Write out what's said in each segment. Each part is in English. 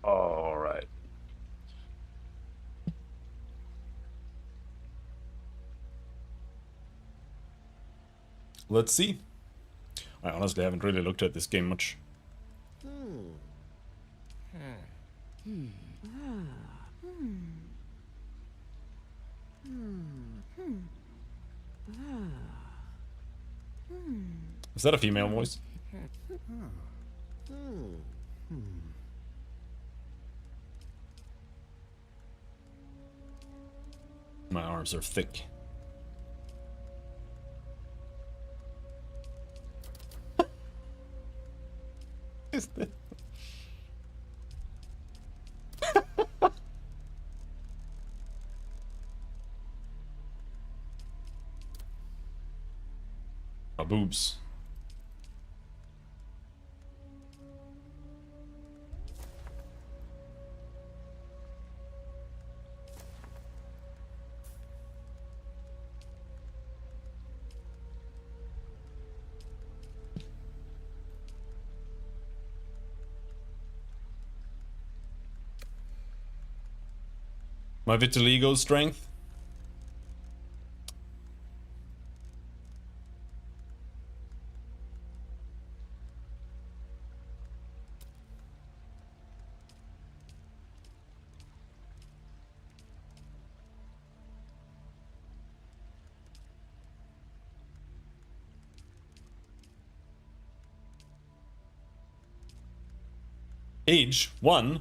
All right. Let's see. I honestly haven't really looked at this game much. Is that a female voice? My arms are thick. Is that? My boobs. My vitiligo strength. Age 1.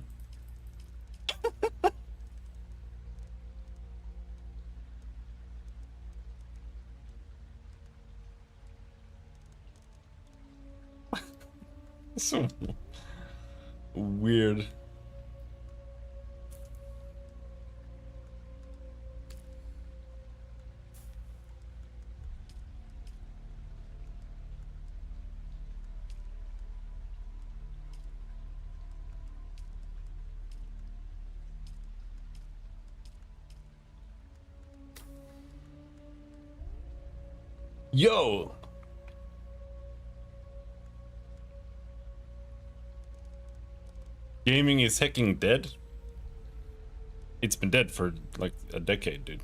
So weird. Yo! Gaming is hacking dead? It's been dead for like a decade, dude.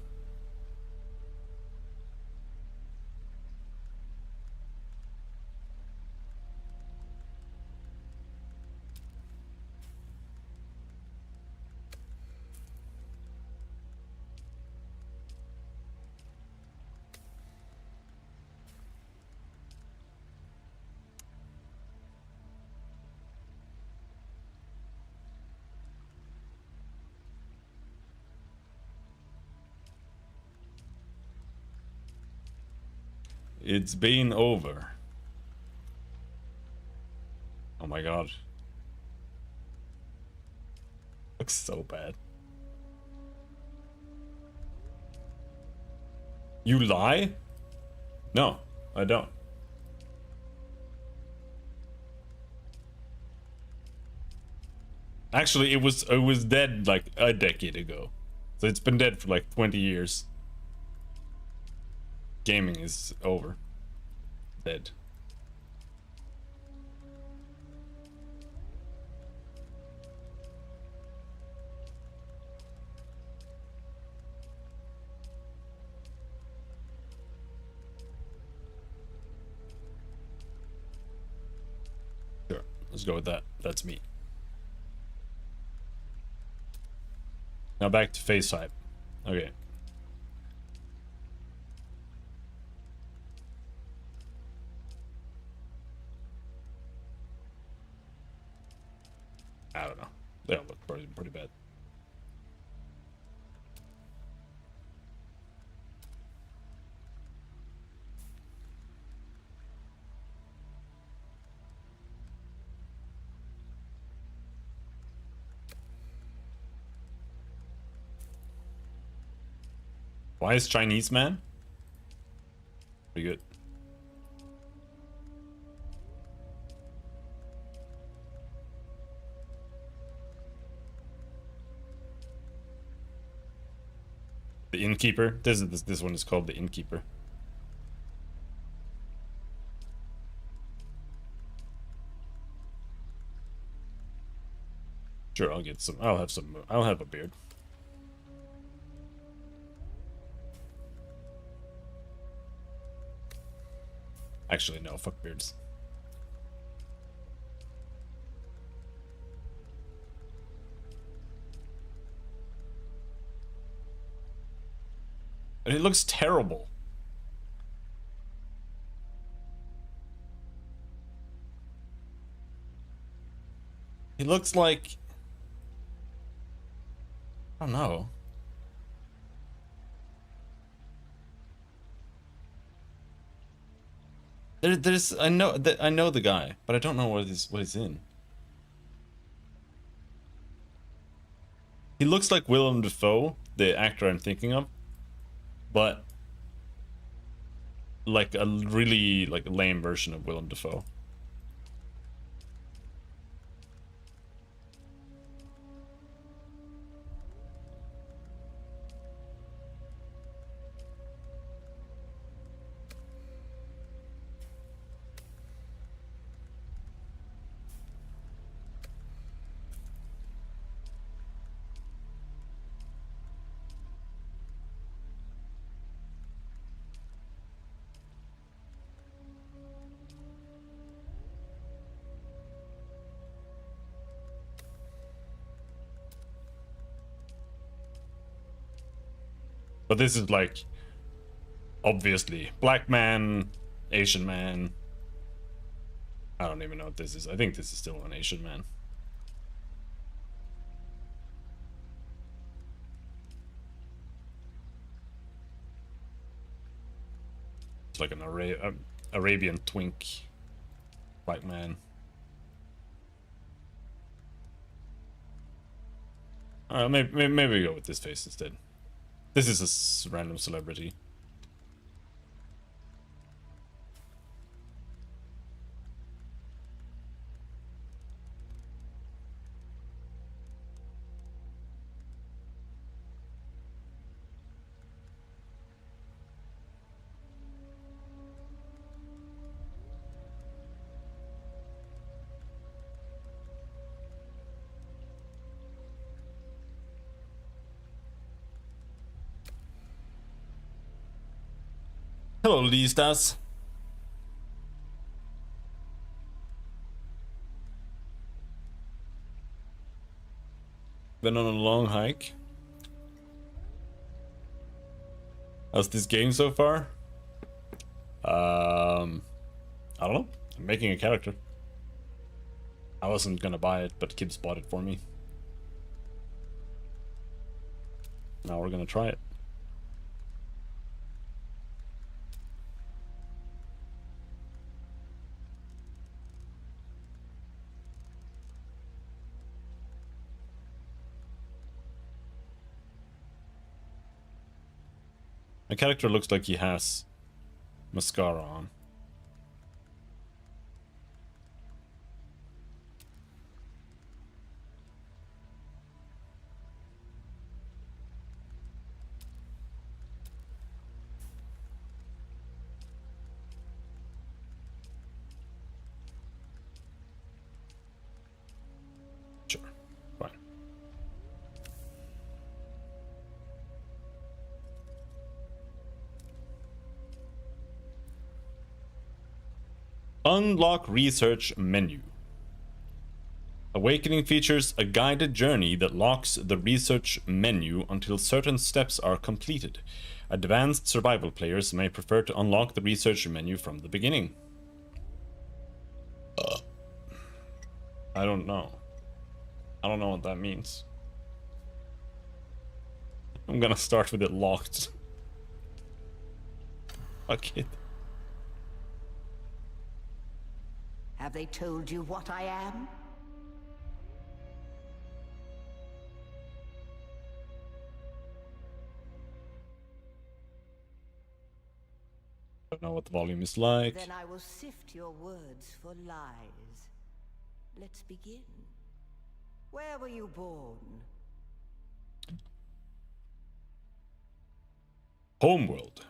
It's been over. Oh my god. Looks so bad. You lie? No, I don't. Actually, it was dead like a decade ago. So it's been dead for like 20 years. Gaming is over. Dead. Sure, let's go with that. That's me. Now back to face type. Okay. I don't know. They all look pretty bad. Why is Chinese man? Pretty good. The innkeeper. This one is called the innkeeper. Sure, I'll get some. I'll have some. I'll have a beard. Actually, no. Fuck beards. And it looks terrible. He looks like... I don't know. There's I know the guy, but I don't know what he's in. He looks like Willem Dafoe, the actor I'm thinking of, but like a really like lame version of Willem Dafoe. But this is like obviously black man, Asian man. I don't even know what this is. I think this is still an Asian man. It's like an Arabian twink black man. Maybe we go with this face instead. This is a random celebrity. Hello, Listas. Been on a long hike. How's this game so far? I don't know. I'm making a character. I wasn't gonna buy it, but Kibbs bought it for me. Now we're gonna try it. My character looks like he has mascara on. Sure, fine. Unlock research menu. Awakening features a guided journey that locks the research menu until certain steps are completed. Advanced survival players may prefer to unlock the research menu from the beginning. I don't know. I don't know what that means. I'm gonna start with it locked. Fuck it. Have they told you what I am? Don't know what the volume is like. Then I will sift your words for lies. Let's begin. Where were you born? Homeworld.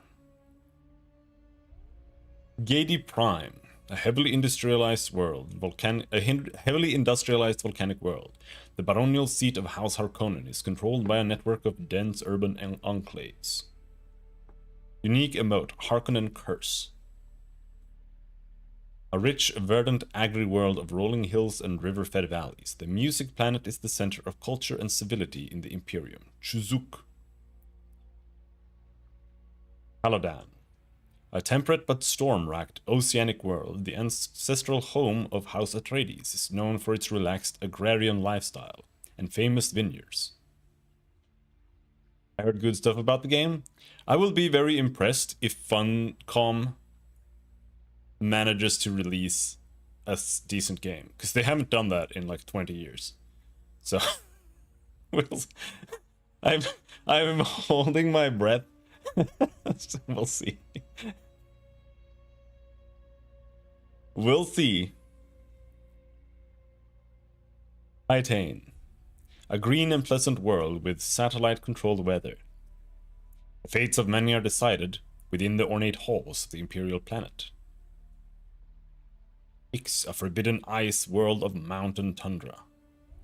Gadi Prime. A heavily industrialized world, a heavily industrialized volcanic world. The baronial seat of House Harkonnen is controlled by a network of dense urban enclaves. Unique emote, Harkonnen Curse. A rich, verdant agri-world of rolling hills and river-fed valleys. The music planet is the center of culture and civility in the Imperium. Chuzuk. Caladan. A temperate but storm-racked oceanic world, the ancestral home of House Atreides is known for its relaxed agrarian lifestyle and famous vineyards. I heard good stuff about the game. I will be very impressed if Funcom manages to release a decent game, because they haven't done that in like 20 years. So I'm holding my breath. So we'll see. We'll see. Titan. A green and pleasant world with satellite-controlled weather. The fates of many are decided within the ornate halls of the Imperial planet. Ix, a forbidden ice world of mountain tundra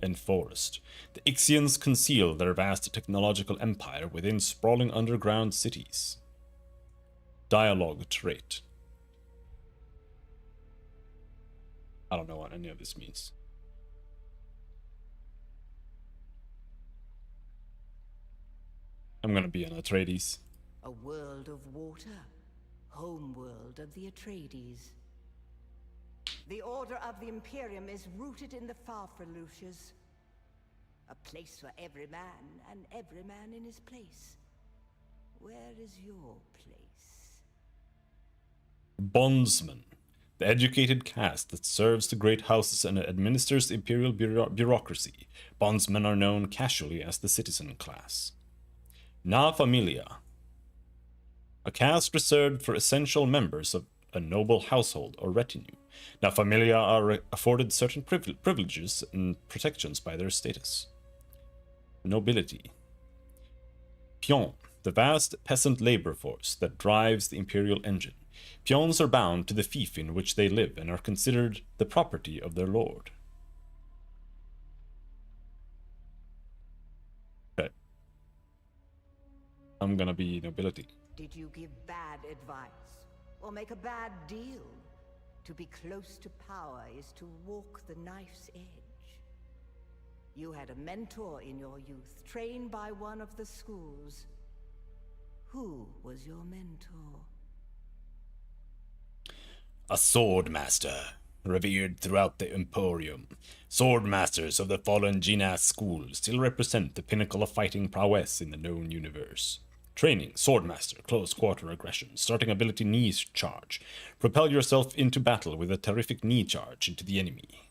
and forest. The Ixians conceal their vast technological empire within sprawling underground cities. Dialogue trait. I don't know what any of this means. I'm gonna be an Atreides. A world of water, home world of the Atreides. The order of the Imperium is rooted in the Farfaluches. A place for every man, and every man in his place. Where is your place? Bondsman. The educated caste that serves the great houses and administers imperial bureaucracy. Bondsmen are known casually as the citizen class. Na Familia. A caste reserved for essential members of a noble household or retinue. Na Familia are afforded certain privileges and protections by their status. Nobility. Pion, the vast peasant labor force that drives the imperial engine. Peons are bound to the fief in which they live and are considered the property of their lord. Okay. I'm gonna be nobility. Did you give bad advice? Or make a bad deal? To be close to power is to walk the knife's edge. You had a mentor in your youth, trained by one of the schools. Who was your mentor? A sword master, revered throughout the Emporium. Sword masters of the fallen Jinas school still represent the pinnacle of fighting prowess in the known universe. Training, swordmaster, close quarter aggression, starting ability knee charge. Propel yourself into battle with a terrific knee charge into the enemy.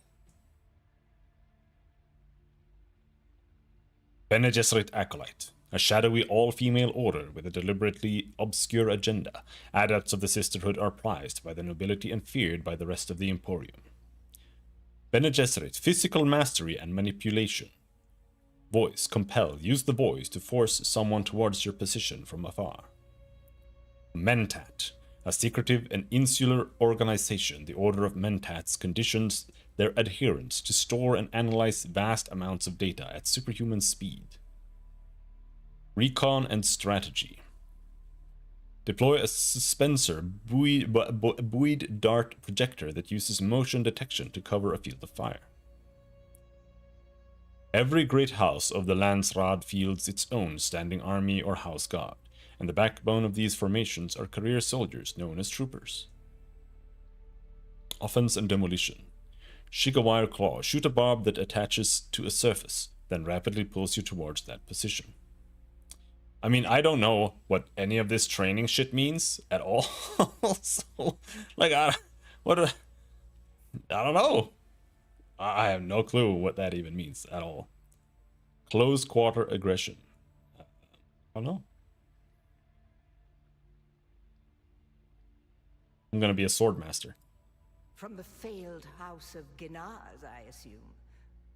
Bene Gesserit Acolyte, a shadowy all-female order with a deliberately obscure agenda. Adepts of the Sisterhood are prized by the nobility and feared by the rest of the Emporium. Bene Gesserit, physical mastery and manipulation. Voice, compel, use the voice to force someone towards your position from afar. Mentat, a secretive and insular organization. The Order of Mentats conditions their adherents to store and analyze vast amounts of data at superhuman speed. Recon and strategy. Deploy a Spencer buoyed dart projector that uses motion detection to cover a field of fire. Every great house of the Landsraad fields its own standing army or house god, and the backbone of these formations are career soldiers known as troopers. Offense and demolition. Shigawire claw. Shoot a barb that attaches to a surface, then rapidly pulls you towards that position. I mean, I don't know what any of this training shit means at all. So, like, I don't know. I have no clue what that even means at all. Close quarter aggression. I don't know. I'm gonna be a sword master. From the failed house of Ginaz, I assume.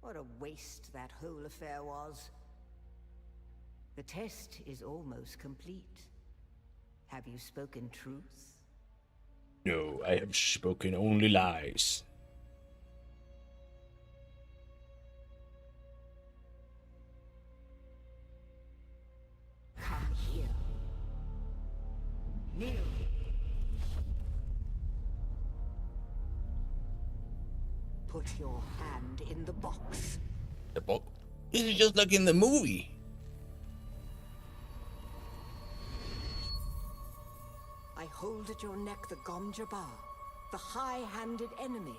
What a waste that whole affair was. The test is almost complete. Have you spoken truth? No, I have spoken only lies. Kneel. Put your hand in the box. The book. This is just like in the movie. I hold at your neck the Gom Jabbar, the high-handed enemy.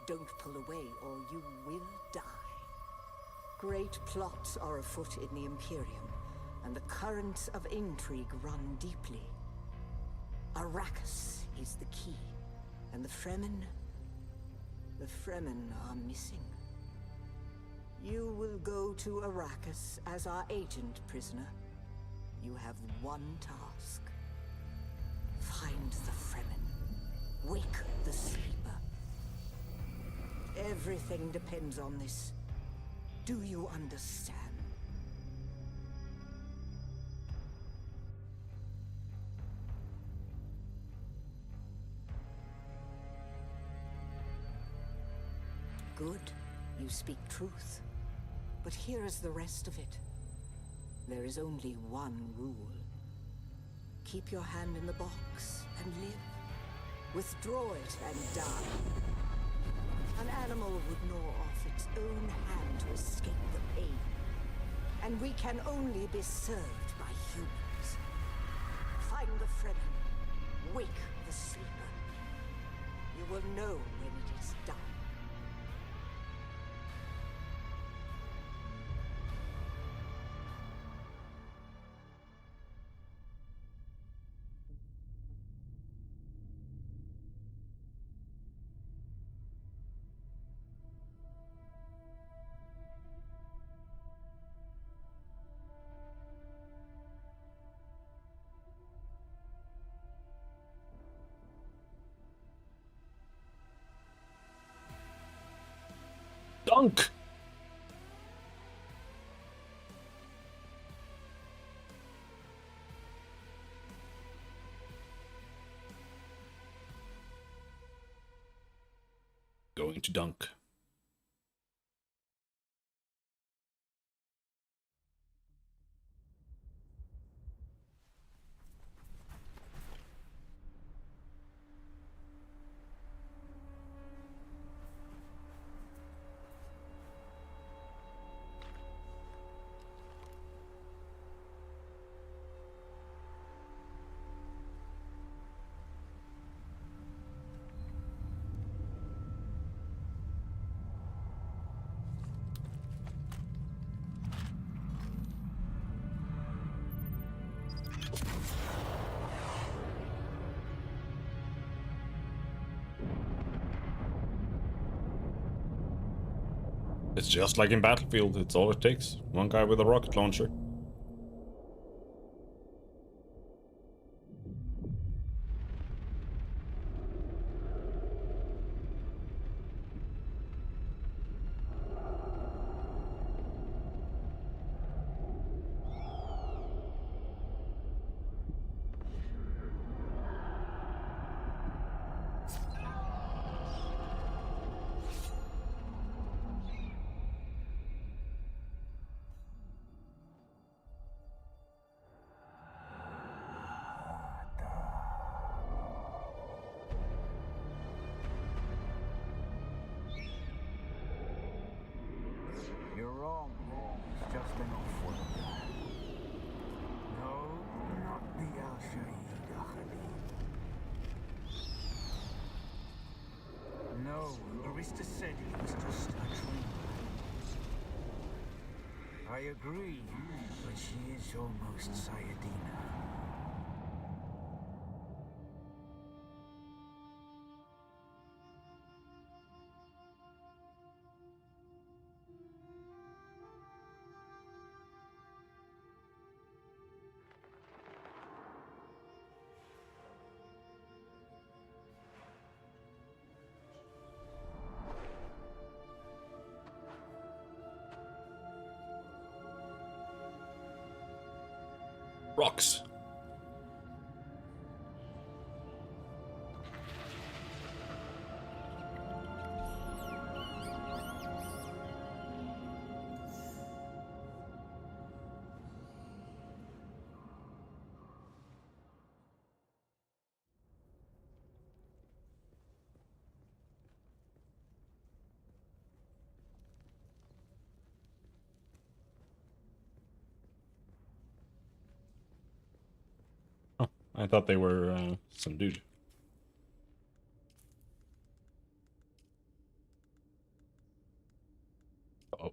Don't pull away or you will die. Great plots are afoot in the Imperium, and the currents of intrigue run deeply. Arrakis is the key, and the Fremen are missing. You will go to Arrakis as our agent, prisoner. You have one task. Find the Fremen. Wake the sleeper. Everything depends on this. Do you understand? Good. You speak truth. But here is the rest of it. There is only one rule. Keep your hand in the box and live. Withdraw it and die. An animal would gnaw off its own hand to escape the pain. And we can only be served by humans. Find the Fremen. Wake the sleeper. You will know when it is done. Dunc! Going to Dunc. It's just like in Battlefield, it's all it takes. One guy with a rocket launcher. You're wrong. It's just an awful. No, not the Al-Shaheed Ahadi. No, Arista said he was just a dream. I agree, but she is almost Sayadina. Rocks. I thought they were some dude. Oh.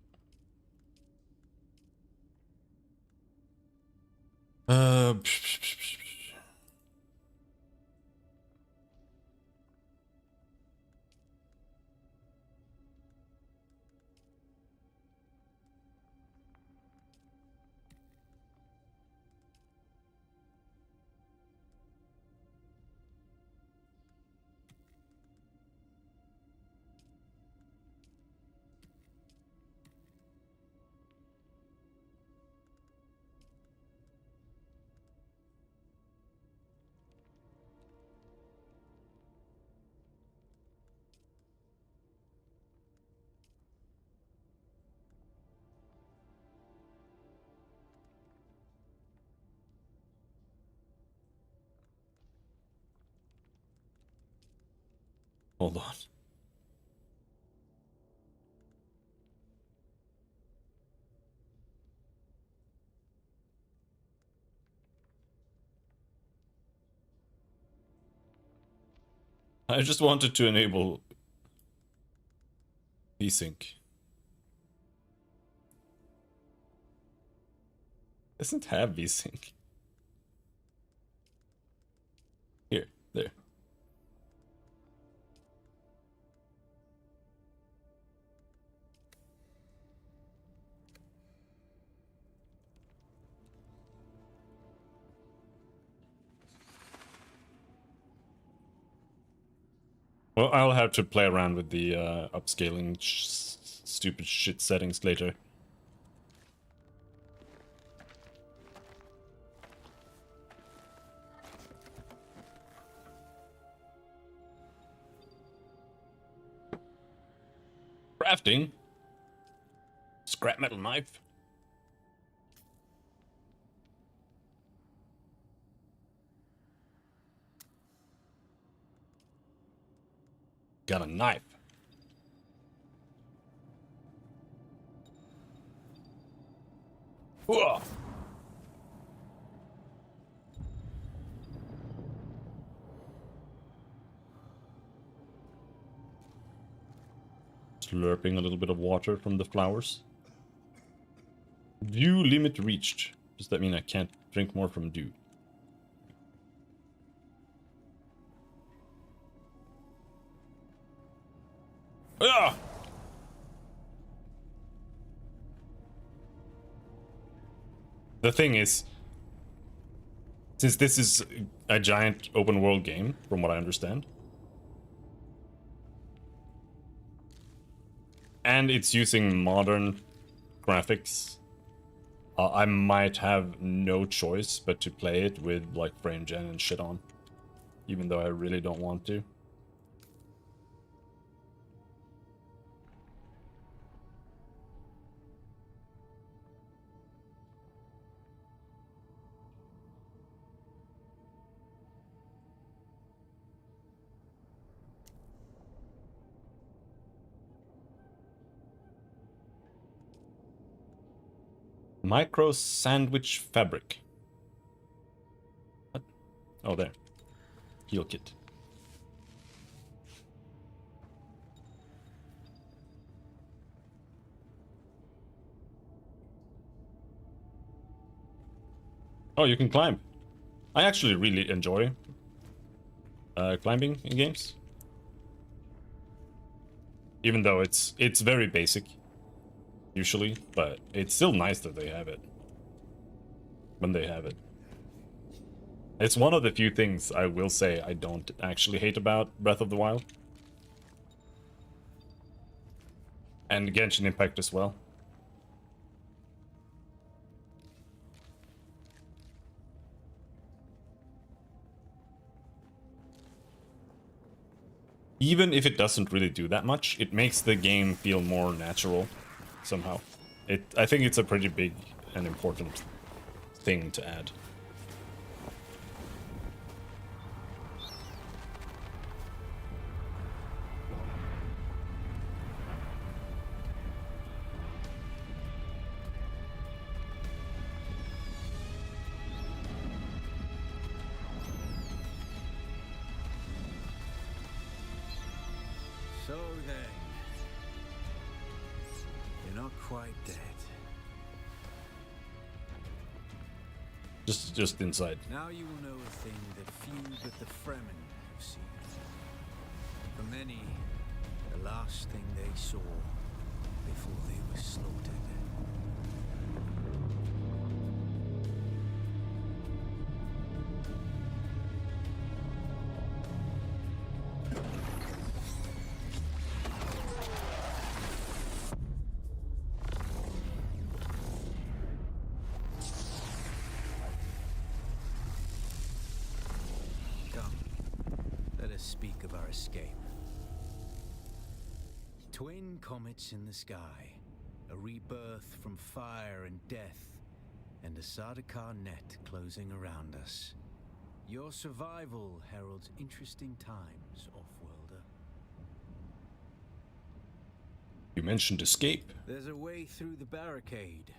Hold on. I just wanted to enable VSync. Doesn't have VSync. Here, there. Well, I'll have to play around with the upscaling stupid shit settings later. Crafting? Scrap metal knife? Got a knife. Whoa. Slurping a little bit of water from the flowers. Dew limit reached. Does that mean I can't drink more from dew? Ah! The thing is, since this is a giant open world game, from what I understand, and it's using modern graphics, I might have no choice but to play it with like frame gen and shit on, even though I really don't want to. Micro sandwich fabric. What? Oh, there. Heal kit. Oh, you can climb. I actually really enjoy climbing in games. Even though it's very basic, usually, but it's still nice that they have it. When they have it. It's one of the few things I will say I don't actually hate about Breath of the Wild. And Genshin Impact as well. Even if it doesn't really do that much, it makes the game feel more natural somehow. I think it's a pretty big and important thing to add. So then, you're not quite dead. Just inside. Now you will know a thing that few but the Fremen have seen. For many, the last thing they saw before they were slaughtered. Speak of our escape. Twin comets in the sky, a rebirth from fire and death, and a Sardaukar net closing around us. Your survival heralds interesting times, Offworlder. You mentioned escape. There's a way through the barricade,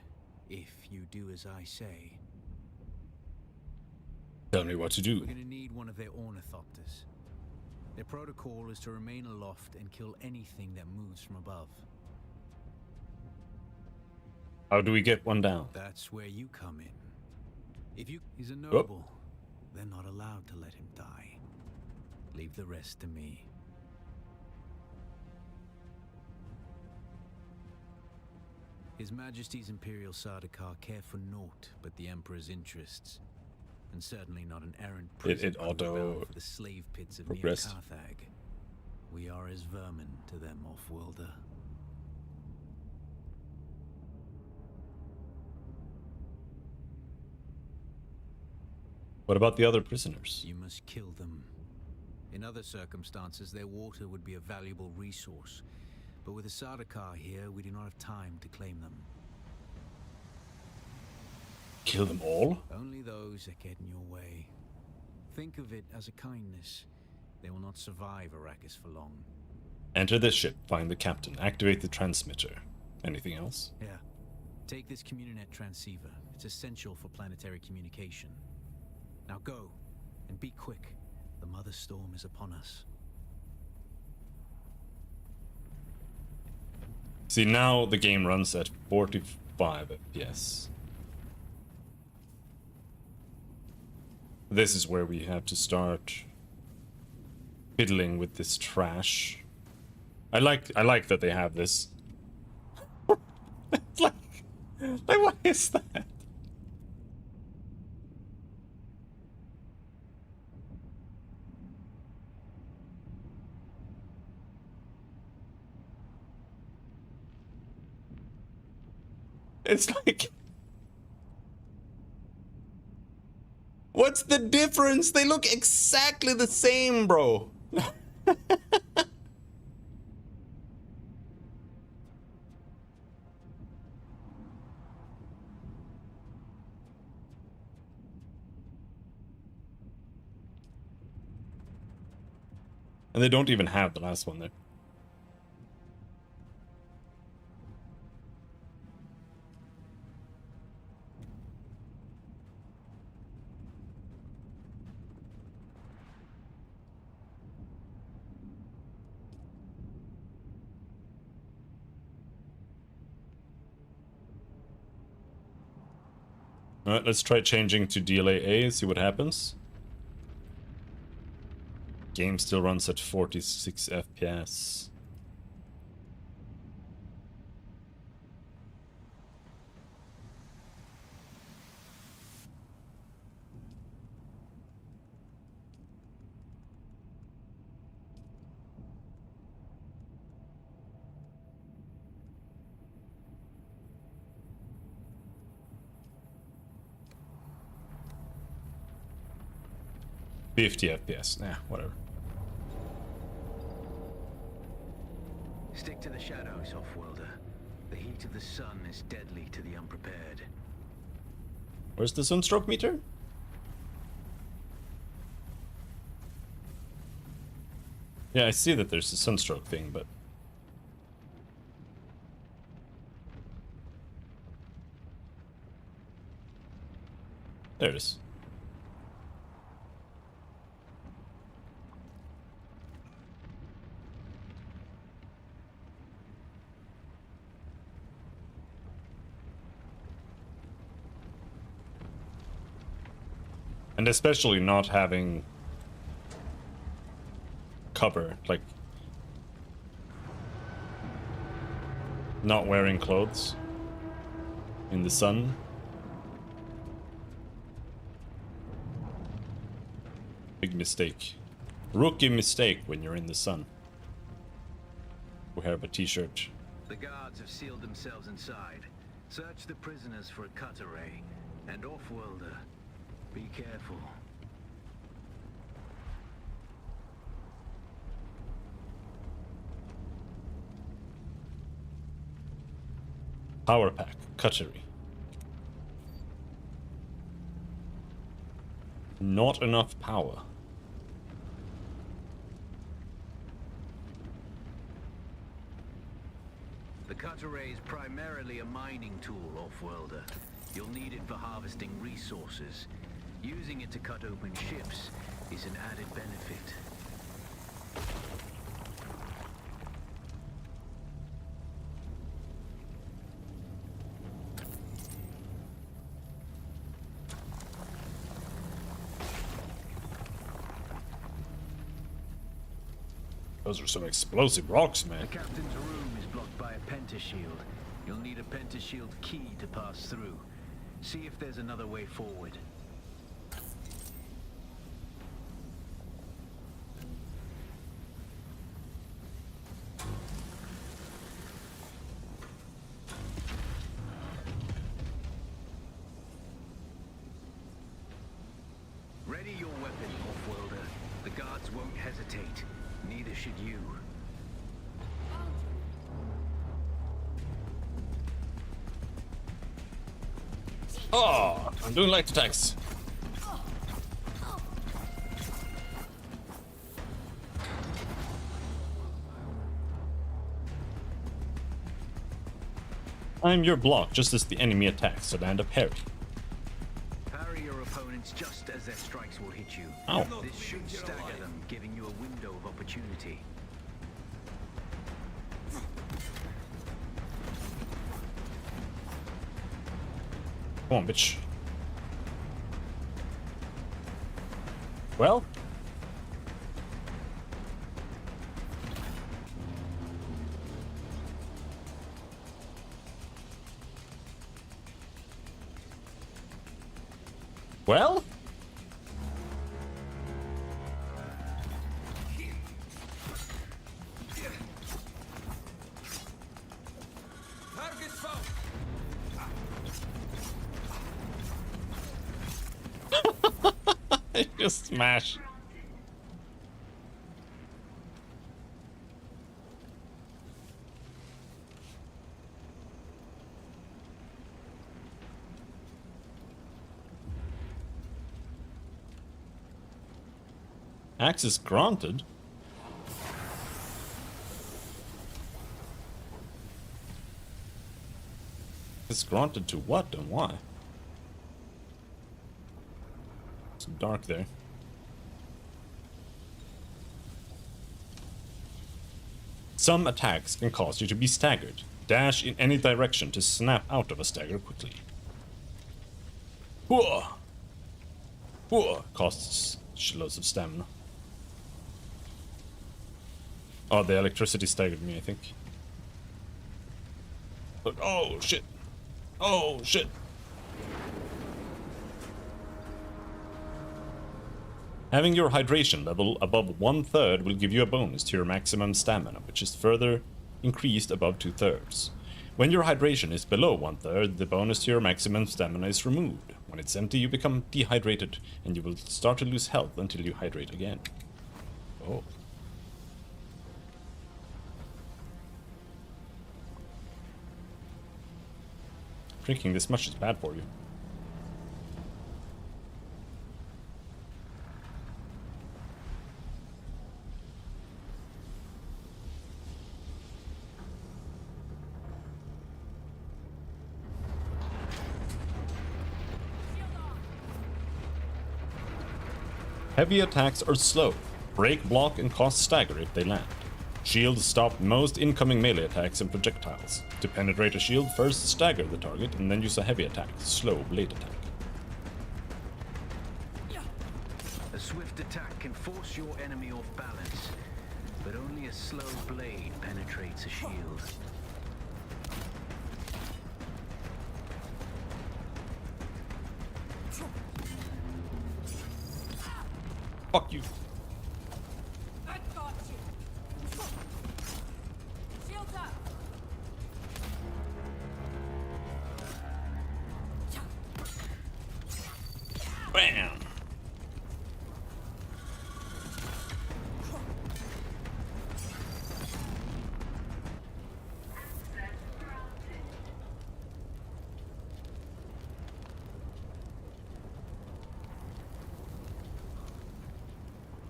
if you do as I say. Tell me what to do. We're gonna need one of their ornithopters. Their protocol is to remain aloft and kill anything that moves from above. How do we get one down? That's where you come in. He's a noble. They're not allowed to let him die. Leave the rest to me. His Majesty's Imperial Sardaukar care for naught but the Emperor's interests. And certainly not an errant prisoner It auto for the slave pits of progressed. near Carthage. We are as vermin to them, Offworlder. What about the other prisoners? You must kill them. In other circumstances, their water would be a valuable resource. But with the Sardaukar here, we do not have time to claim them. Kill them all? Only those that get in your way. Think of it as a kindness. They will not survive Arrakis for long. Enter this ship, find the captain, activate the transmitter. Anything else? Yeah. Take this Communinet transceiver. It's essential for planetary communication. Now go, and be quick. The Mother Storm is upon us. See, now the game runs at 45 FPS. This is where we have to start fiddling with this trash. I like that they have this. It's like what is that? It's like, what's the difference? They look exactly the same, bro. And they don't even have the last one there. Alright, let's try changing to DLA-A, see what happens. Game still runs at 46 FPS. FPS. Nah, whatever. Stick to the shadows, Offworlder. The heat of the sun is deadly to the unprepared. Where's the sunstroke meter? Yeah, I see that there's a sunstroke thing, but... there it is. And especially not having cover, like not wearing clothes in the sun. Big mistake. Rookie mistake when you're in the sun. We have a t-shirt. The guards have sealed themselves inside. Search the prisoners for a cut array. And off-worlder, be careful. Power pack, cutlery. Not enough power. The cut array is primarily a mining tool, off-worlder. You'll need it for harvesting resources. Using it to cut open ships is an added benefit. Those are some explosive rocks, man. The captain's room is blocked by a pentashield. You'll need a pentashield key to pass through. See if there's another way forward. Ready your weapon, off-worlder. The guards won't hesitate. Neither should you. Oh, I'm doing light attacks. I'm your block just as the enemy attacks, so land a parry. Parry your opponents just as their strikes will hit you. Ow. This should stagger them, giving you a window of opportunity. Come on, bitch. Well? Well? Just smash. Access granted. It's granted to what and why? It's dark there. Some attacks can cause you to be staggered. Dash in any direction to snap out of a stagger quickly. Whoa! Whoa! Costs shitloads of stamina. Oh, the electricity staggered me, I think. Look, oh shit! Oh shit! Having your hydration level above 1/3 will give you a bonus to your maximum stamina, which is further increased above 2/3. When your hydration is below 1/3, the bonus to your maximum stamina is removed. When it's empty, you become dehydrated, and you will start to lose health until you hydrate again. Oh. Drinking this much is bad for you. Heavy attacks are slow, break, block, and cause stagger if they land. Shields stop most incoming melee attacks and projectiles. To penetrate a shield, first stagger the target and then use a heavy attack, slow blade attack. A swift attack can force your enemy off balance, but only a slow blade penetrates a shield. Fuck you. I got you. Shields up. Bam!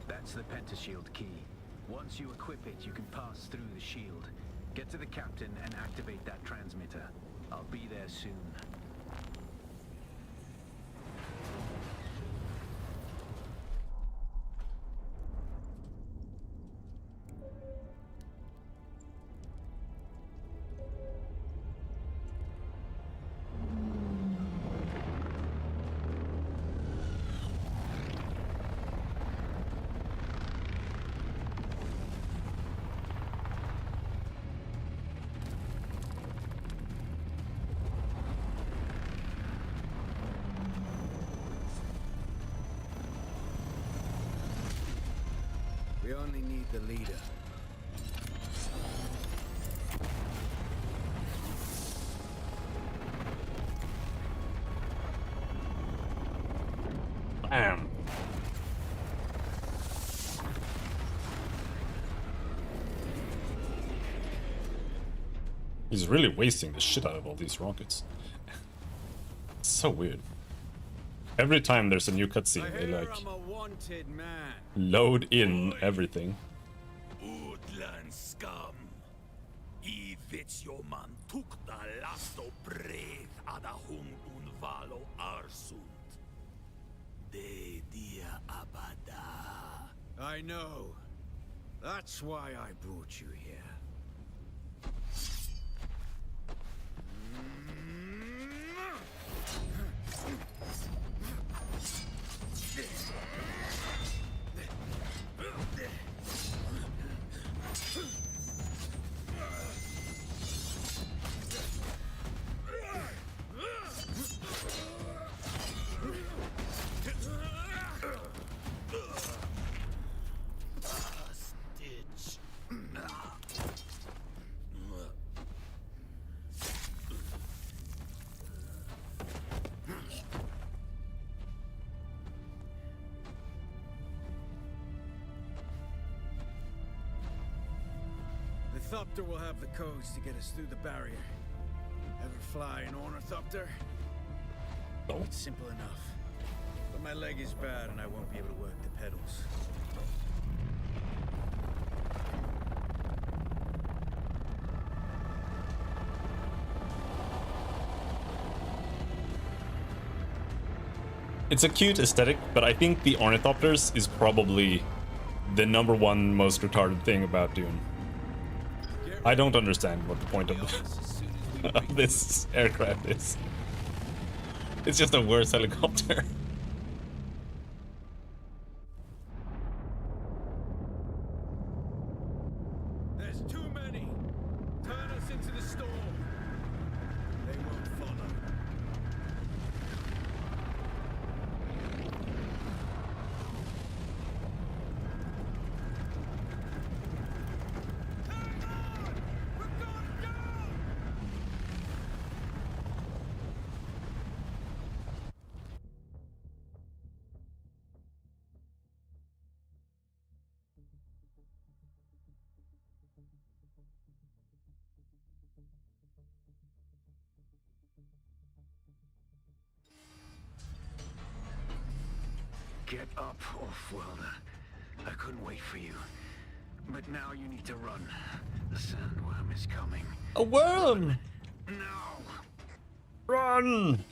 That's the pentashield key. Once you equip it, you can pass through the shield. Get to the captain and activate that transmitter. I'll be there soon. We only need the leader. Bam! He's really wasting the shit out of all these rockets. It's so weird. Every time there's a new cutscene, they like I'm a wanted man. load in everything. Woodland scum. Ivits jo man tukta lasto brev ada hum unvalo arsund. De dia abada. I know. That's why I brought you here. Stitch. The Thopter will have the codes to get us through the barrier. Ever fly an ornithopter? No. It's simple enough. But my leg is bad and I won't be able to work the pedals. It's a cute aesthetic, but I think the ornithopters is probably the #1 most retarded thing about Dune. I don't understand what the point of of this aircraft is. It's just a worse helicopter. There's too many! Turn us into the storm! They won't follow. Get up, off-worlder. I couldn't wait for you. But now you need to run. The sandworm is coming. A worm! Now! Run!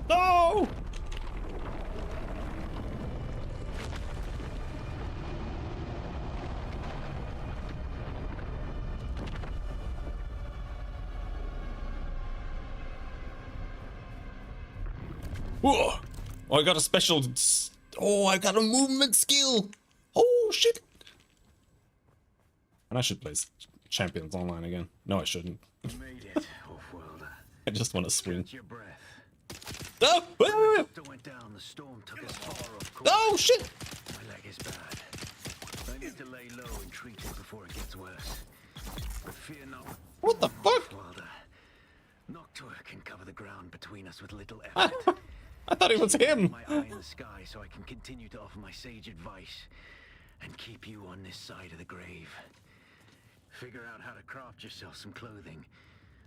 No! Whoa! Oh, I got a special. Oh, I got a movement skill. Oh shit! And I should play Champions Online again. No, I shouldn't. You made it, Off-worlder. I just want to swing. Catch your breath. Oh! Ah! After went down, the storm took us far off course. Oh shit! My leg is bad. I need to lay low and treat it before it gets worse. But fear not. What the fuck? Wilder. Noctua can cover the ground between us with little effort. I thought it was him. My eye in the sky so I can continue to offer my sage advice and keep you on this side of the grave. Figure out how to craft yourself some clothing.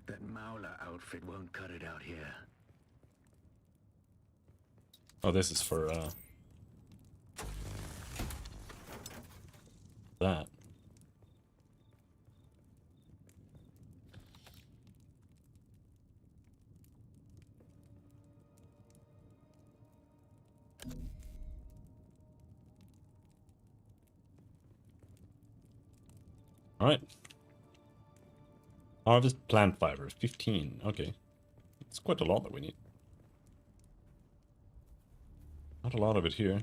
That Mauler outfit won't cut it out here. Oh, this is for that. All right. Harvest plant fiber, 15. Okay. It's quite a lot that we need. Not a lot of it here.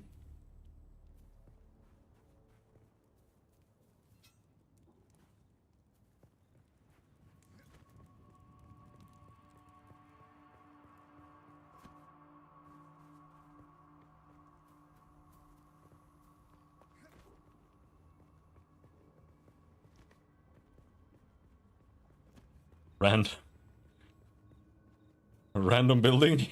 Random building.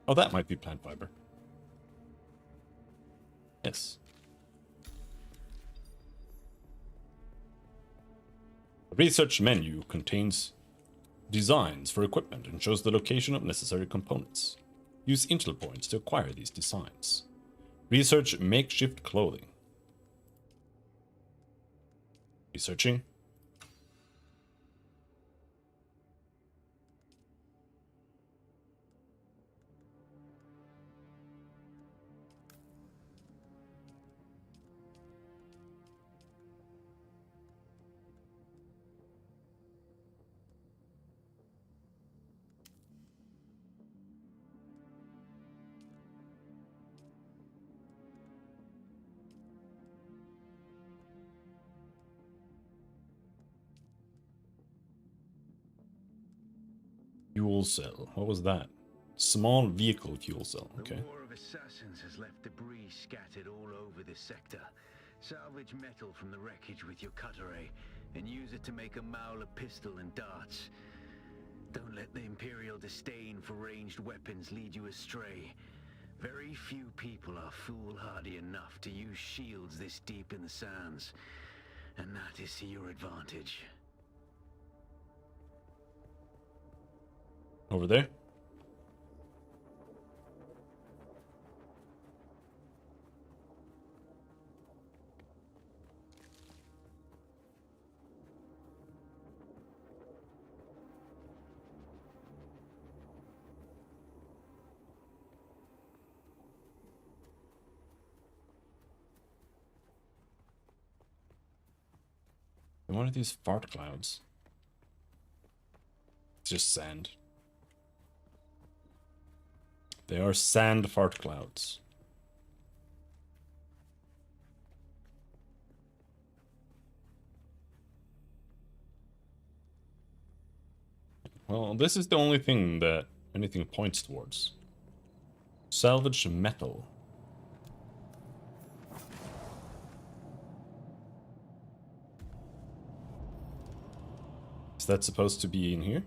Oh, that might be plant fiber. Yes. The research menu contains designs for equipment and shows the location of necessary components. Use intel points to acquire these designs. Research makeshift clothing. Researching. Fuel cell. What was that? Small vehicle fuel cell. Okay. The war of assassins has left debris scattered all over this sector. Salvage metal from the wreckage with your cutter ray and use it to make a Mauler pistol and darts. Don't let the Imperial disdain for ranged weapons lead you astray. Very few people are foolhardy enough to use shields this deep in the sands, and that is to your advantage. Over there. And what are these fart clouds? It's just sand. They are sand fart clouds. Well, this is the only thing that anything points towards. Salvage metal. Is that supposed to be in here?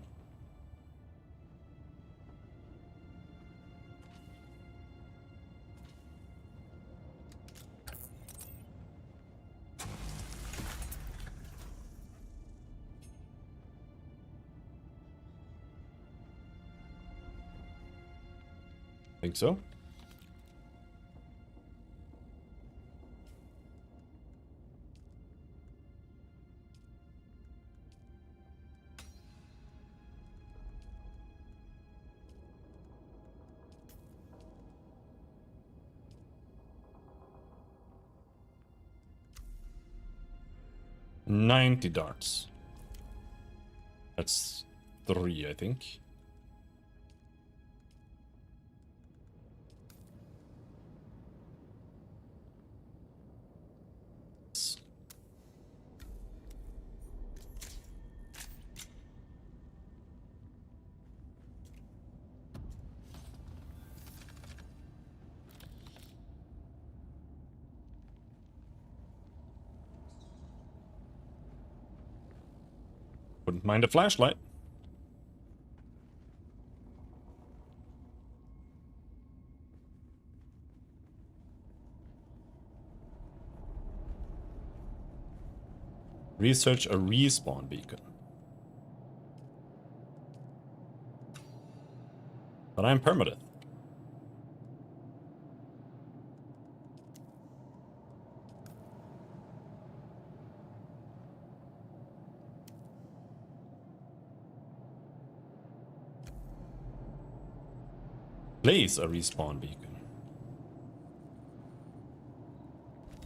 Think so? 90 darts. That's 3, I think. Wouldn't mind a flashlight. Research a respawn beacon. But I'm permanent. Place a respawn beacon.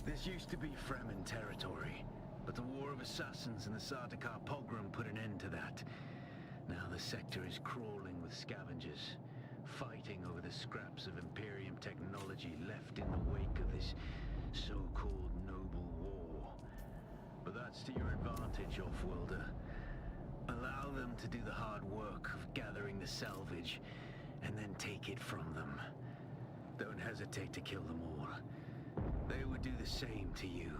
This used to be Fremen territory, but the War of Assassins and the Sardaukar pogrom put an end to that. Now the sector is crawling with scavengers, fighting over the scraps of Imperium technology left in the wake of this so-called noble war. But that's to your advantage, Offworlder. Allow them to do the hard work of gathering the salvage, and then take it from them. Don't hesitate to kill them all. They would do the same to you.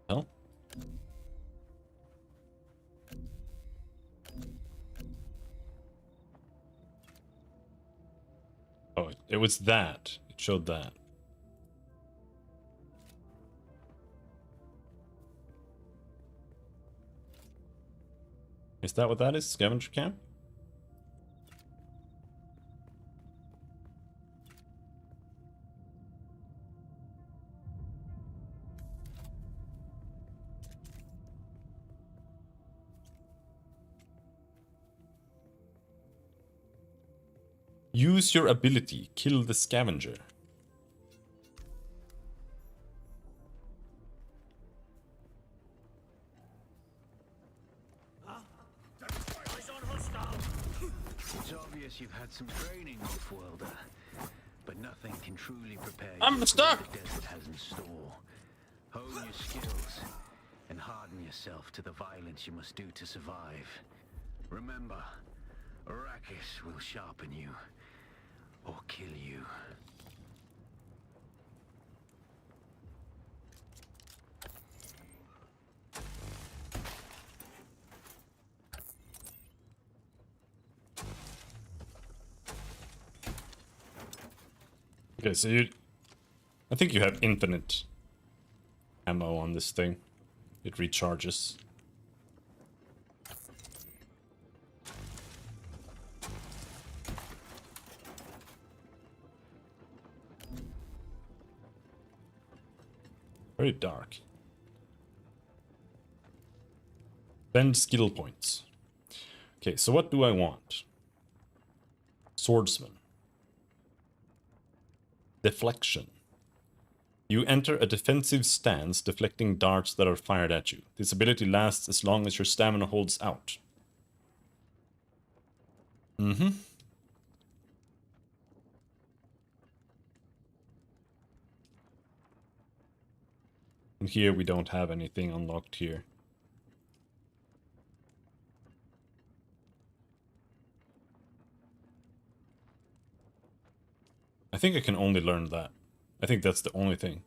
Well. Oh, it was that. It showed that. Is that what that is? Scavenger camp? Use your ability. Kill the scavenger. It's obvious you've had some training, Offworlder, but nothing can truly prepare you I'm for stuck. what the desert has in store. Hone your skills and harden yourself to the violence you must do to survive. Remember, Arrakis will sharpen you or kill you. Okay, so I think you have infinite ammo on this thing. It recharges. Very dark. Spend skill points. Okay, so what do I want? Swordsman. Deflection. You enter a defensive stance, deflecting darts that are fired at you. This ability lasts as long as your stamina holds out. And here we don't have anything unlocked here. I think I can only learn that. I think that's the only thing.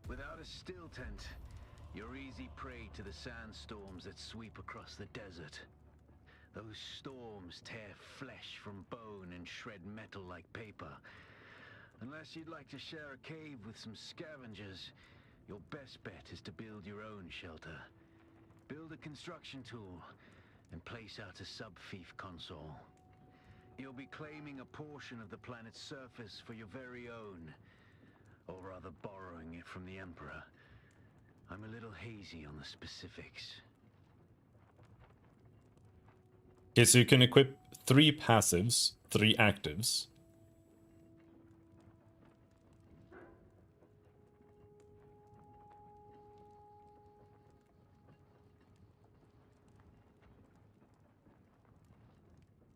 Without a still tent, you're easy prey to the sandstorms that sweep across the desert. Those storms tear flesh from bone and shred metal like paper. Unless you'd like to share a cave with some scavengers, your best bet is to build your own shelter. Build a construction tool and place out a sub-fief console. You'll be claiming a portion of the planet's surface for your very own, or rather borrowing it from the Emperor. I'm a little hazy on the specifics. Okay, so you can equip 3 passives, 3 actives.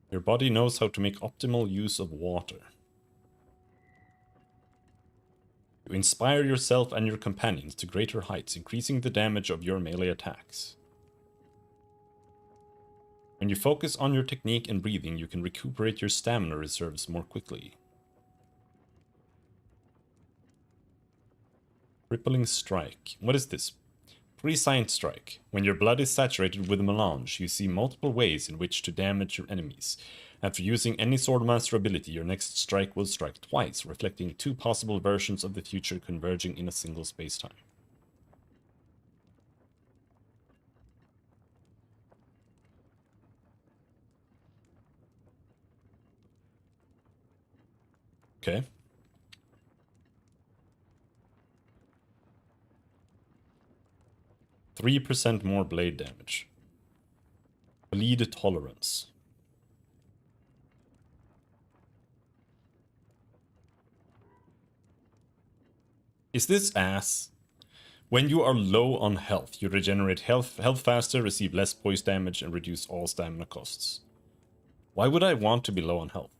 Your body knows how to make optimal use of water. You inspire yourself and your companions to greater heights, increasing the damage of your melee attacks. When you focus on your technique and breathing, you can recuperate your stamina reserves more quickly. Rippling Strike. What is this? Prescient Strike. When your blood is saturated with melange, you see multiple ways in which to damage your enemies. After using any Swordmaster ability, your next strike will strike twice, reflecting 2 possible versions of the future converging in a single spacetime. Okay. %3 more blade damage. Bleed tolerance. Is this ass? When you are low on health, you regenerate health faster, receive less poise damage, and reduce all stamina costs. Why would I want to be low on health?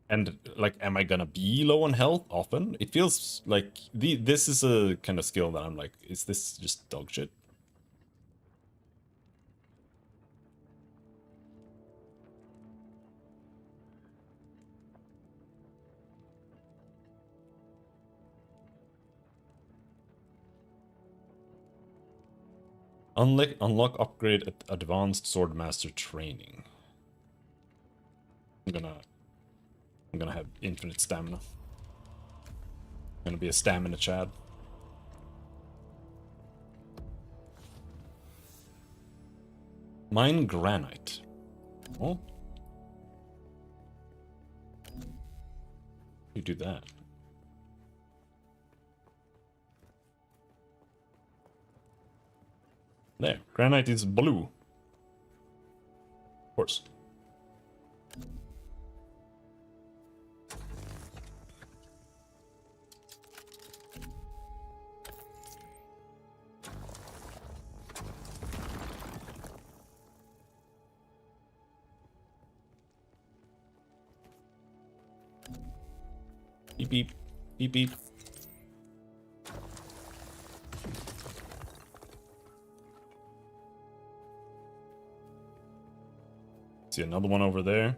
And, like, am I gonna be low on health often? It feels like this is a kind of skill that I'm like, is this just dog shit? Unlock upgrade at advanced swordmaster training. I'm gonna have infinite stamina. I'm gonna be a stamina Chad. Mine granite. Oh. You do that. There, granite is blue. Of course. Beep beep. Beep beep. See another one over there.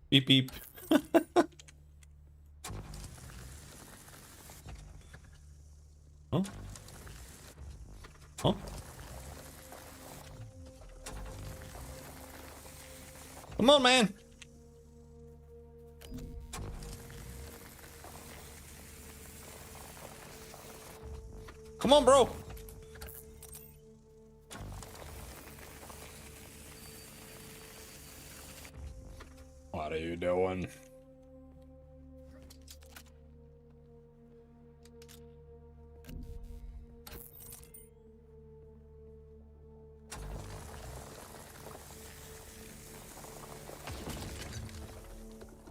Beep beep. Huh? Huh? Come on, man. Come on, bro. What are you doing?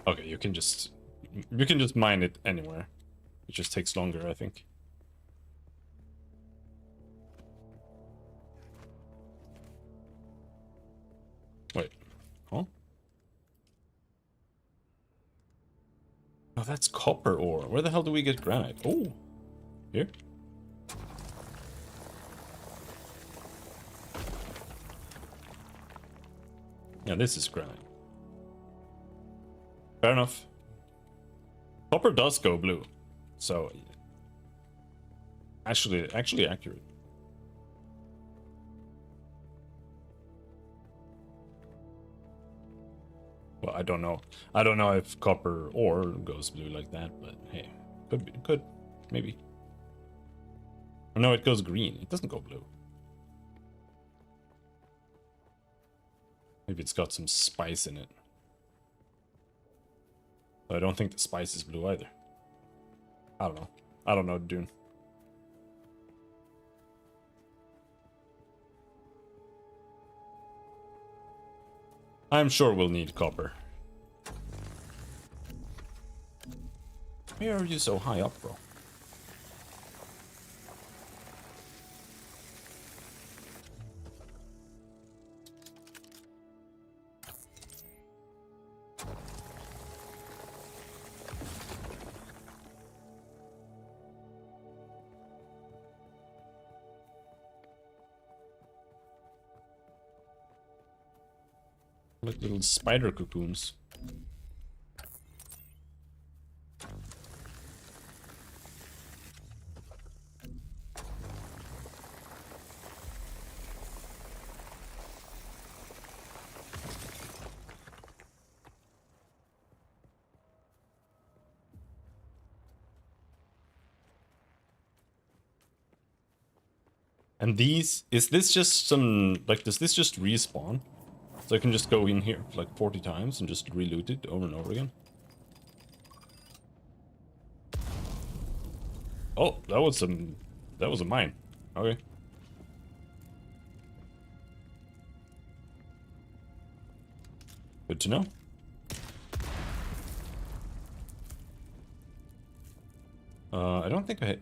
Okay, you can just mine it anywhere. It just takes longer, I think. Wait. Huh? Oh, that's copper ore. Where the hell do we get granite? Oh. Here? Yeah, this is granite. Fair enough. Copper does go blue. So actually accurate. Well, I don't know. I don't know if copper ore goes blue like that, but hey, could maybe. Oh, no, it goes green. It doesn't go blue. Maybe it's got some spice in it. But I don't think the spice is blue either. I don't know. I don't know, Dune. I'm sure we'll need copper. Why are you so high up, bro? Like little spider cocoons. And these, is this just some, like, does this just respawn? So I can just go in here like 40 times and just reloot it over and over again. Oh, that was a mine. Okay. Good to know. I don't think I...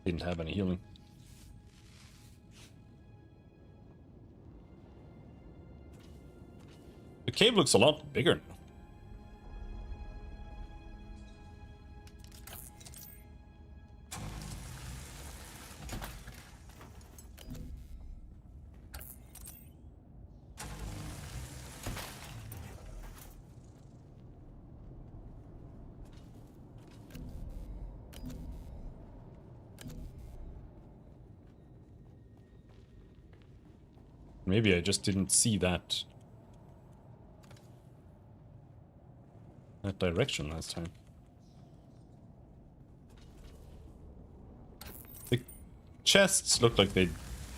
Didn't have any healing. The cave looks a lot bigger now. Maybe I just didn't see that direction last time. The chests look like they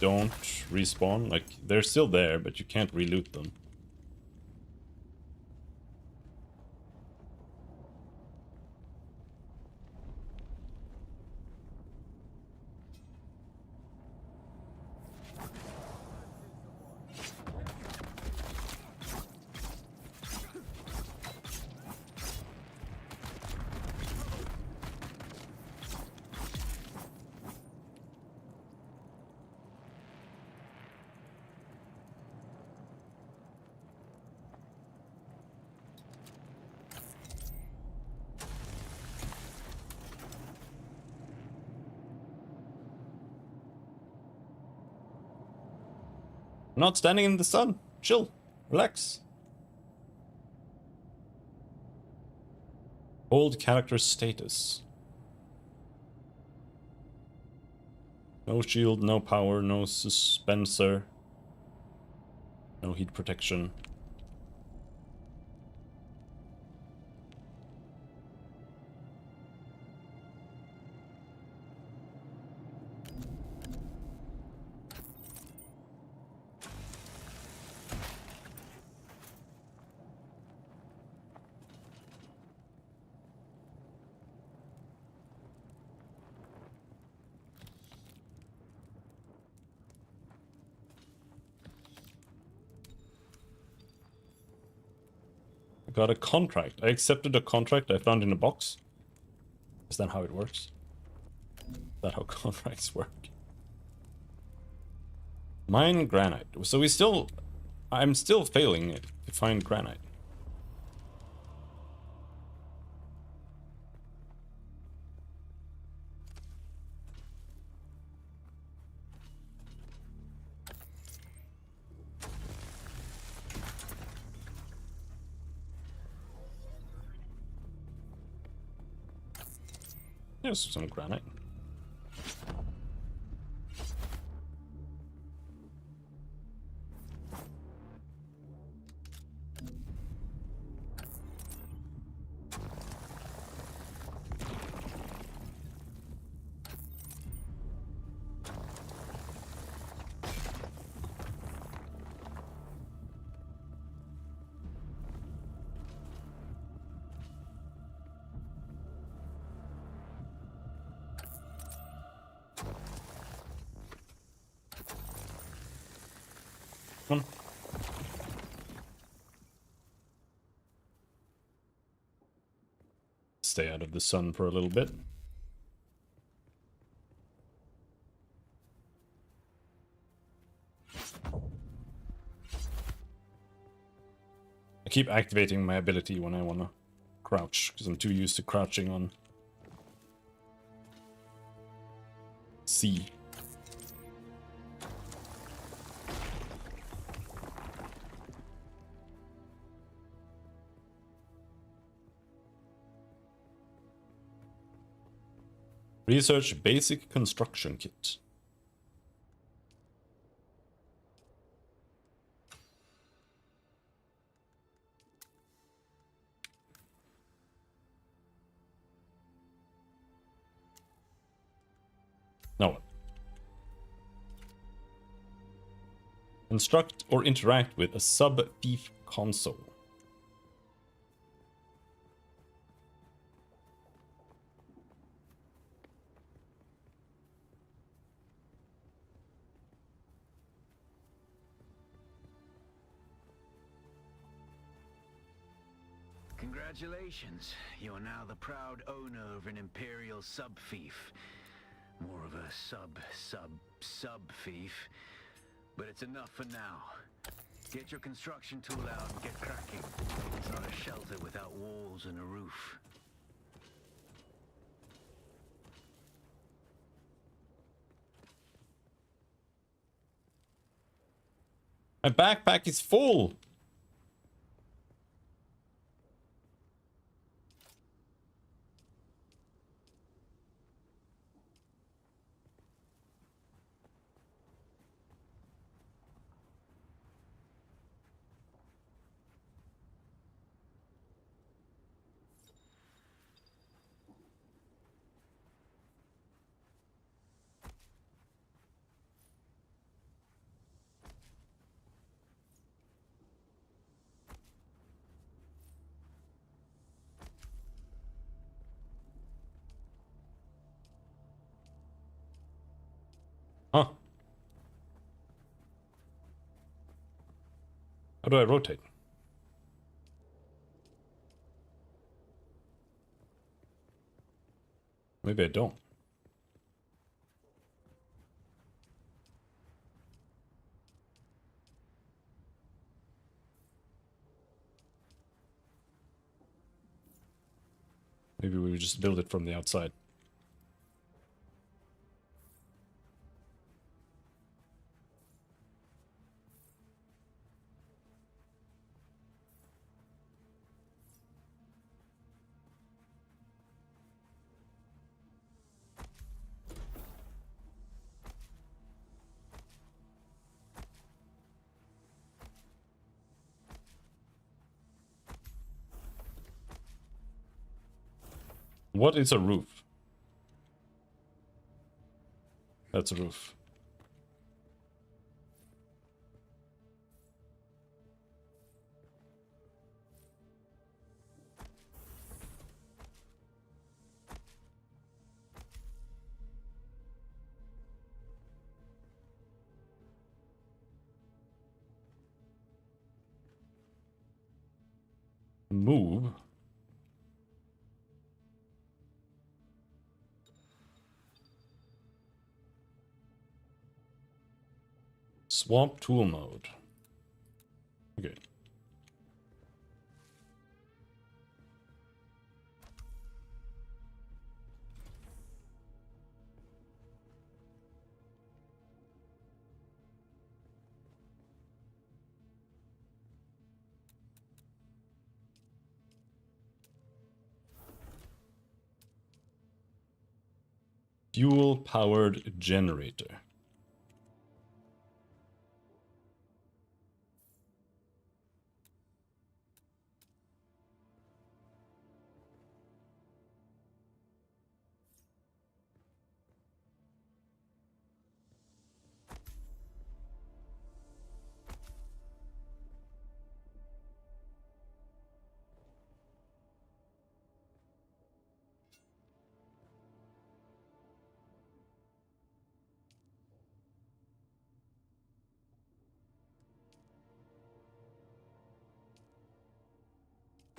don't respawn. Like, they're still there, but you can't reloot them. I'm not standing in the sun. Chill. Relax. Hold character status. No shield, no power, no suspensor. No heat protection. Got a contract. I accepted a contract I found in a box. Is that how it works? Is that how contracts work? Mine granite. So I'm still failing to find granite. There's some granite. Come on. Stay out of the sun for a little bit. I keep activating my ability when I want to crouch, because I'm too used to crouching on C. Research basic construction kit. Now what? Construct or interact with a sub-thief console. Congratulations. You are now the proud owner of an Imperial sub-thief. More of a sub-thief. But it's enough for now. Get your construction tool out and get cracking. It's not a shelter without walls and a roof. My backpack is full! Huh. How do I rotate? Maybe I don't. Maybe we just build it from the outside. What is a roof? That's a roof. Move. Swap tool mode. Okay. Fuel-powered generator.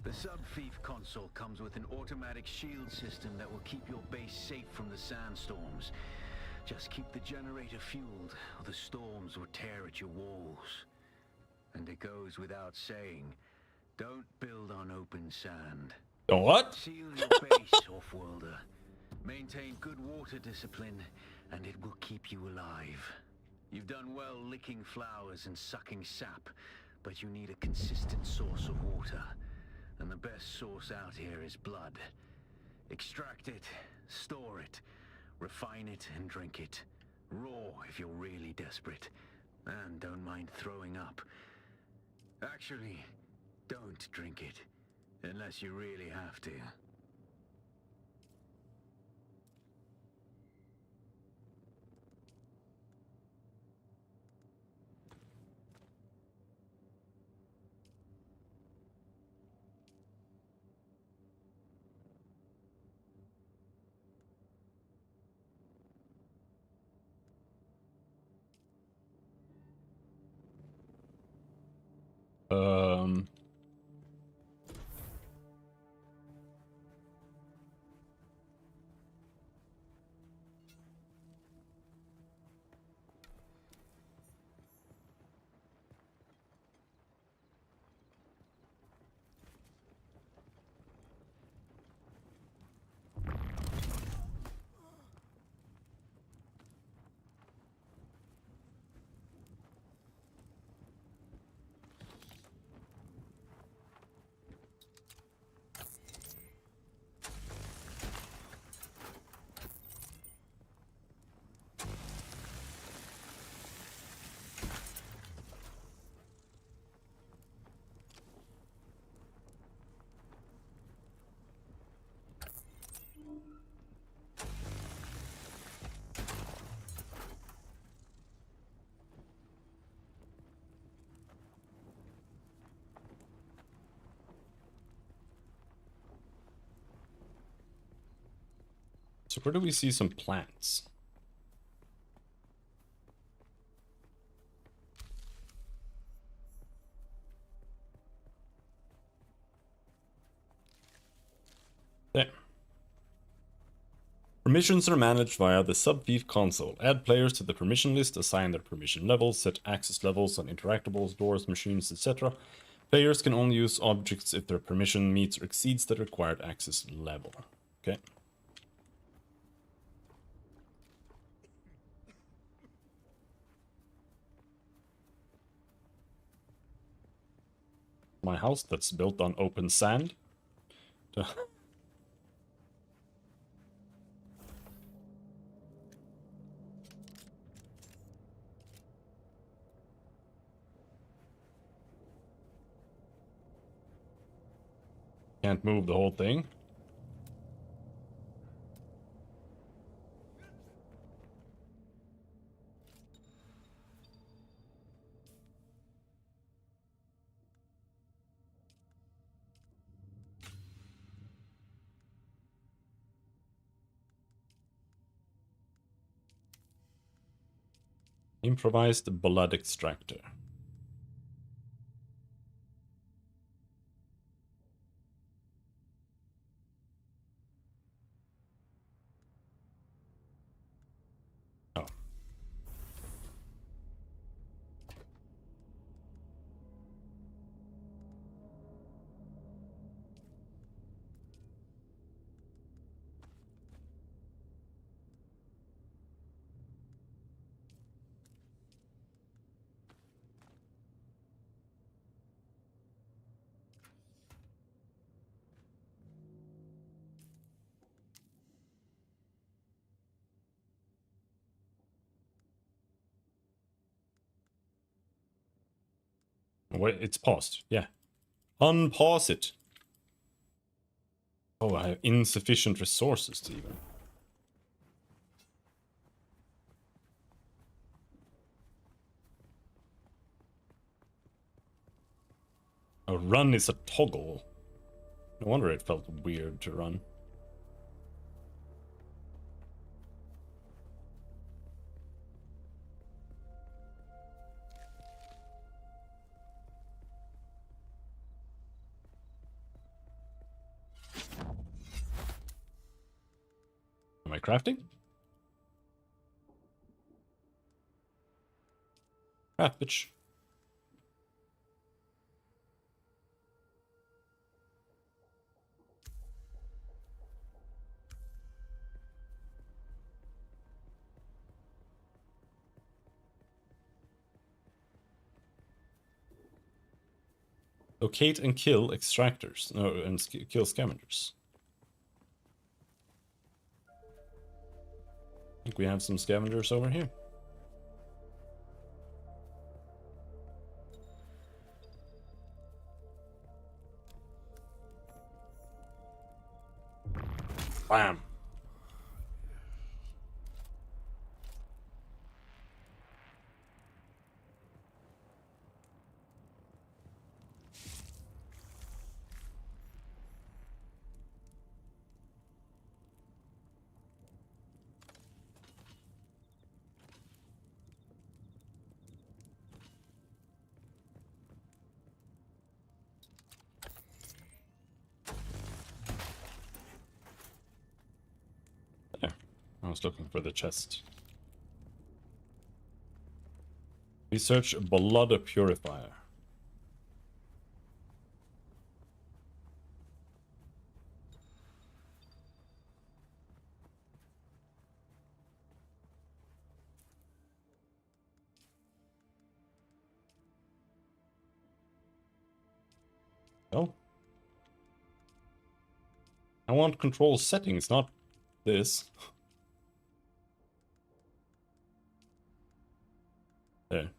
The Sub-Thief console comes with an automatic shield system that will keep your base safe from the sandstorms. Just keep the generator fueled, or the storms will tear at your walls. And it goes without saying, don't build on open sand. What? Seal your base, Offworlder. Maintain good water discipline, and it will keep you alive. You've done well licking flowers and sucking sap, but you need a consistent source of water. And the best source out here is blood. Extract it, store it, refine it, and drink it. Raw if you're really desperate. And don't mind throwing up. Actually, don't drink it. Unless you really have to. Um. So where do we see some plants? There. Permissions are managed via the Sub-Thief console. Add players to the permission list, assign their permission levels, set access levels on interactables, doors, machines, etc. Players can only use objects if their permission meets or exceeds the required access level. Okay. My house that's built on open sand. Can't move the whole thing. Improvised blood extractor. Oh. Wait, it's paused. Yeah. Unpause it. Oh, I have insufficient resources to even. A run is a toggle. No wonder it felt weird to run. Am I crafting? Craft, bitch. Locate and kill extractors. No, and kill scavengers. I think we have some scavengers over here. Bam. There. I was looking for the chest. Research blood purifier. Oh. I want control settings, not this. There.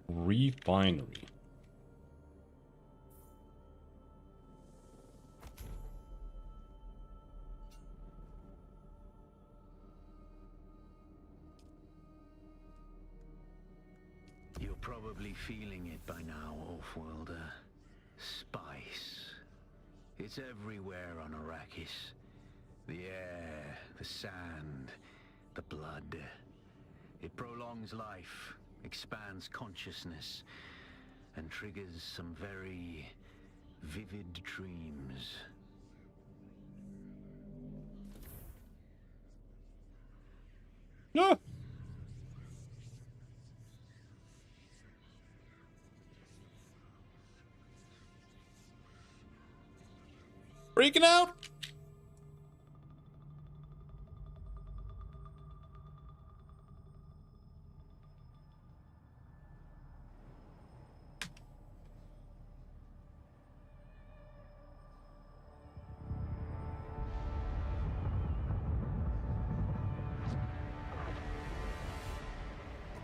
Refinery. You're probably feeling it by now, Offworlder. Spice. It's everywhere on Arrakis. The air, the sand, the blood. It prolongs life, expands consciousness, and triggers some very vivid dreams. No. Freaking out.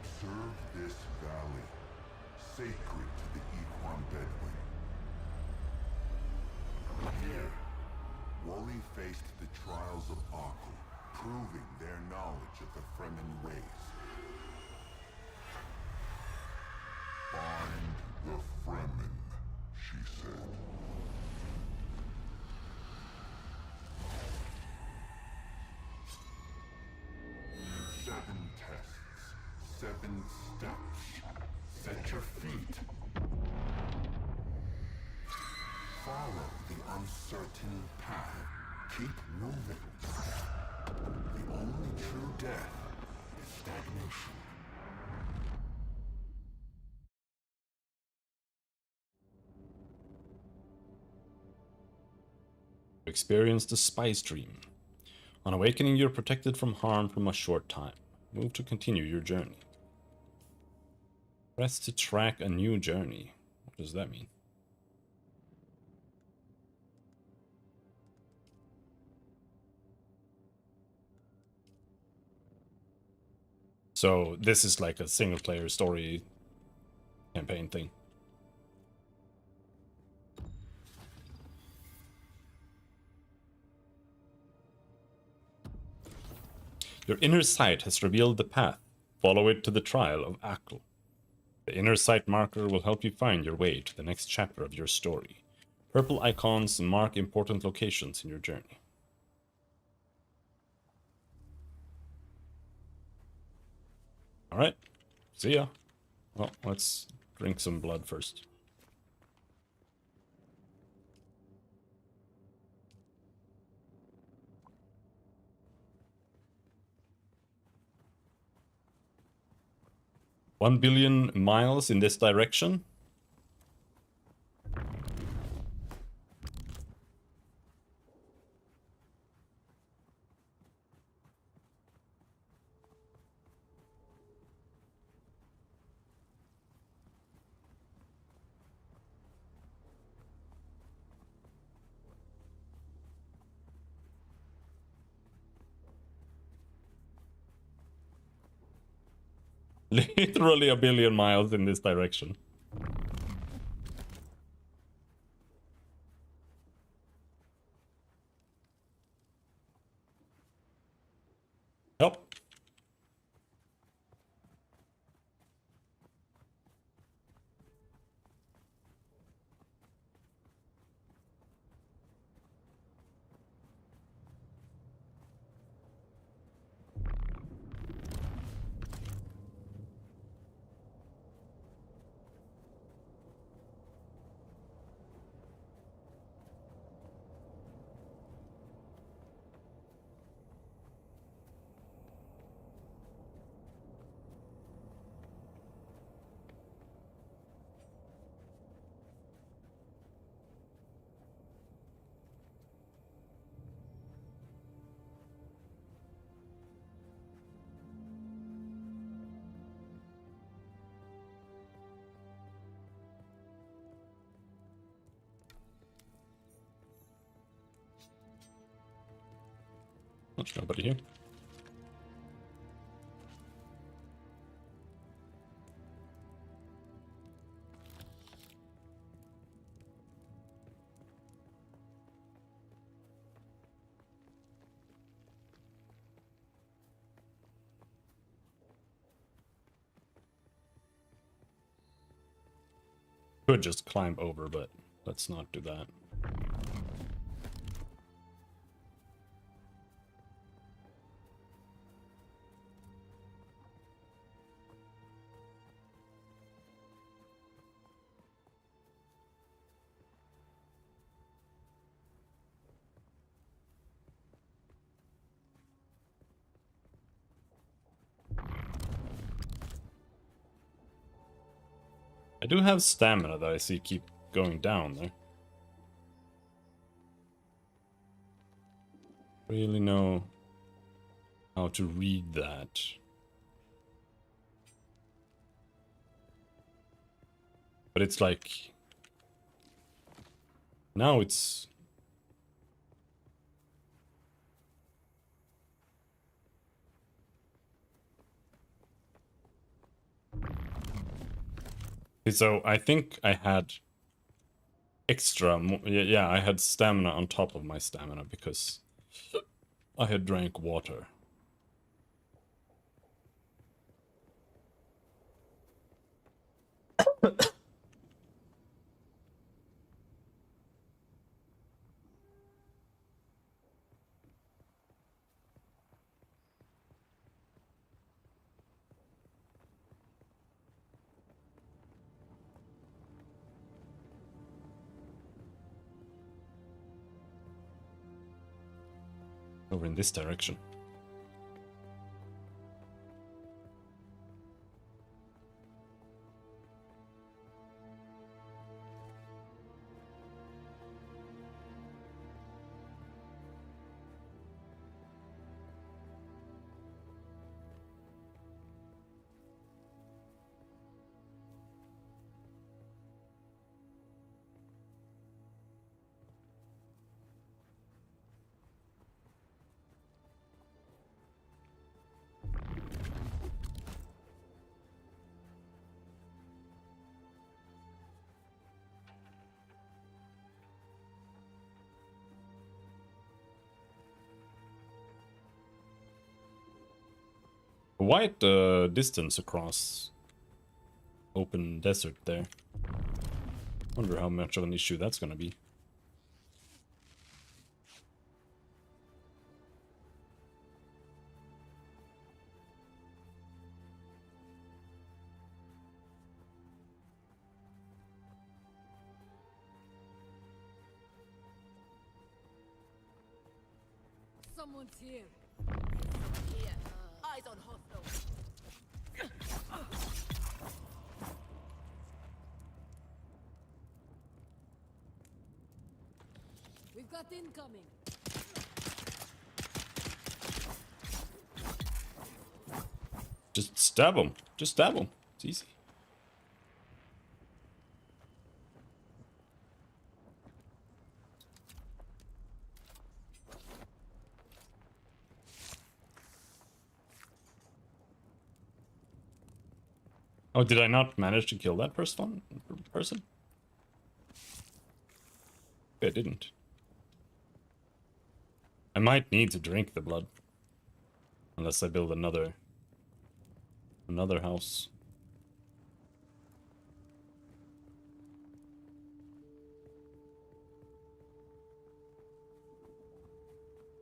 Observe this valley, sacred to the Equan Bedouin. Here, Wally faced the trials of Aku, proving their knowledge of the Fremen ways. Find the Fremen, she said. Seven tests, 7 steps. Set your feet. Follow the uncertain path. Keep moving. The only true death is stagnation. Experience the spice dream. On awakening, you're protected from harm from a short time. Move to continue your journey. Press to track a new journey. What does that mean? So this is like a single player story campaign thing. Your inner sight has revealed the path. Follow it to the trial of Akl. The inner sight marker will help you find your way to the next chapter of your story. Purple icons mark important locations in your journey. Alright, see ya. Well, let's drink some blood first. $1 billion miles in this direction? Literally a billion miles in this direction. Yep. There's nobody here. Could just climb over, but let's not do that. I do have stamina that I see keep going down there. Really know how to read that. But it's like... now it's... so I think I had extra... yeah, I had stamina on top of my stamina because I had drank water. Over in this direction. A wide distance across open desert there. Wonder how much of an issue that's gonna be. Someone's here. Here. Eyes on hostile. We've got incoming. Just stab him. Just stab him. It's easy. Oh, did I not manage to kill that person? I didn't. I might need to drink the blood. Unless I build another house.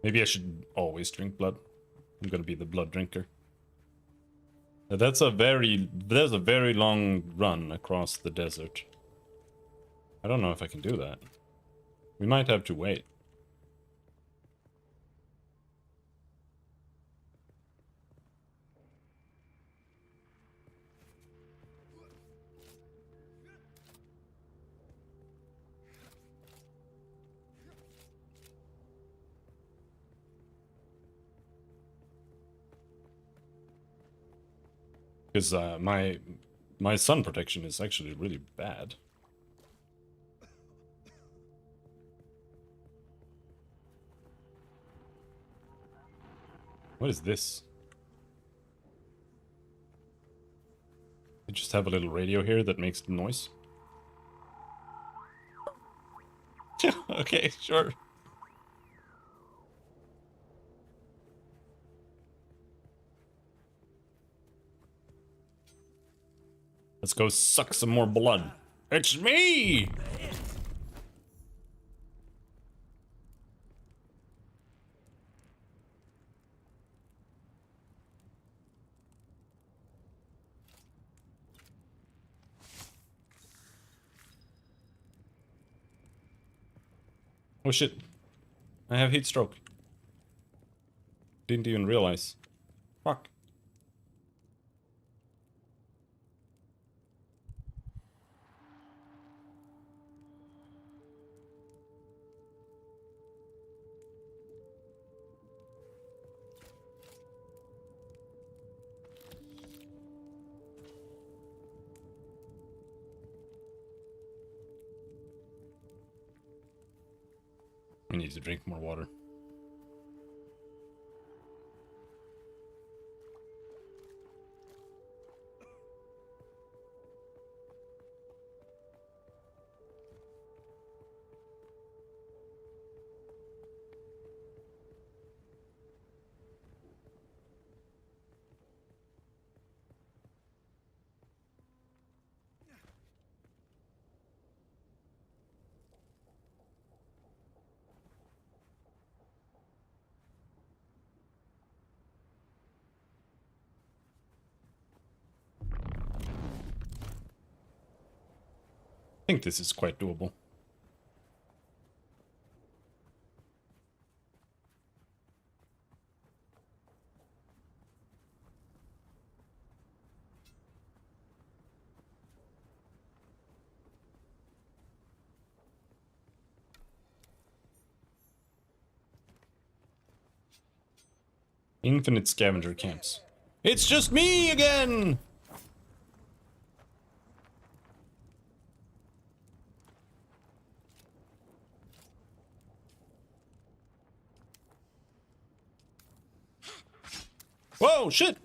Maybe I should always drink blood. I'm gonna be the blood drinker. That's a very long run across the desert. I don't know if I can do that. We might have to wait. Because my sun protection is actually really bad. What is this? I just have a little radio here that makes noise. Okay, sure. Let's go suck some more blood. It's me! Oh shit. I have heat stroke. Didn't even realize. Fuck. I need to drink more water. I think this is quite doable. Infinite scavenger camps. It's just me again! Whoa, shit!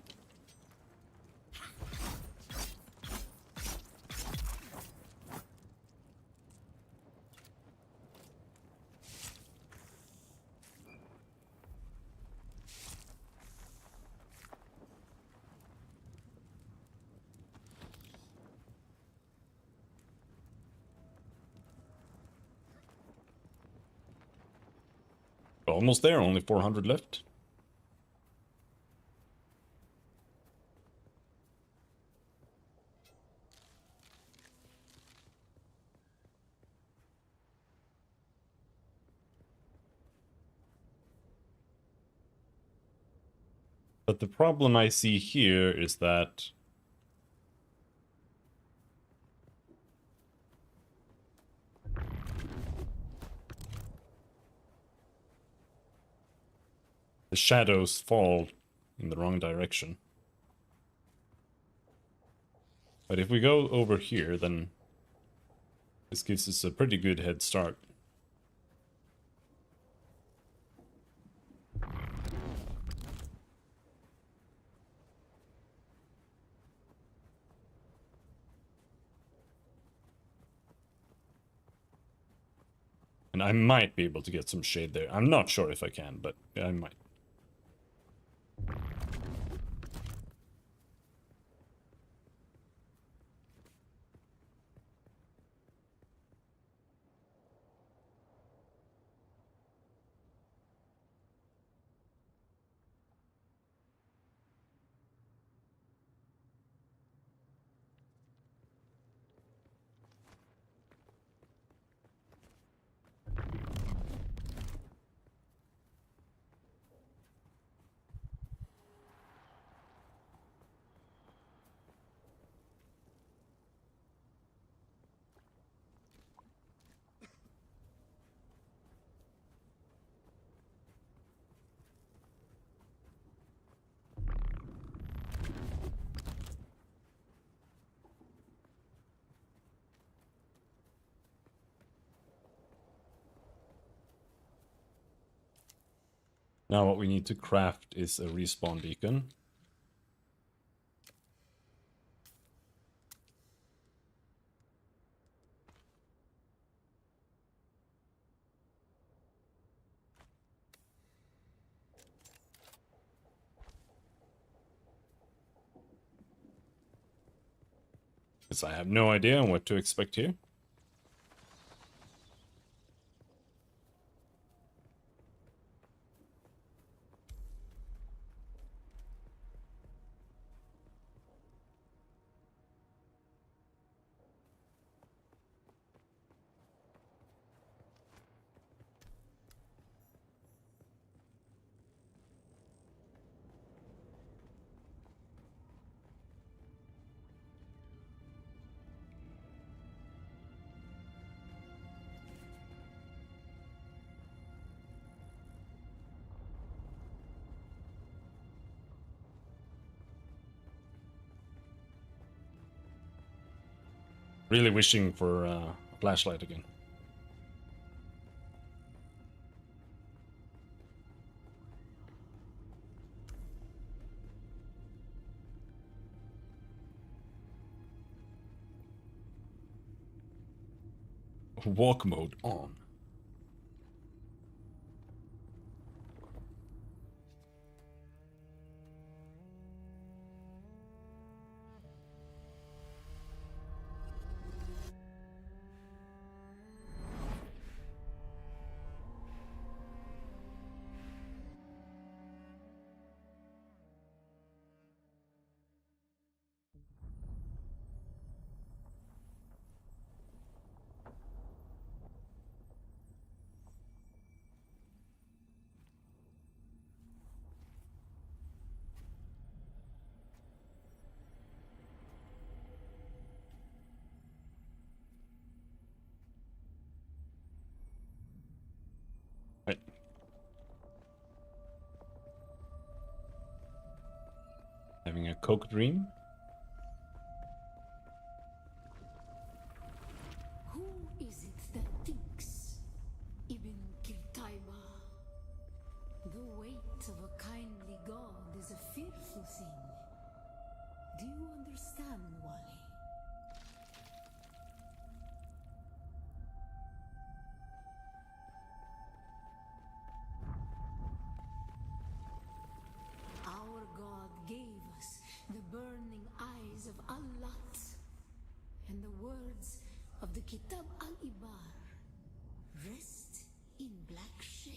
Almost there, only 400 left. But the problem I see here is that the shadows fall in the wrong direction. But if we go over here, then this gives us a pretty good head start. And I might be able to get some shade there. I'm not sure if I can, but I might. Now what we need to craft is a respawn beacon. Because I have no idea what to expect here. Really wishing for a flashlight again. Walk mode on. Right. Having a coke dream. Who is it that thinks? Ibn Kirtaiba. The weight of a kindly god is a fearful thing. Do you understand, Wally? Our god gave us the burning eyes of Allat and the words of the Kitab al-Ibar. Rest in black shade.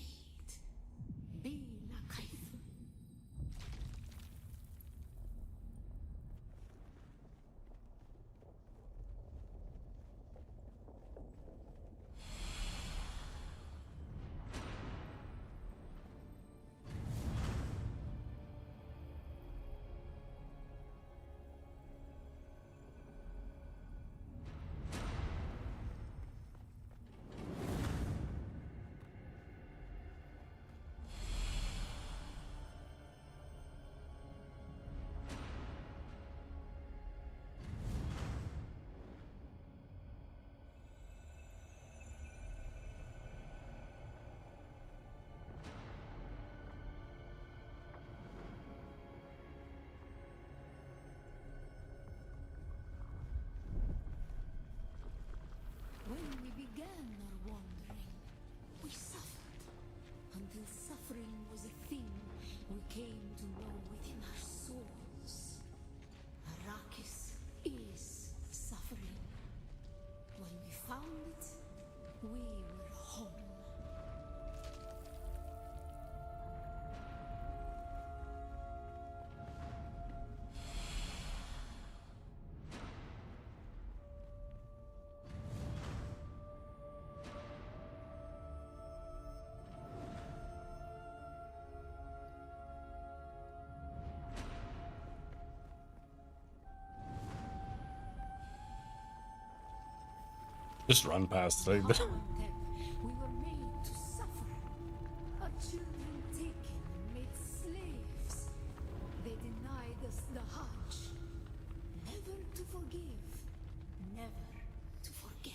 Just run past like that. Harmon, we were made to suffer. Our children taken, made slaves. They denied us the Hajj. Never to forgive, never to forget.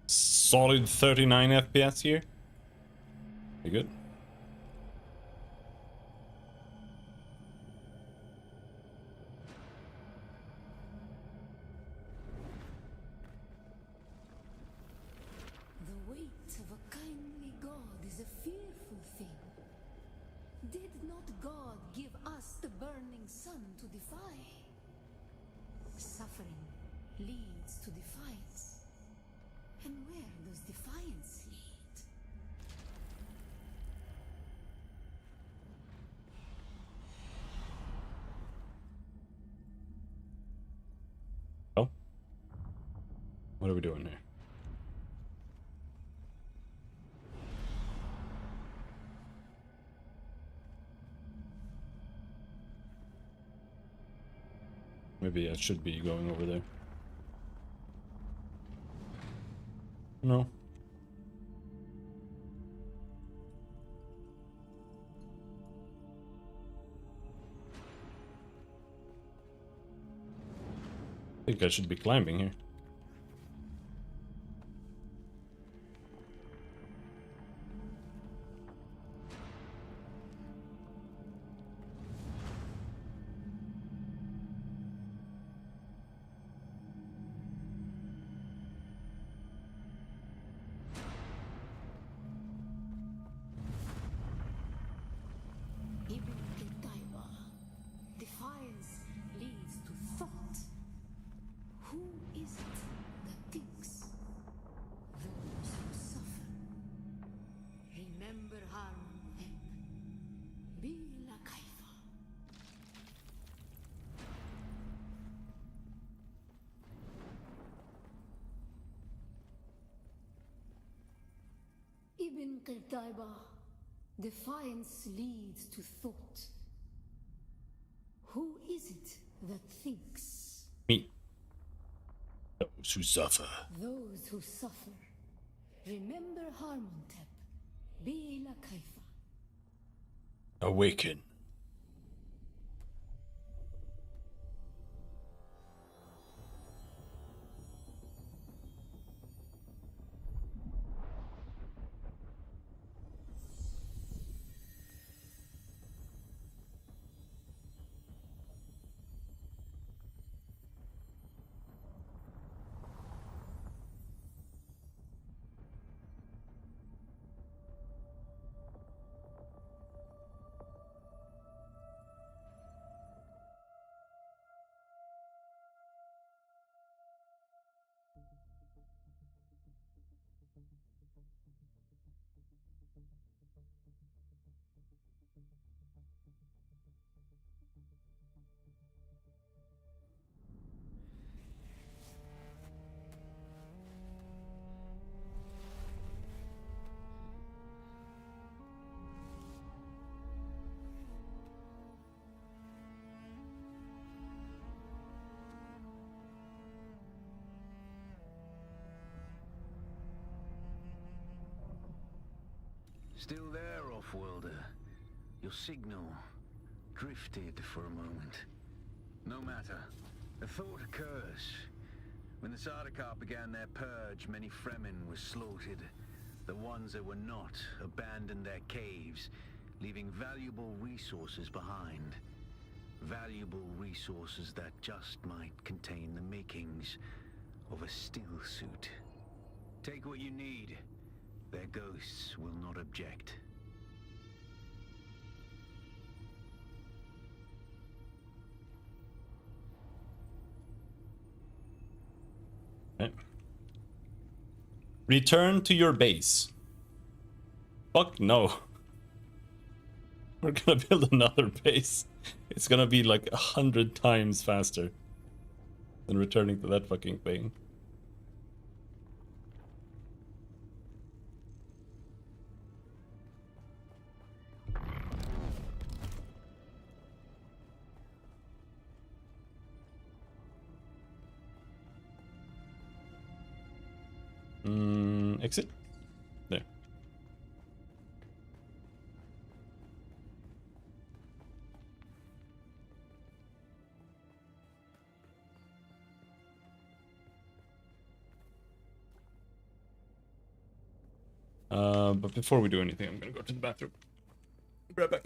Solid 39 FPS here. Pretty good. The weight of a kindly God is a fearful thing. Did not God give us the burning sun to defy? Suffering leads to defiance. And where does defiance lead? Oh. What are we doing here? Maybe I should be going over there. No. I think I should be climbing here. Ibn Qutayba. Defiance leads to thought. Who is it that thinks? Those who suffer. Remember Harmon. Bila kaifa. Ibn Qutayba. Defiance leads to thought. Who is it that thinks? Me. Those who suffer. Those who suffer. Remember Harmontep. Bila kaifa. Awaken. Still there, off-worlder. Your signal drifted for a moment. No matter. A thought occurs. When the Sardaukar began their purge, many Fremen were slaughtered. The ones that were not abandoned their caves, leaving valuable resources behind. Valuable resources that just might contain the makings of a still suit. Take what you need. Their ghosts will not object. Okay. Return to your base. Fuck no. We're gonna build another base. It's gonna be like 100 times faster than returning to that fucking thing. Exit? There. But before we do anything, I'm gonna go to the bathroom. Be right back.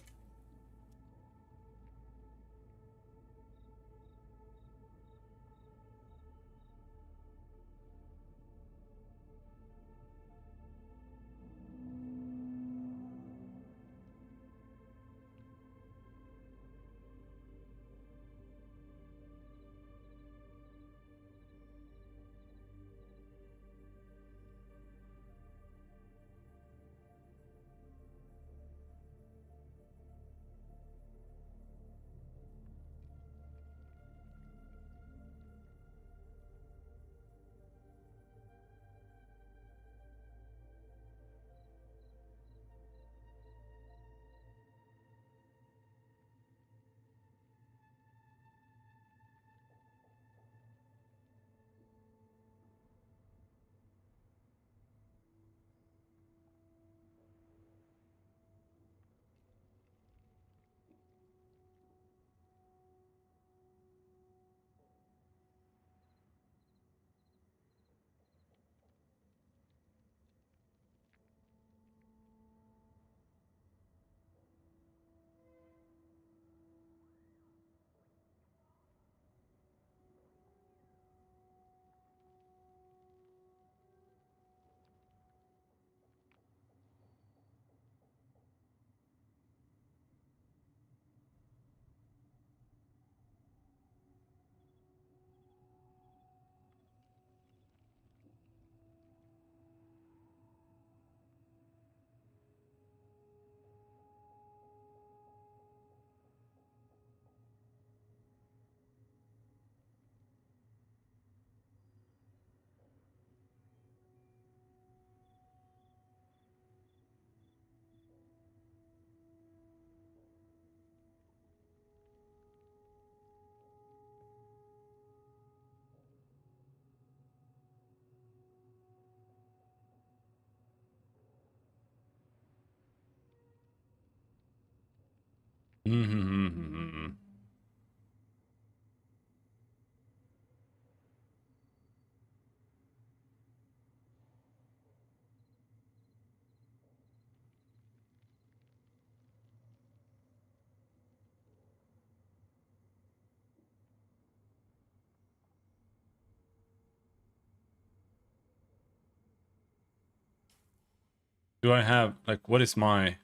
Do I have, like, what is my...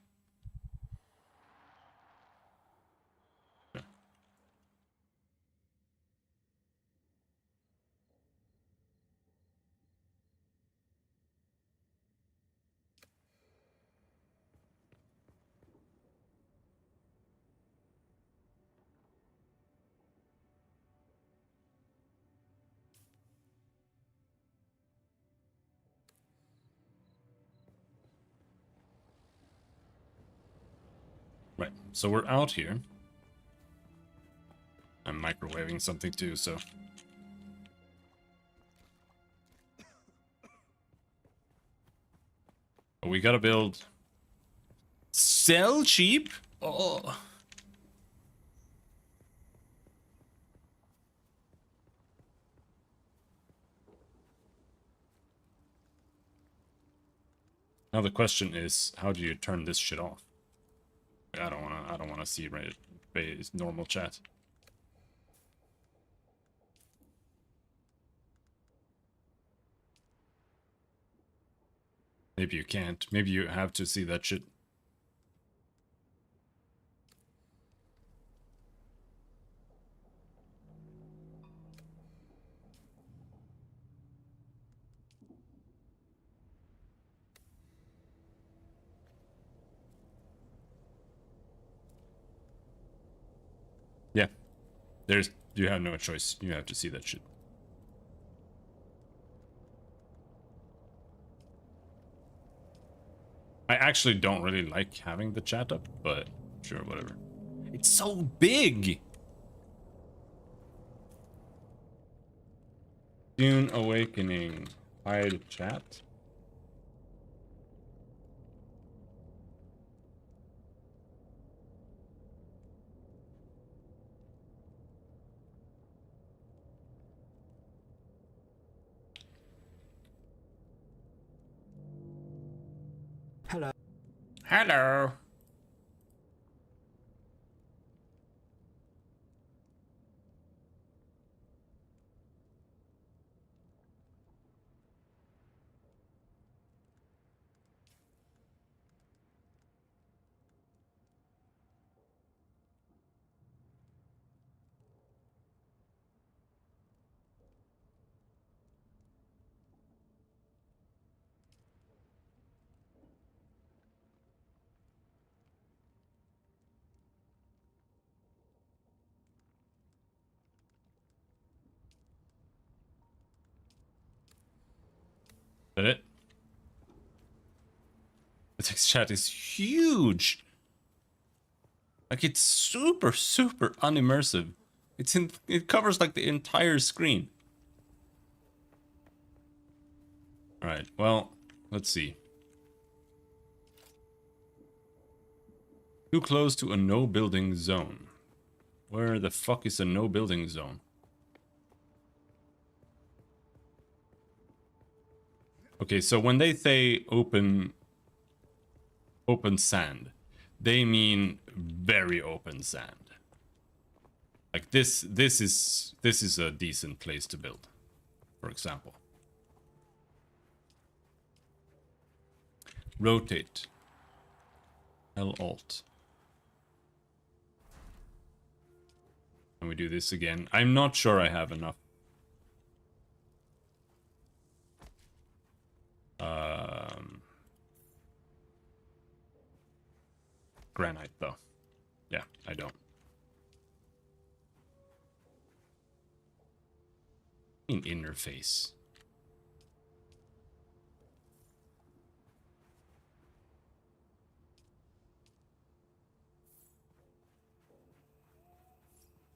Right, so we're out here. I'm microwaving something too, so... But we gotta build... Sell cheap? Oh... Now the question is, how do you turn this shit off? I don't wanna see normal chat. Maybe you can't. Maybe you have to see that shit. Yeah. You have no choice. You have to see that shit. I actually don't really like having the chat up, but sure, whatever. It's so big! Dune Awakening. Hide chat. Hello. Hello! Is that it? The text chat is huge! Like, it's super, super unimmersive. It covers like the entire screen. Alright, well, let's see. Too close to a no building zone. Where the fuck is a no building zone? Okay, so when they say open sand, they mean very open sand. Like this is a decent place to build, for example. Rotate. L-Alt. And we do this again. I'm not sure I have enough. Granite, though. Yeah, I don't. In interface.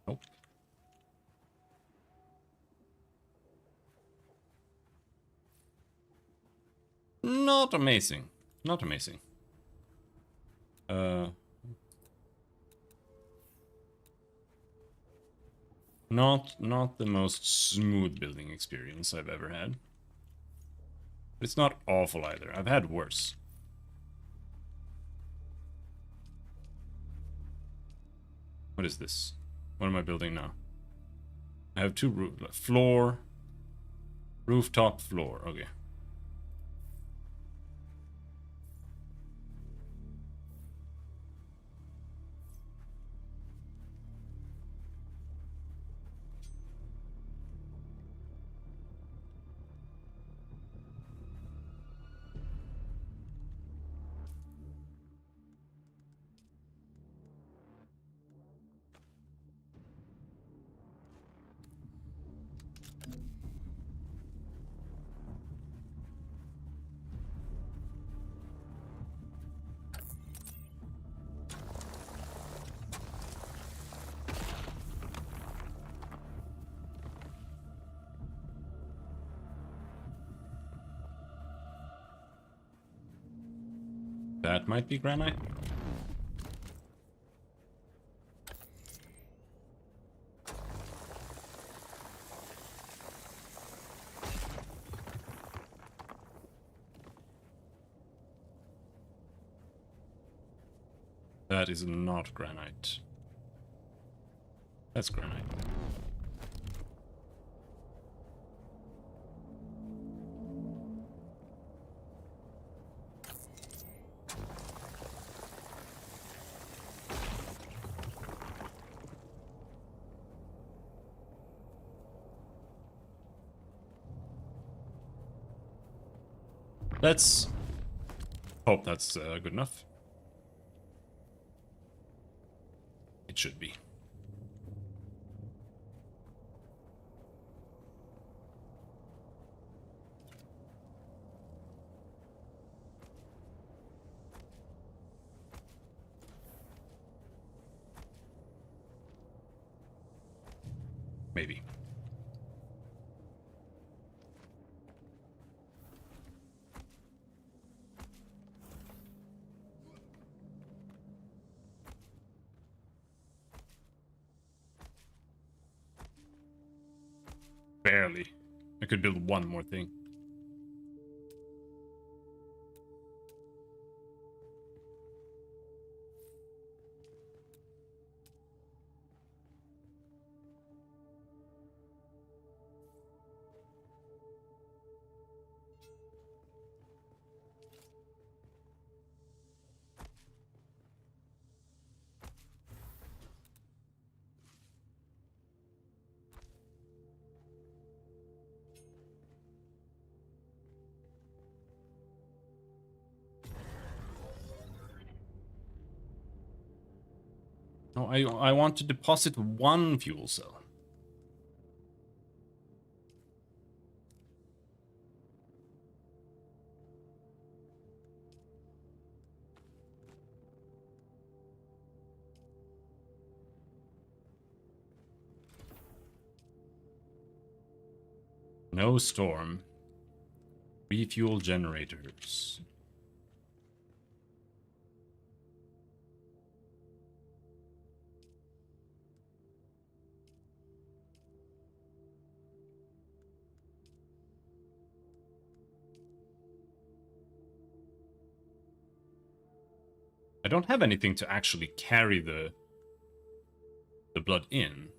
Nope. Not amazing. Not amazing. Not the most smooth building experience I've ever had. But it's not awful either. I've had worse. What is this? What am I building now? I have two floor, rooftop, floor. Okay. That might be granite. That is not granite. That's granite. Let's hope that's good enough. It should be. Maybe. Barely. I could build one more thing. No, I want to deposit one fuel cell. No storm. Refuel generators. I don't have anything to actually carry the blood in.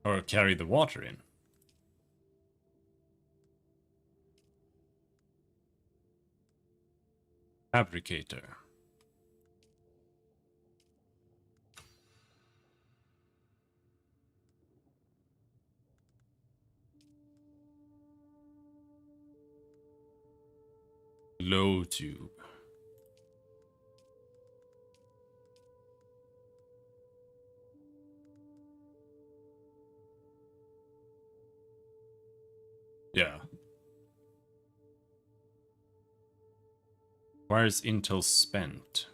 Or carry the water in. Fabricator. Low tube. Yeah. Requires intel spent.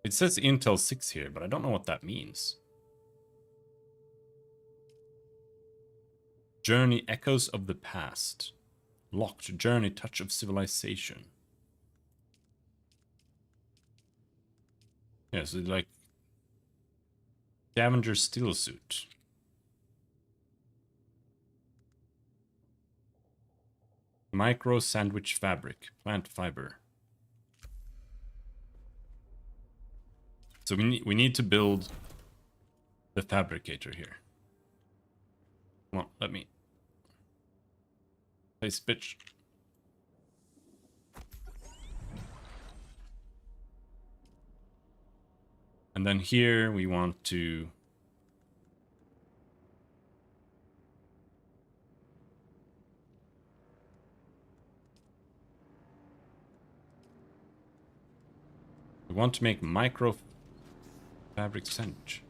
It says Intel 6 here, but I don't know what that means. Journey Echoes of the Past. Locked Journey Touch of Civilization. Yeah, so like Scavenger Steel Suit. Micro Sandwich Fabric. Plant Fiber. So we need to build the fabricator here. Come on, let me place bitch. And then here we want to make micro fabric sandwich.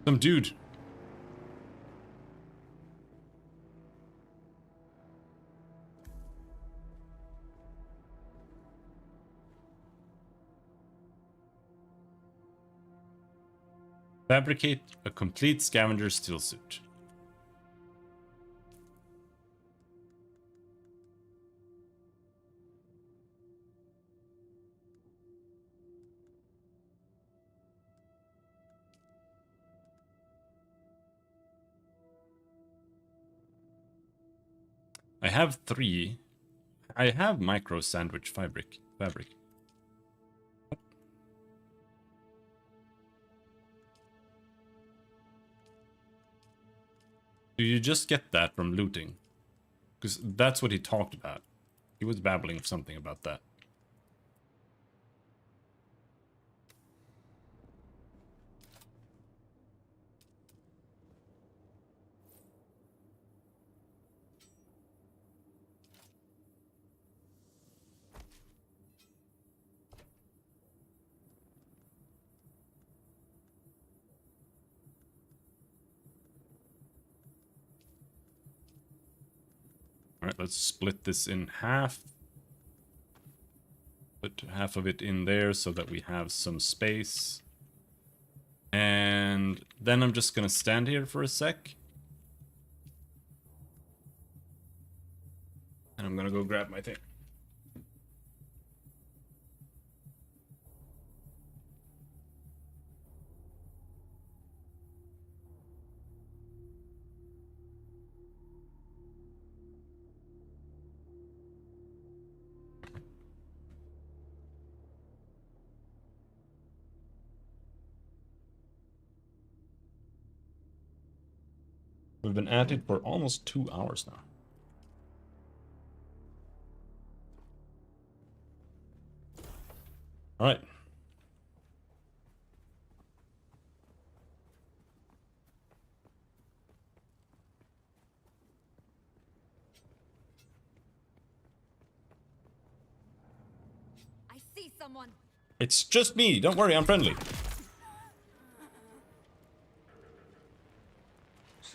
Some dude. Fabricate a complete scavenger steel suit. I have 3. I have micro sandwich fabric. Do you just get that from looting? Because that's what he talked about. He was babbling something about that. Alright, let's split this in half. Put half of it in there so that we have some space. And then I'm just gonna stand here for a sec. And I'm gonna go grab my thing. We've been at it for almost 2 hours now. All right. I see someone. It's just me. Don't worry, I'm friendly.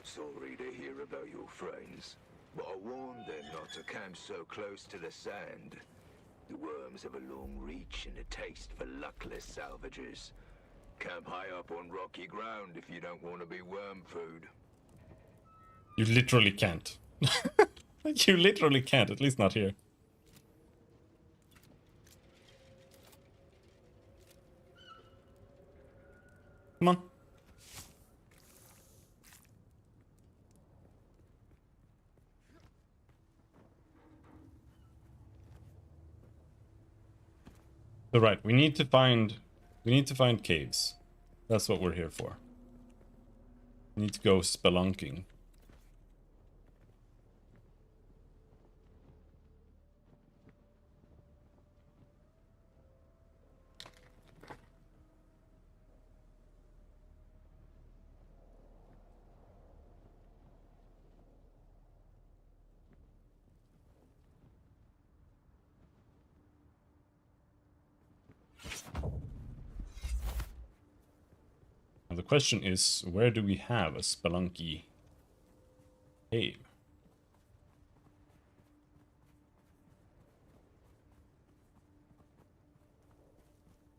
Sorry to hear about your friends, but I warned them not to camp so close to the sand. The worms have a long reach and a taste for luckless salvagers. Camp high up on rocky ground if you don't want to be worm food. You literally can't. You literally can't, at least not here. Come on. So right, we need to find caves. That's what we're here for. We need to go spelunking. Now the question is, where do we have a spelunky cave?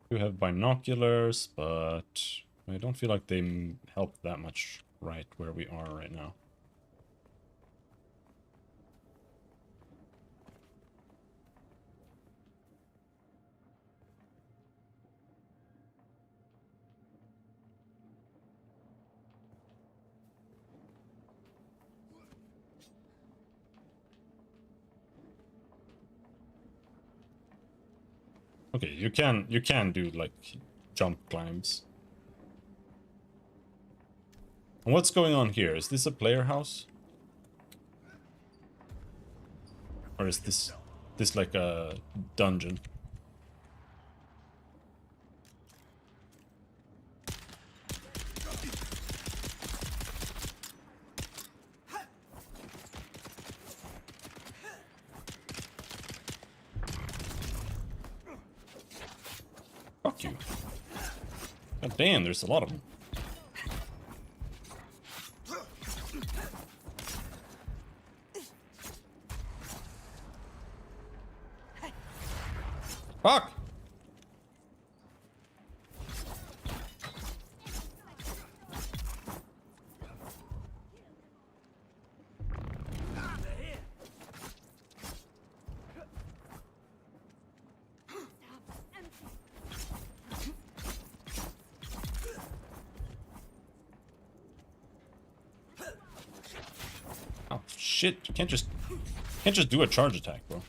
We have binoculars, but I don't feel like they help that much right where we are right now. Okay, you can do like jump climbs. And what's going on here? Is this a player house? Or is this like a dungeon? Fuck you. God damn, there's a lot of them. Fuck! Oh shit, you can't just do a charge attack, bro.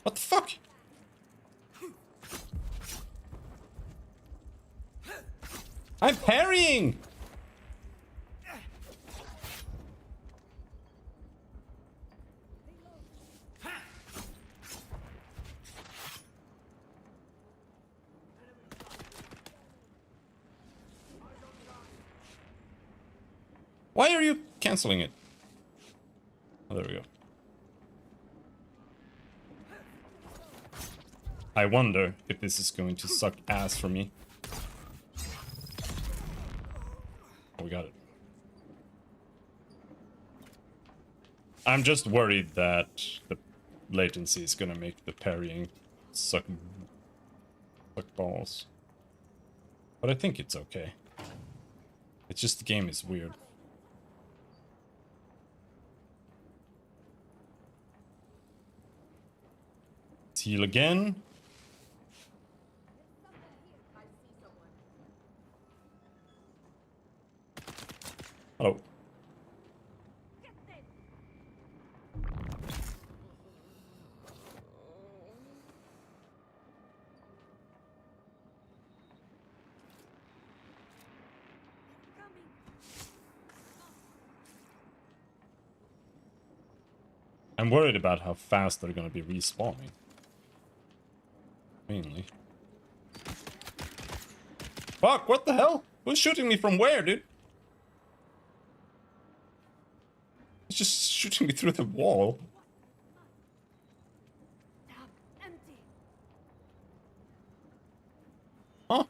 What the fuck? I'm parrying! Why are you canceling it? Oh, there we go. I wonder if this is going to suck ass for me. Oh, we got it. I'm just worried that the latency is gonna make the parrying suck balls. But I think it's okay. It's just the game is weird. Let's heal again. Hello. I'm worried about how fast they're gonna be respawning. Mainly. Fuck, what the hell? Who's shooting me from where, dude? He's just shooting me through the wall. Empty. Huh?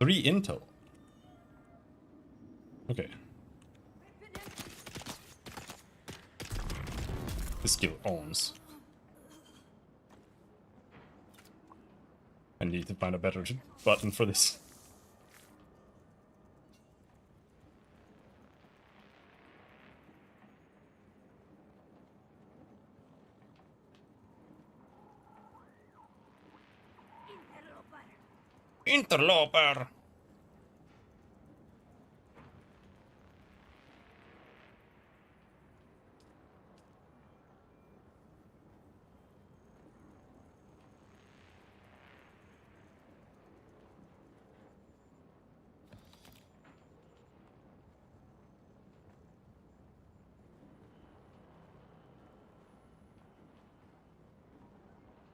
Three intel. Okay. The skill owns. I need to find a better button for this. Interloper!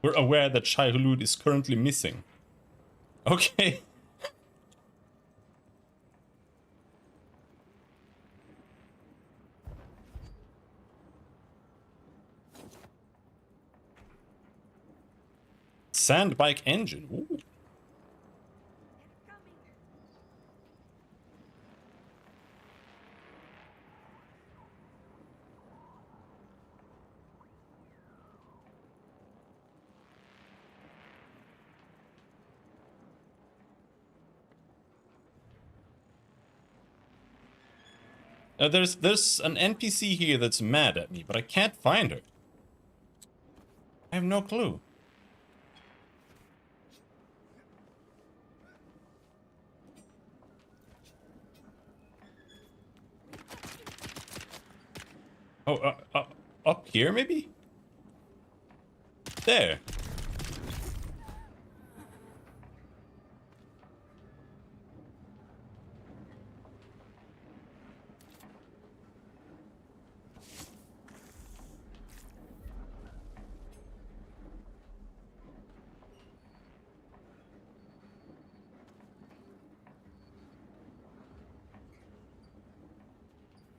We're aware that Shai Hulud is currently missing. Okay. Sandbike engine. Ooh. There's an NPC here that's mad at me, but I can't find her. I have no clue. Oh, up here maybe? There.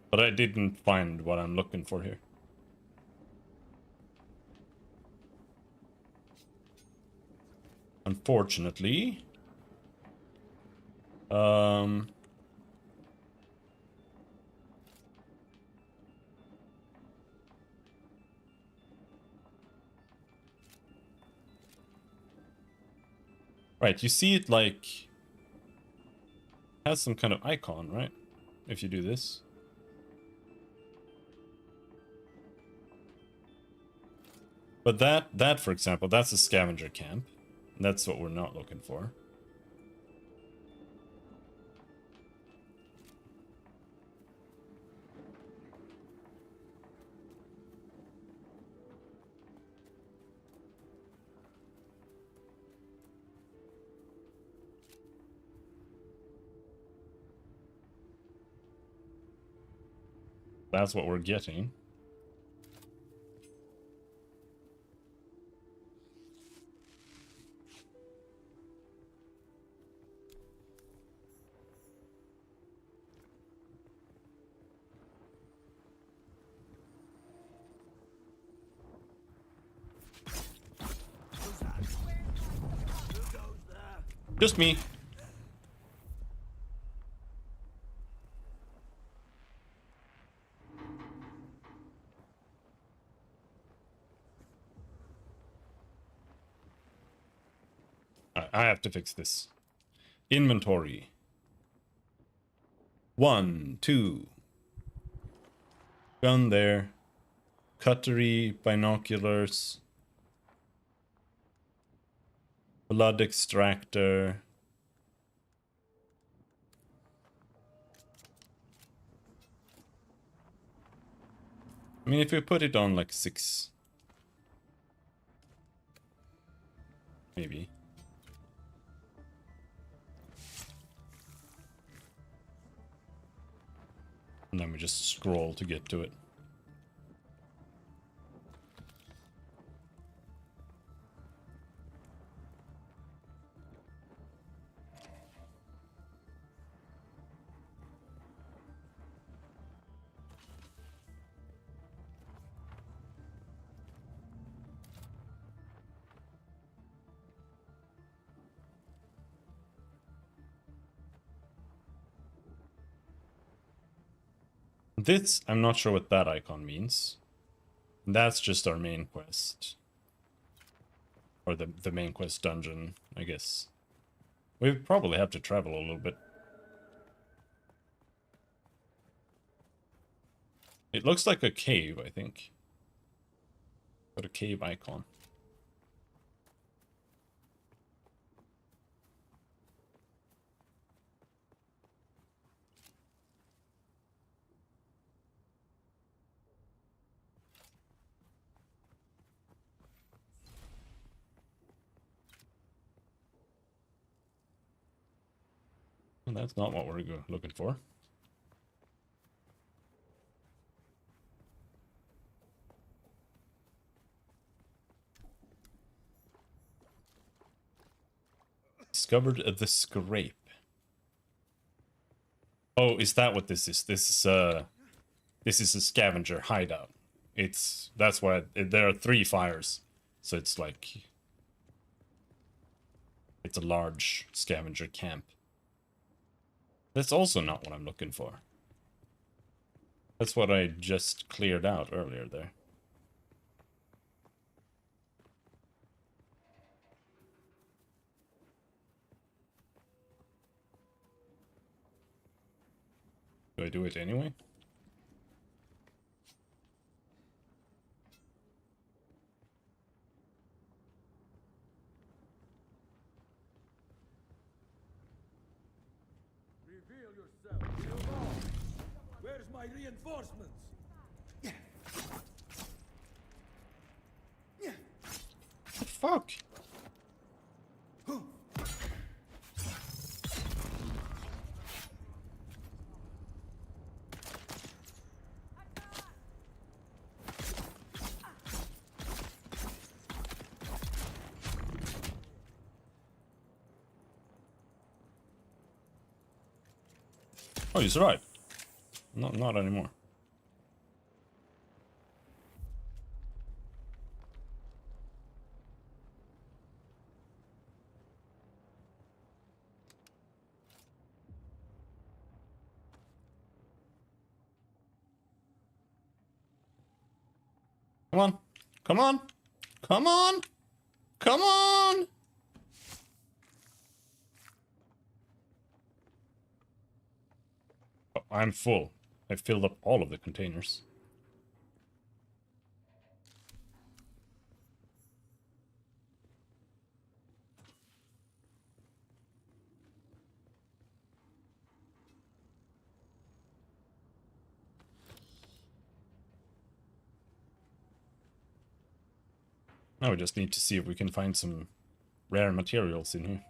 But I didn't find what I'm looking for here. Unfortunately. Right, you see it like has some kind of icon, right? If you do this. But that for example, that's a scavenger camp. That's what we're not looking for. That's what we're getting. Just me. I have to fix this. Inventory. 1, 2. Gun there. Cutlery, binoculars. Blood extractor. I mean, if we put it on like 6. Maybe. And then we just scroll to get to it. This, I'm not sure what that icon means. That's just our main quest. Or the main quest dungeon, I guess. We probably have to travel a little bit. It looks like a cave, I think. Got a cave icon. Well, that's not what we're looking for. Discovered the scrape. Oh, is that what this is? This is a scavenger hideout. That's why there are 3 fires. So it's like it's a large scavenger camp. That's also not what I'm looking for. That's what I just cleared out earlier there. Do I do it anyway? Reveal yourself. Kill them all. Where's my reinforcements? The fuck? Oh, you survived. Not anymore. Come on. Come on. Come on. Come on. Oh, I'm full. I filled up all of the containers. Now we just need to see if we can find some rare materials in here.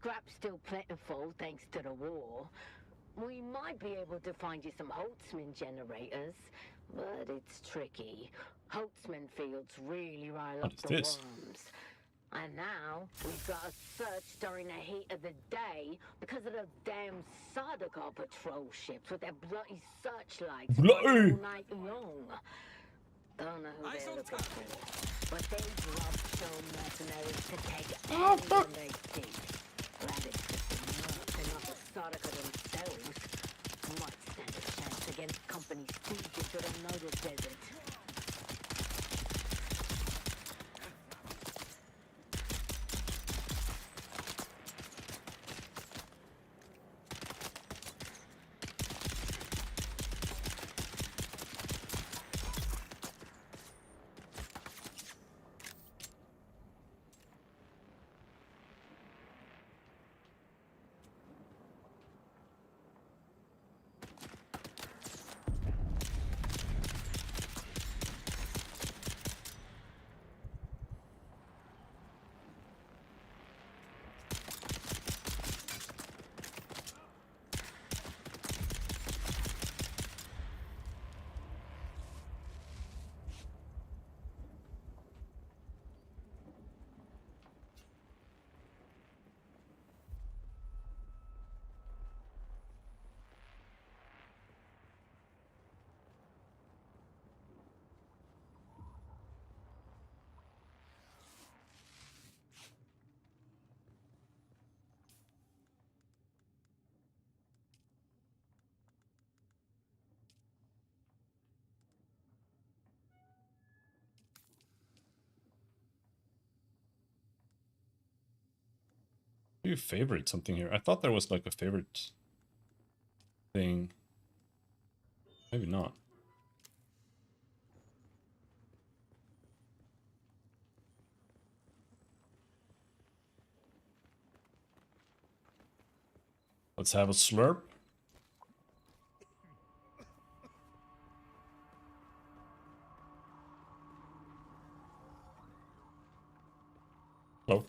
scrap's still plentiful thanks to the war. We might be able to find you some Holtzman generators, but it's tricky. Holtzman fields really rile What up is the this? worms. And now we've got to search during the heat of the day because of the damn Sardaukar patrol ships with their bloody searchlights Bloody! all night long. Don't know who they're looking for, but they drop show mercenaries to take anyone they see. Glad it's just the mercs and not the Sardaukar themselves. Might stand a chance against company stooges that don't know the desert. Do you favorite something here? I thought there was like a favorite thing. Maybe not. Let's have a slurp. Hello.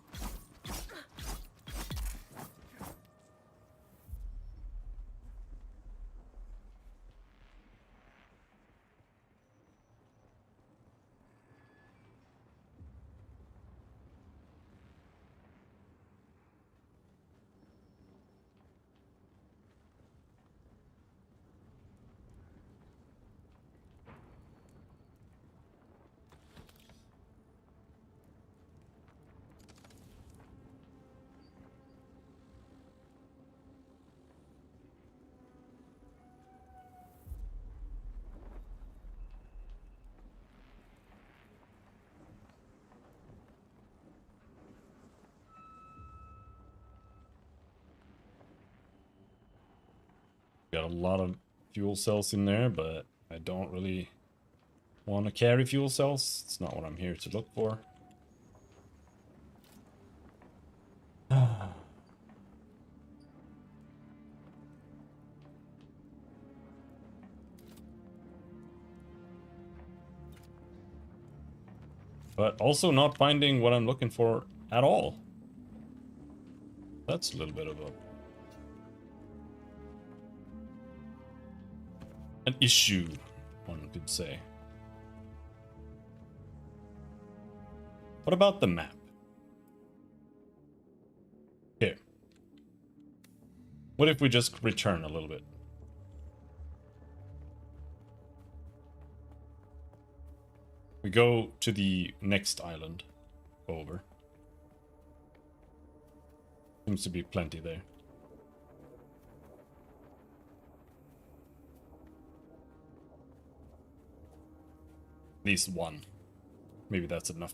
Got a lot of fuel cells in there, but I don't really want to carry fuel cells. It's not what I'm here to look for. But also not finding what I'm looking for at all. That's a little bit of an issue, one could say. What about the map? Here. What if we just return a little bit? We go to the next island over. Seems to be plenty there. At least one. Maybe that's enough.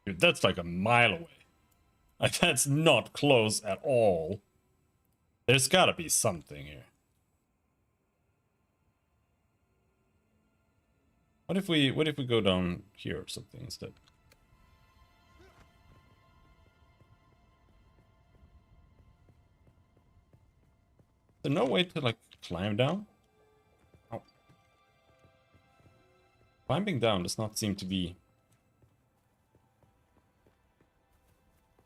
Dude, that's like a mile away. Like, that's not close at all. There's gotta be something here. What if we go down here or something instead? Is there no way to like climb down? Oh. Climbing down does not seem to be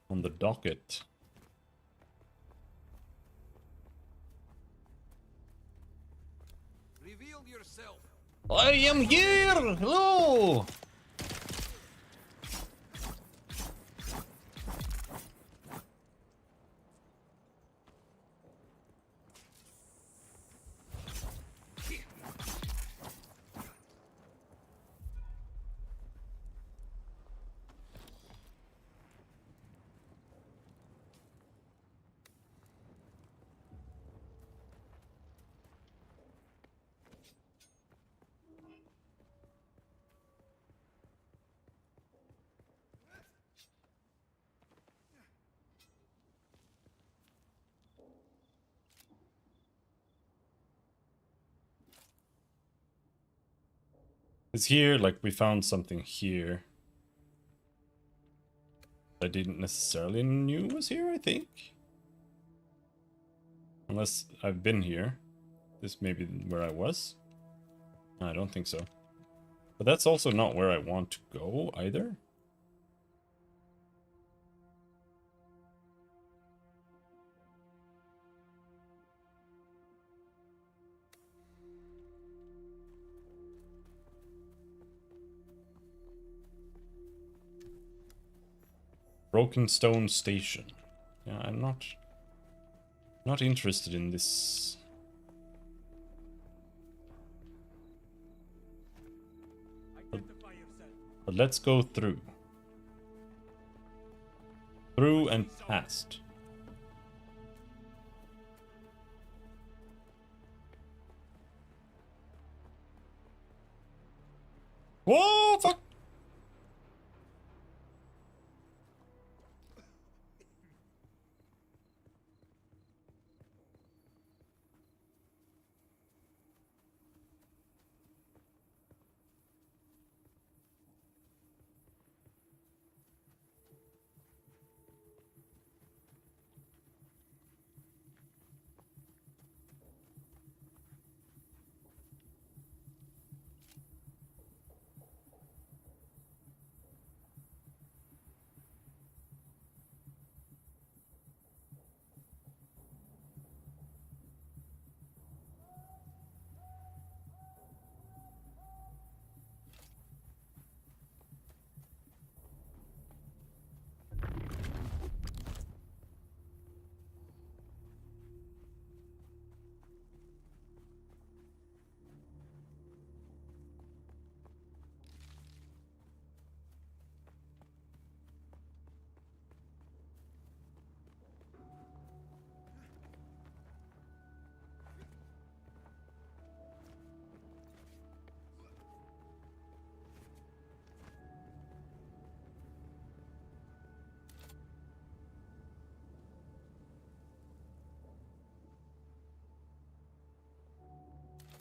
on the docket. Reveal yourself. I am here! Hello! It's here, like we found something here. I didn't necessarily knew was here, I think. Unless I've been here. This may be where I was. No, I don't think so. But that's also not where I want to go either. Broken Stone Station. Yeah, I'm not interested in this. Identify yourself. But let's go through. Through and past. Whoa, fuck!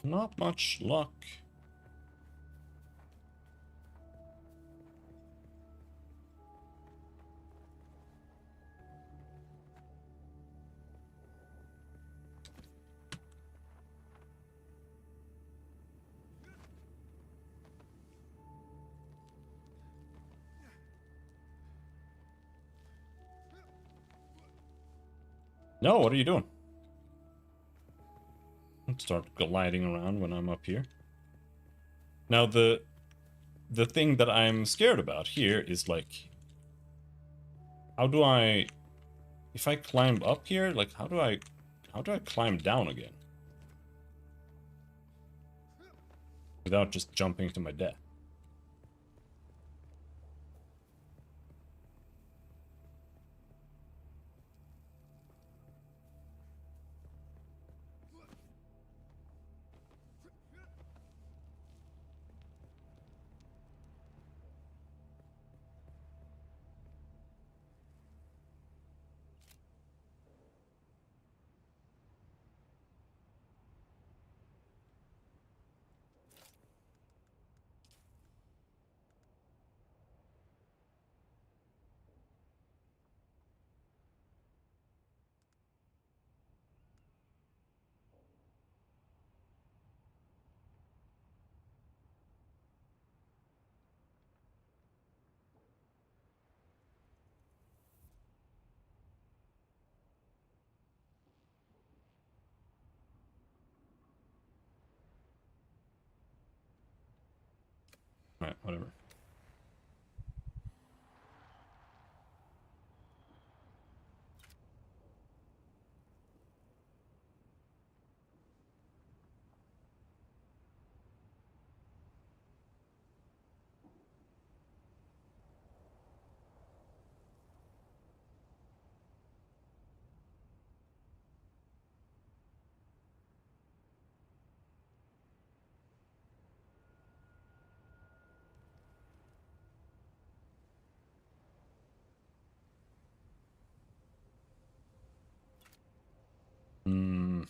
Not much luck. No, what are you doing? Don't start gliding around when I'm up here. Now the thing that I'm scared about here is like, how do I, if I climb up here, like how do I climb down again without just jumping to my death? Right, whatever. Hmm.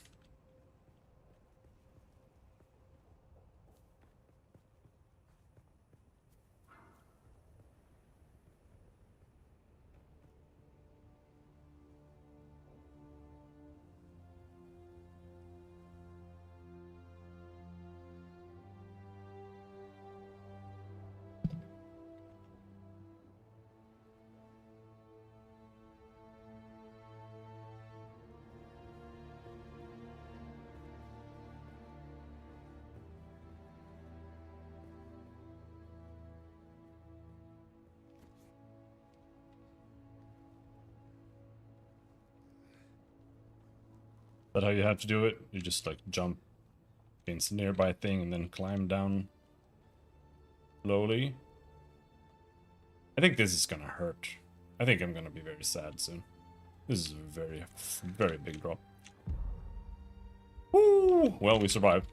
That how you have to do it? You just like jump against a nearby thing and then climb down slowly. I think this is gonna hurt. I think I'm gonna be very sad soon. This is a very, very big drop. Woo! Well, we survived.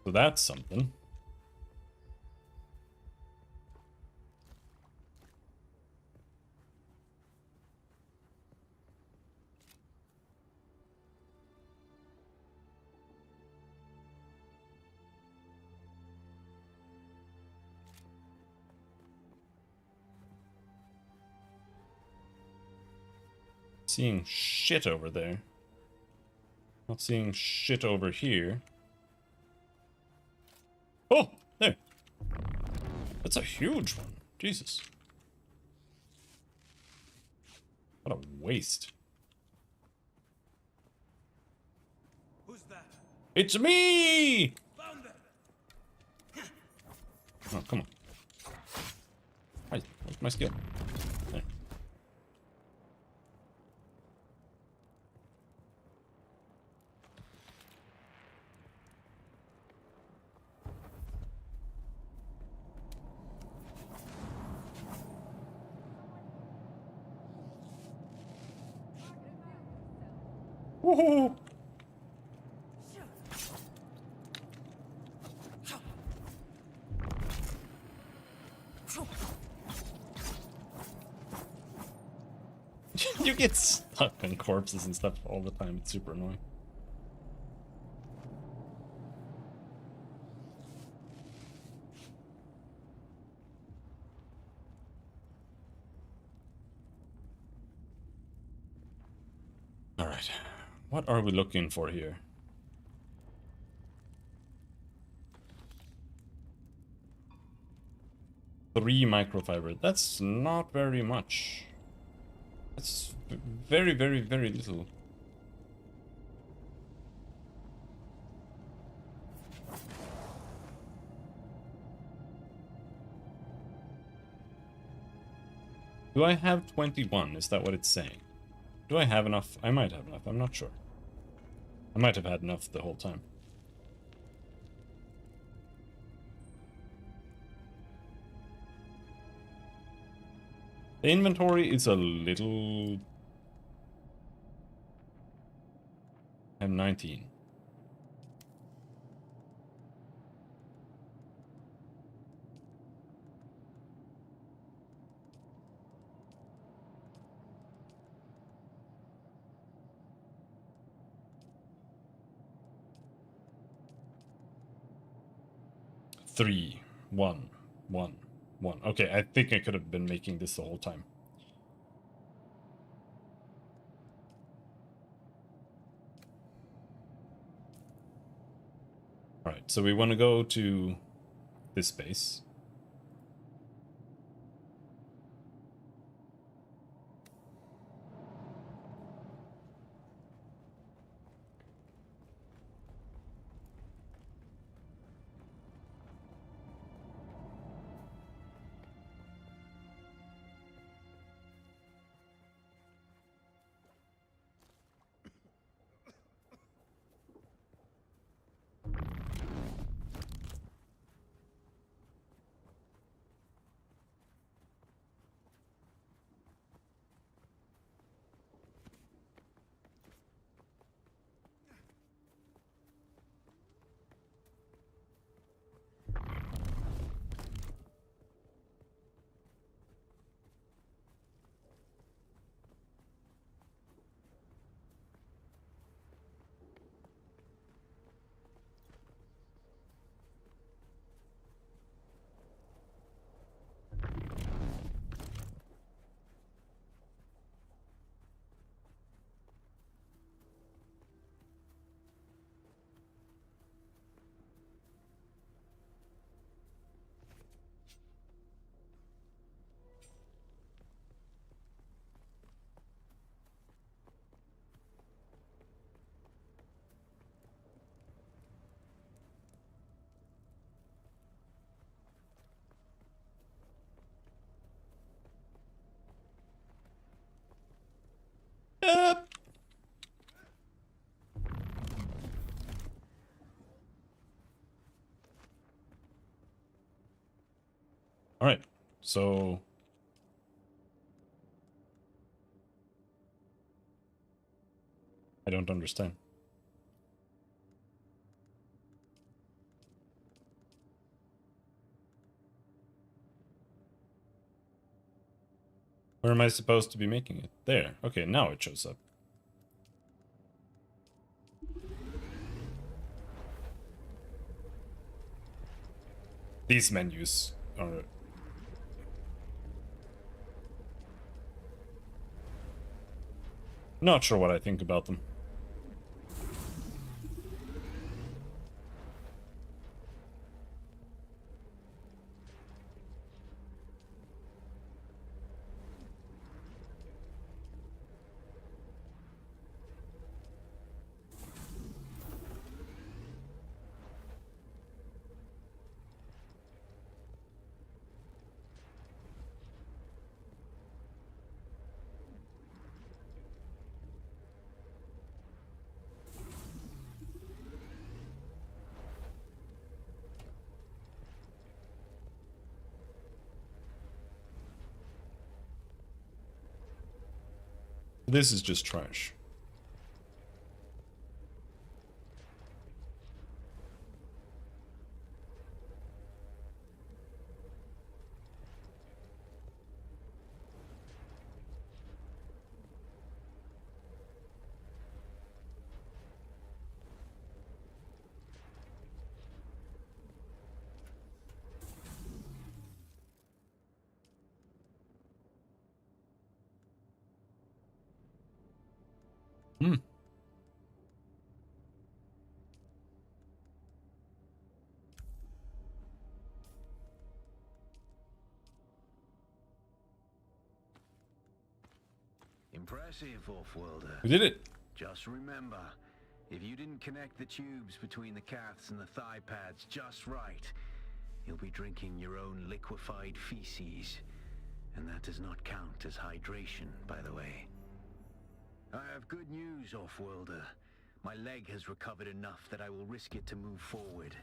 So that's something. Seeing shit over there. Not seeing shit over here. Oh, there. That's a huge one. Jesus. What a waste. Who's that? It's me! Found them! Oh, come on. Where's my skill? There. Woohoo! You get stuck on corpses and stuff all the time. It's super annoying. Alright. What are we looking for here? Three microfiber. That's not very much. That's very, very, very little. Do I have 21? Is that what it's saying? Do I have enough? I might have enough. I'm not sure. I might have had enough the whole time. The inventory is a little... I have 19. Three, one, one, one. Okay, I think I could have been making this the whole time. Alright, so we want to go to this space. Alright, so... I don't understand. Where am I supposed to be making it? There. Okay, now it shows up. These menus are... Not sure what I think about them. This is just trash. Hmm. Impressive, Off-worlder. We did it. Just remember, if you didn't connect the tubes between the caths and the thigh pads just right, you'll be drinking your own liquefied feces. And that does not count as hydration, by the way. I have good news, Off-worlder. My leg has recovered enough that I will risk it to move forward.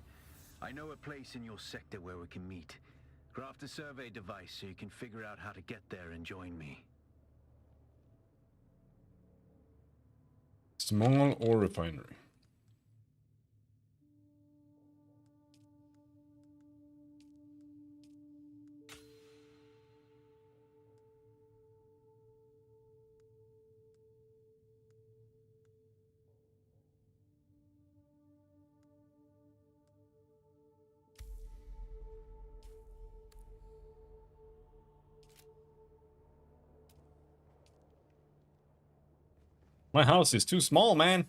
I know a place in your sector where we can meet. Craft a survey device so you can figure out how to get there and join me. Small ore refinery. My house is too small, man.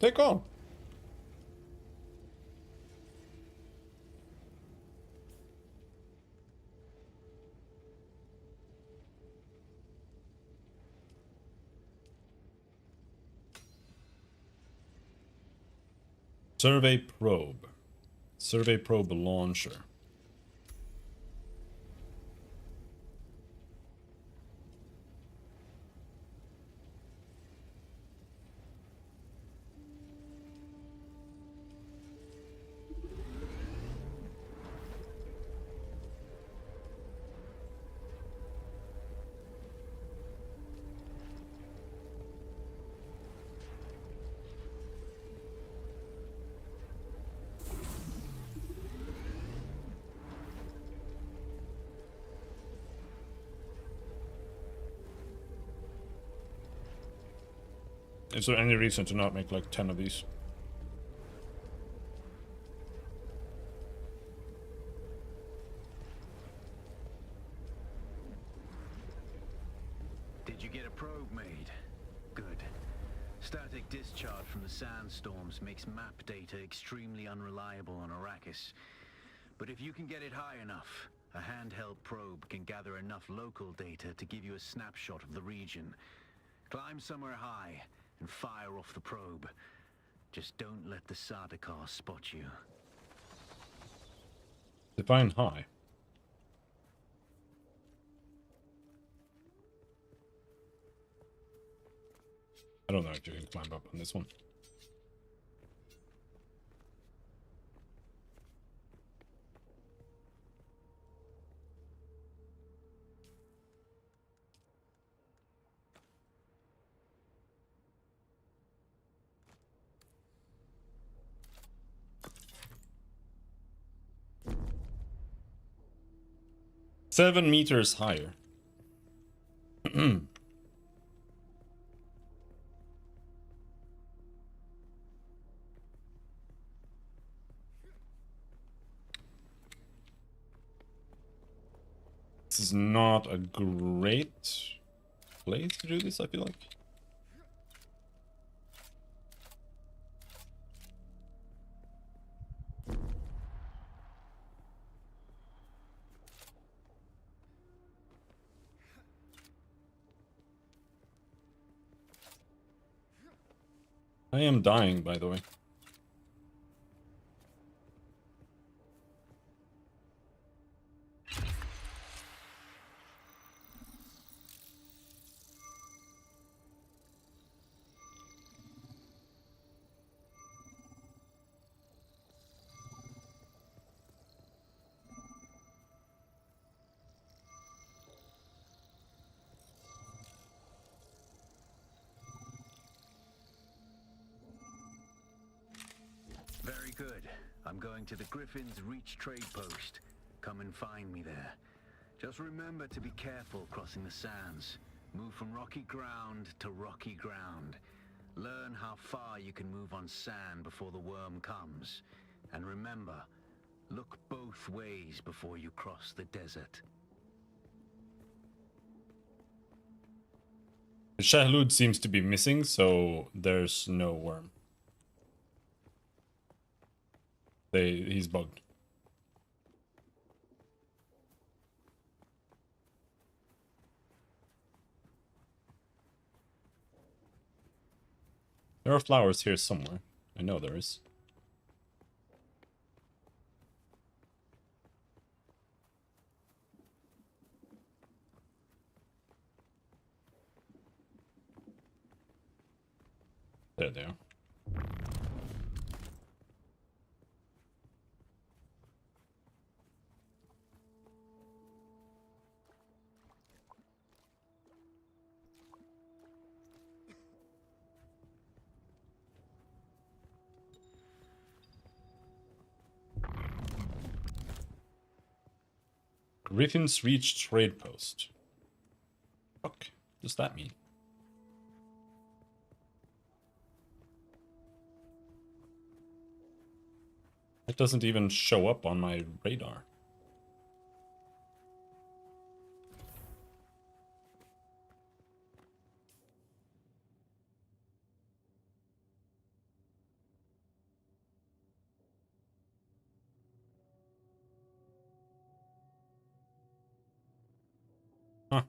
Take on. Survey probe. Survey probe launcher. Is there any reason to not make like 10 of these? Static discharge from the sandstorms makes map data extremely unreliable on Arrakis. But if you can get it high enough, a handheld probe can gather enough local data to give you a snapshot of the region. Climb somewhere high and fire off the probe. Just don't let the Sardaukar spot you. Define high. I don't know if you can climb up on this one. Seven meters higher. This is not a great place to do this, I feel like. I am dying, by the way. Very good. I'm going to the Griffin's Reach trade post. Come and find me there. Just remember to be careful crossing the sands. Move from rocky ground to rocky ground. Learn how far you can move on sand before the worm comes. And remember, look both ways before you cross the desert. Shahlud seems to be missing, so there's no worm. He's bugged. There are flowers here somewhere. I know there is. There they are. Griffin's Reach trade post. Fuck does that mean? It doesn't even show up on my radar. Huh.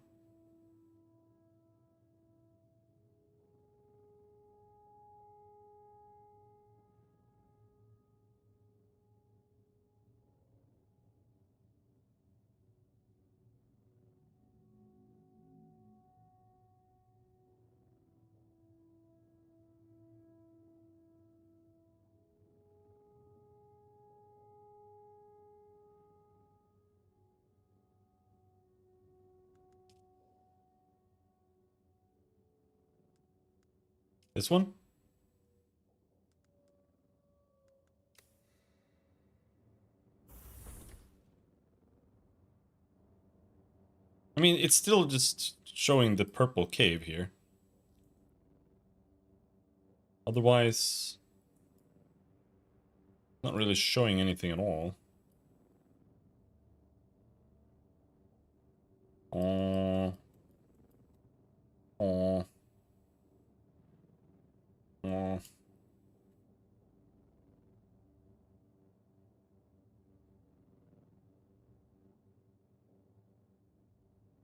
This one? I mean, it's still just showing the purple cave here. Otherwise, not really showing anything at all. Oh.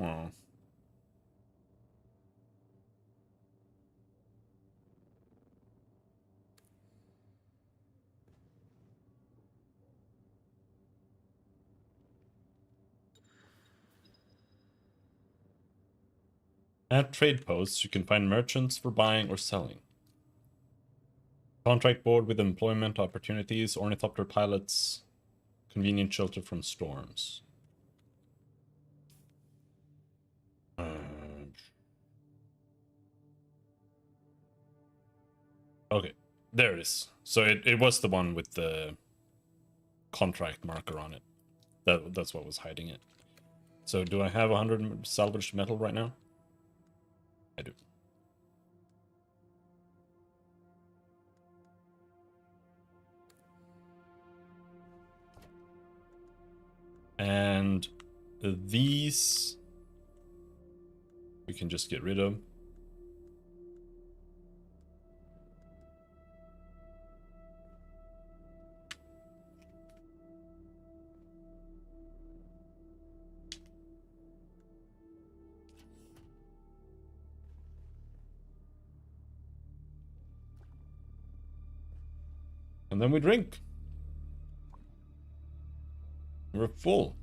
Oh. At trade posts, you can find merchants for buying or selling. Contract board with employment opportunities, ornithopter pilots, convenient shelter from storms. Okay, there it is. So it was the one with the contract marker on it. That's what was hiding it. So do I have 100 salvaged metal right now? I do. And these we can just get rid of. And then we drink. We're full.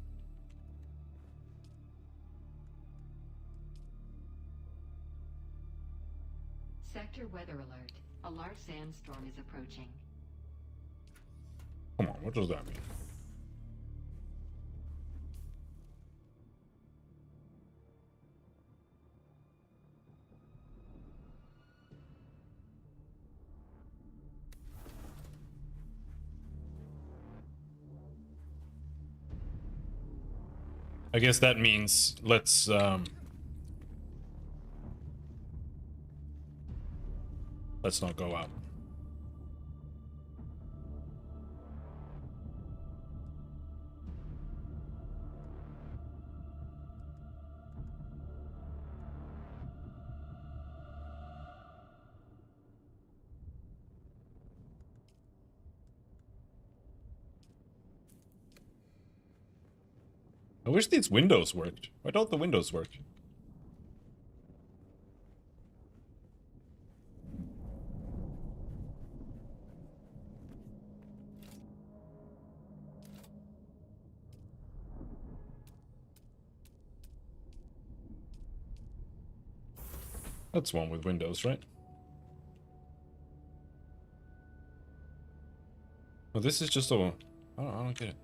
Sector weather alert. A large sandstorm is approaching. Come on, what does that mean? I guess that means let's not go out. I wish these windows worked. Why don't the windows work? That's one with windows, right? Well, this is just a... I don't get it.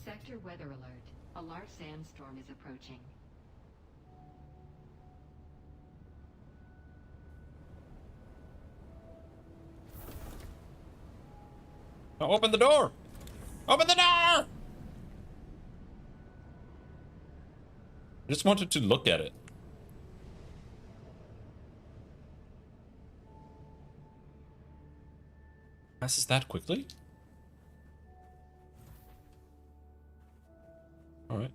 Sector weather alert. A large sandstorm is approaching. Oh, open the door! Open the door! I just wanted to look at it. Passes that quickly? Alright.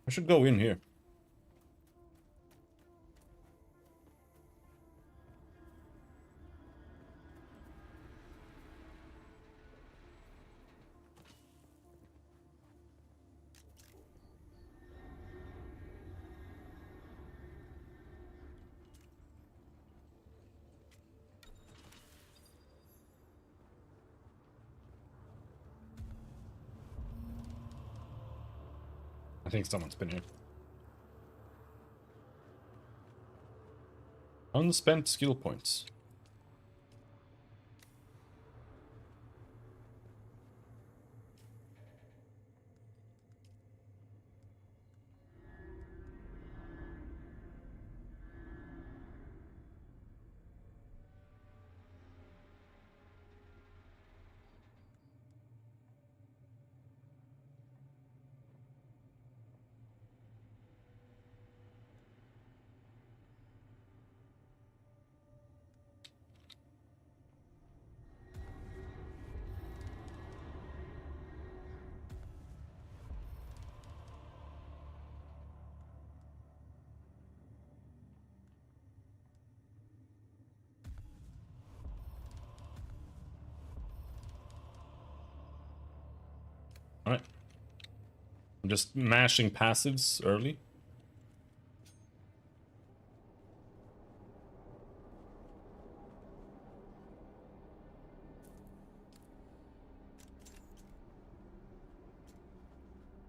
I should go in here. I think someone's been here. Unspent skill points. Alright. I'm just mashing passives early.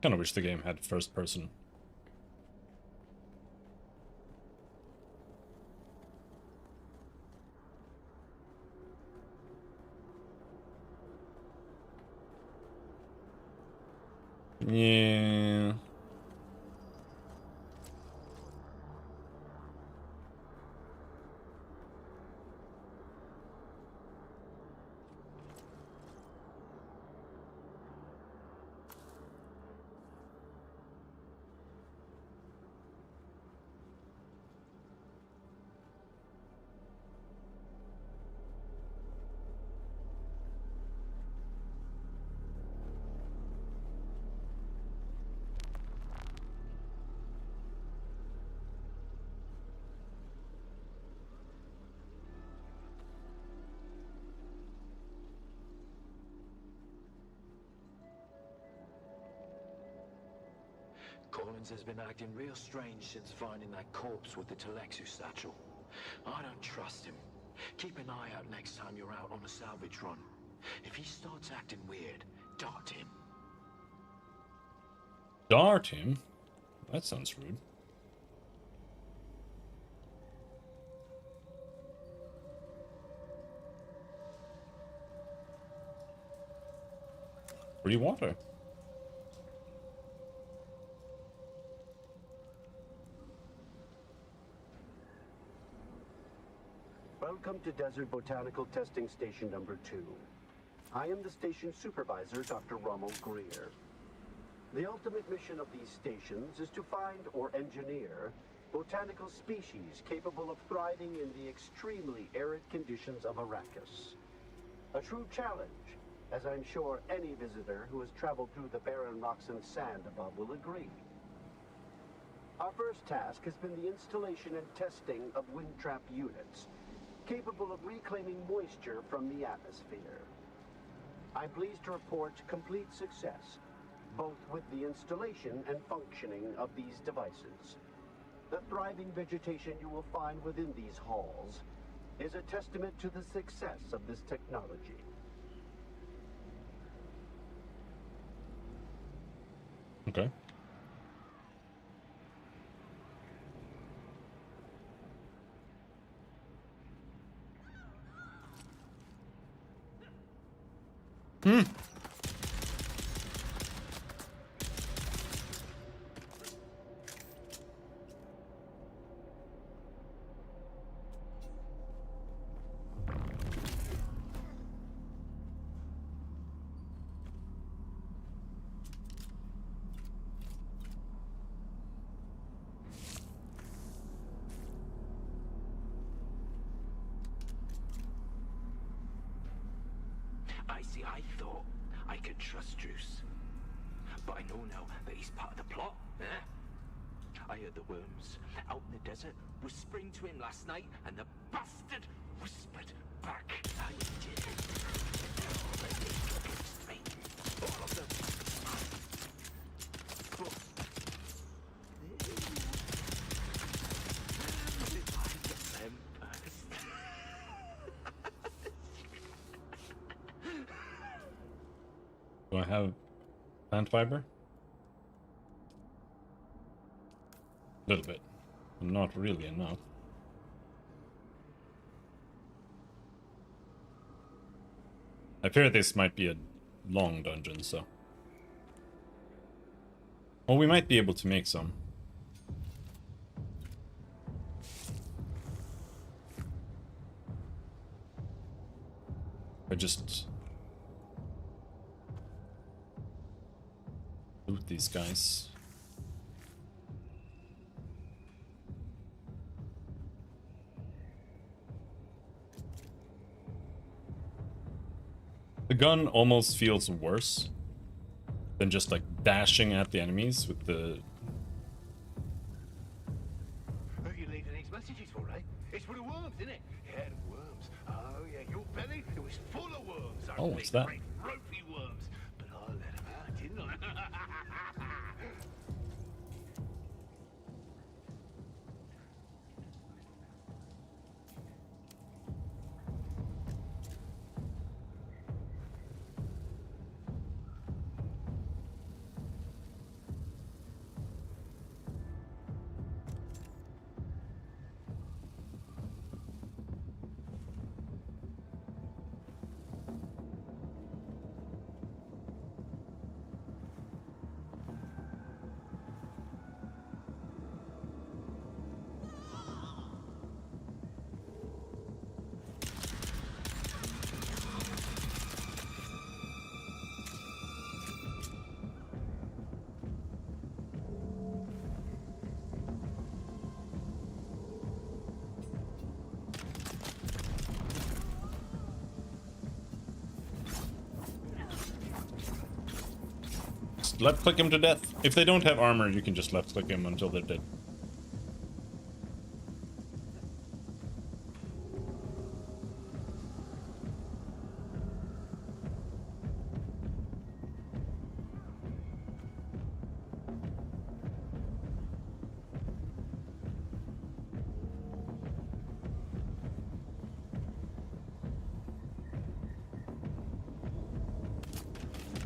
Kinda wish the game had first person. Yeah. Collins has been acting real strange since finding that corpse with the Telexu satchel. I don't trust him. Keep an eye out next time you're out on a salvage run. If he starts acting weird, dart him. Dart him? That sounds rude. Free water. Welcome to Desert Botanical Testing Station number 2. I am the station supervisor, Dr. Rommel Greer. The ultimate mission of these stations is to find or engineer botanical species capable of thriving in the extremely arid conditions of Arrakis. A true challenge, as I'm sure any visitor who has traveled through the barren rocks and sand above will agree. Our first task has been the installation and testing of wind trap units, capable of reclaiming moisture from the atmosphere. I'm pleased to report complete success, both with the installation and functioning of these devices. The thriving vegetation you will find within these halls is a testament to the success of this technology. Okay. I thought I could trust Druce. But I know now that he's part of the plot, eh? I heard the worms out in the desert whispering to him last night, and the bastard whispered back. I did it. Against me. All of them. But if I get them first. Do I have plant fiber? A little bit. Not really enough. I fear this might be a long dungeon, so... Well, we might be able to make some. I just... loot these guys. The gun almost feels worse than just like dashing at the enemies with the... What you leave the next messages for, eh? It's for the worms, isn't it? Yeah, the worms. Oh, yeah, your belly, it was full of worms. Oh, what's that? Great ropey worms. But I let them out, didn't I? Just left click him to death. If they don't have armor, you can just left click him until they're dead.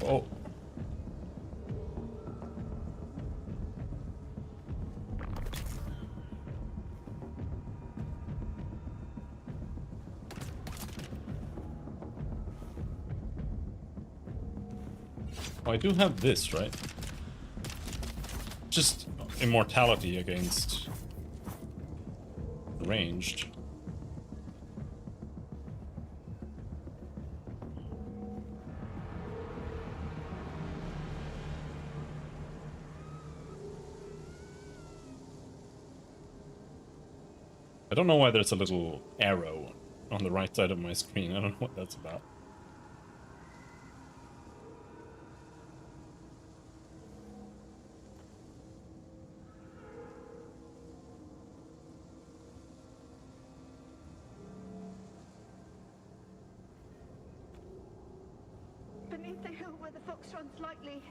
Oh. Oh, I do have this, right? Just immortality against ranged. I don't know why there's a little arrow on the right side of my screen. I don't know what that's about. Beneath the hill where the fox runs lightly,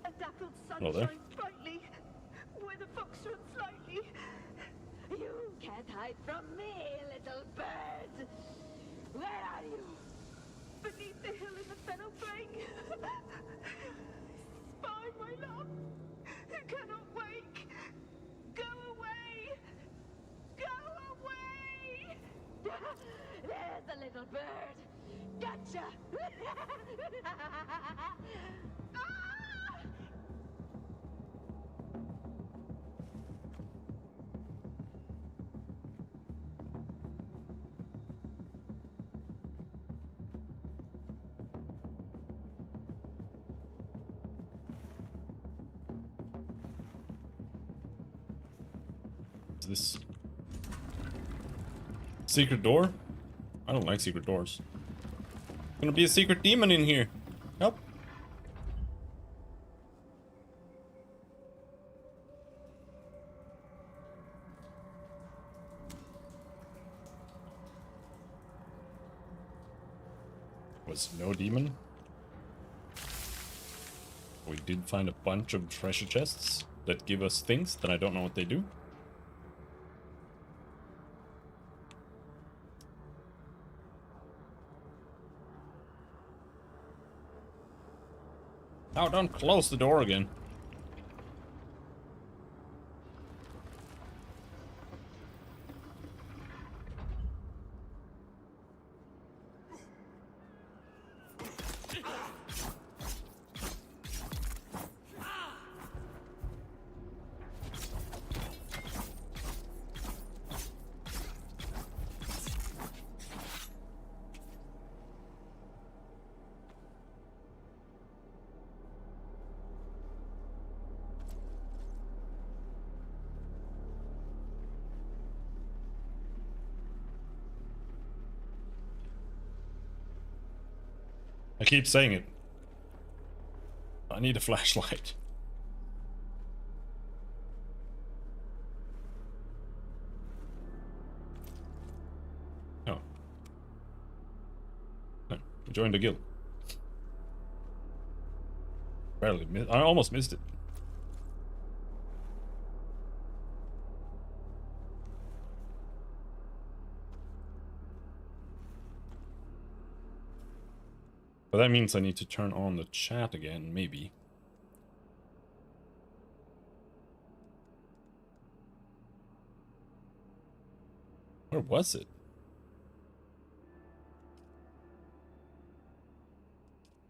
a dappled sun Hello there. shines brightly. Where the fox runs lightly. You can't hide from me, little bird. Where are you? Beneath the hill in the fennel plain. Spy, my love, who cannot wake. Go away. Go away. There's a little bird. Gotcha. Ah! Is this secret door? I don't like secret doors. Gonna be a secret demon in here. Help. Was no demon. We did find a bunch of treasure chests that give us things that I don't know what they do. Oh, don't close the door again. I keep saying it. I need a flashlight. Oh. No, I joined the guild. Barely missed. I almost missed it. But that means I need to turn on the chat again, maybe. Where was it?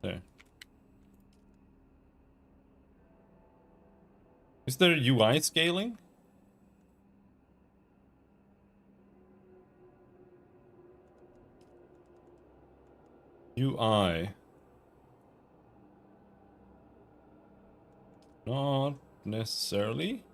There. Is there UI scaling? UI. Not necessarily.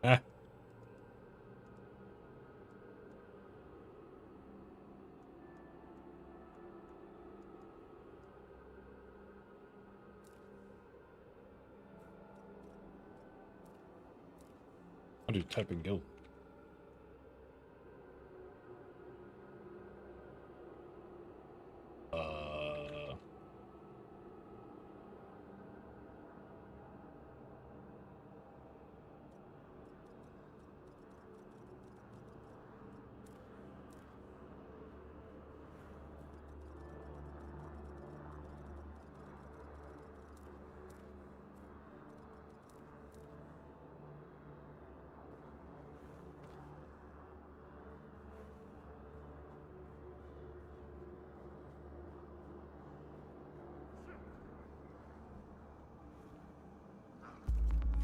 Ah. How do you type in guild?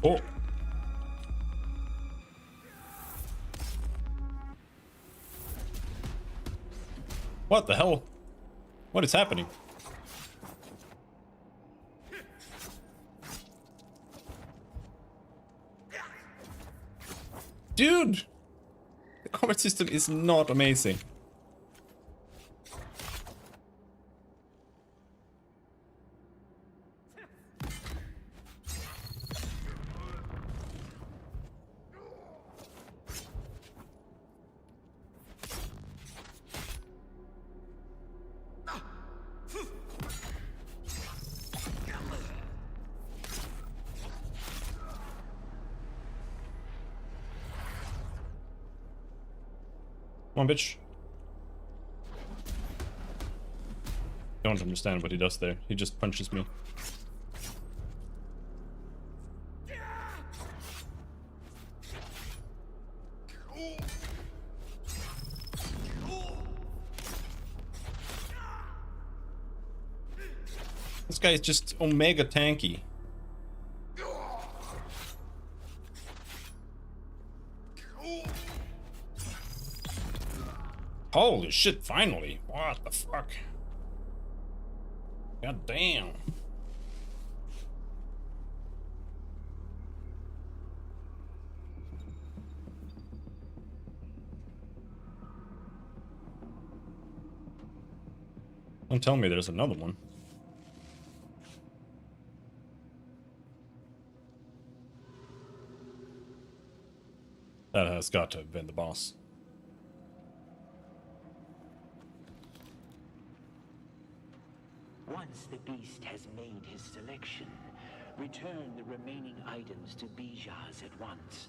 Oh. What the hell? What is happening? Dude! The combat system is not amazing. Come on, bitch. Don't understand what he does there. He just punches me. This guy is just omega tanky. Holy shit, finally. What the fuck? God damn. Don't tell me there's another one. That has got to have been the boss. Once the beast has made his selection, return the remaining items to Bijaz at once.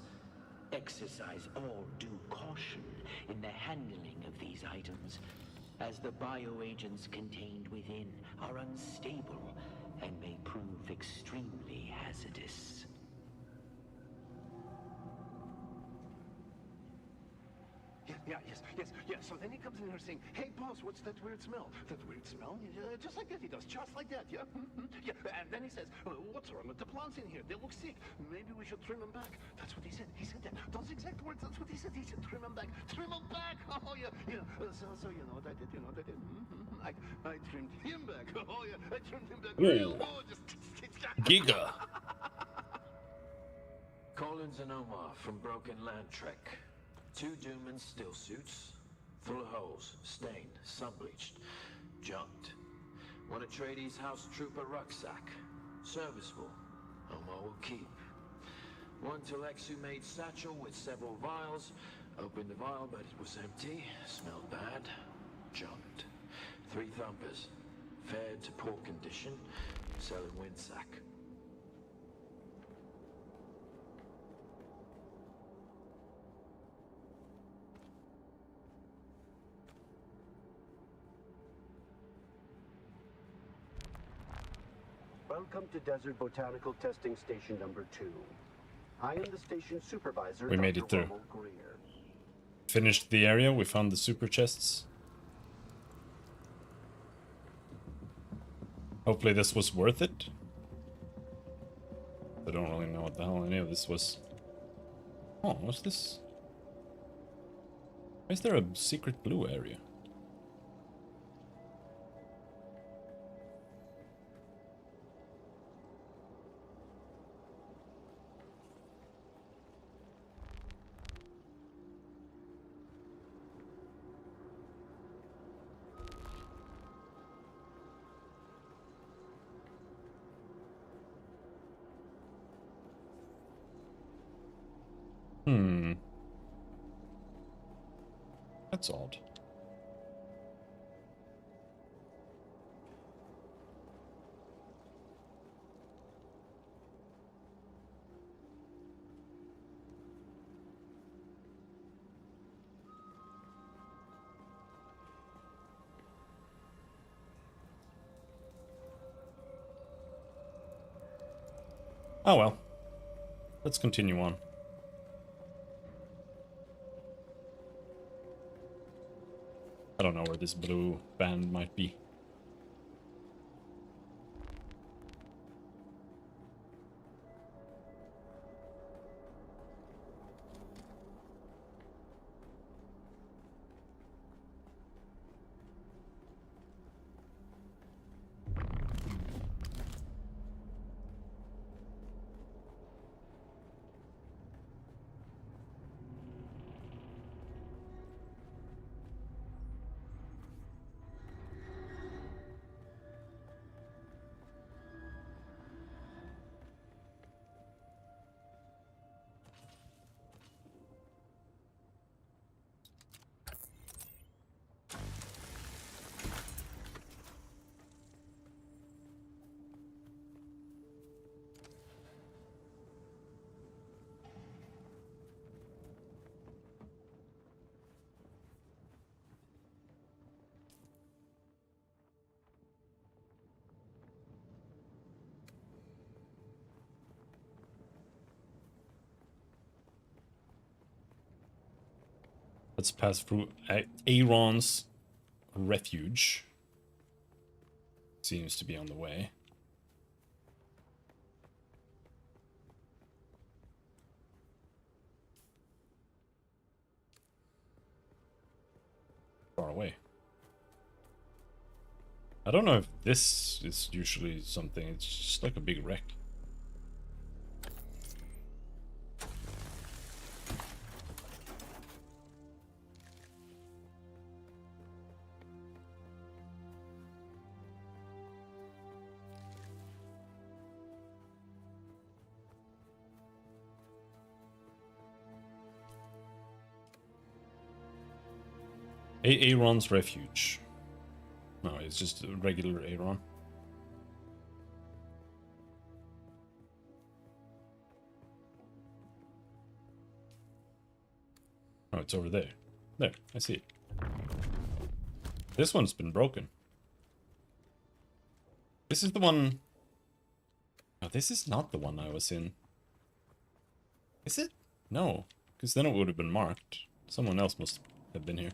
Exercise all due caution in the handling of these items, as the bioagents contained within are unstable and may prove extremely hazardous. Yet Yeah. So then he comes in here saying, "Hey, boss, what's that weird smell?" That weird smell? Just like that, he does. Just like that, yeah? Yeah. And then he says, "What's wrong with the plants in here? They look sick. Maybe we should trim them back." That's what he said. He said that. Those exact words, that's what he said. He said, "Trim them back. Trim them back." Oh, yeah. So you know what I did? You know what I did? I trimmed him back. Oh, yeah. I trimmed him back real good. Giga. Collins and Omar from Broken Land Trek. 2 Doomans still suits, full of holes, stained, sun-bleached, junked. One Atreides House Trooper rucksack, serviceable, Omar will keep. One Telexu made satchel with several vials, opened the vial but it was empty, smelled bad, junked. 3 thumpers, fared to poor condition, selling windsack. Welcome to Desert Botanical Testing Station number 2. I am the station supervisor. We made it through. Rommel Greer. Finished the area. We found the super chests. Hopefully this was worth it. I don't really know what the hell any of this was. Oh, what's this? Why is there a secret blue area? That's odd. Oh well. Let's continue on. I don't know where this blue band might be. Let's pass through Aaron's refuge. Seems to be on the way. Far away. I don't know if this is usually something. It's just like a big wreck. Aaron's refuge. No, it's just a regular Aaron. Oh, it's over there. There, I see it. This one's been broken. This is the one... Oh, this is not the one I was in. Is it? No, because then it would have been marked. Someone else must have been here.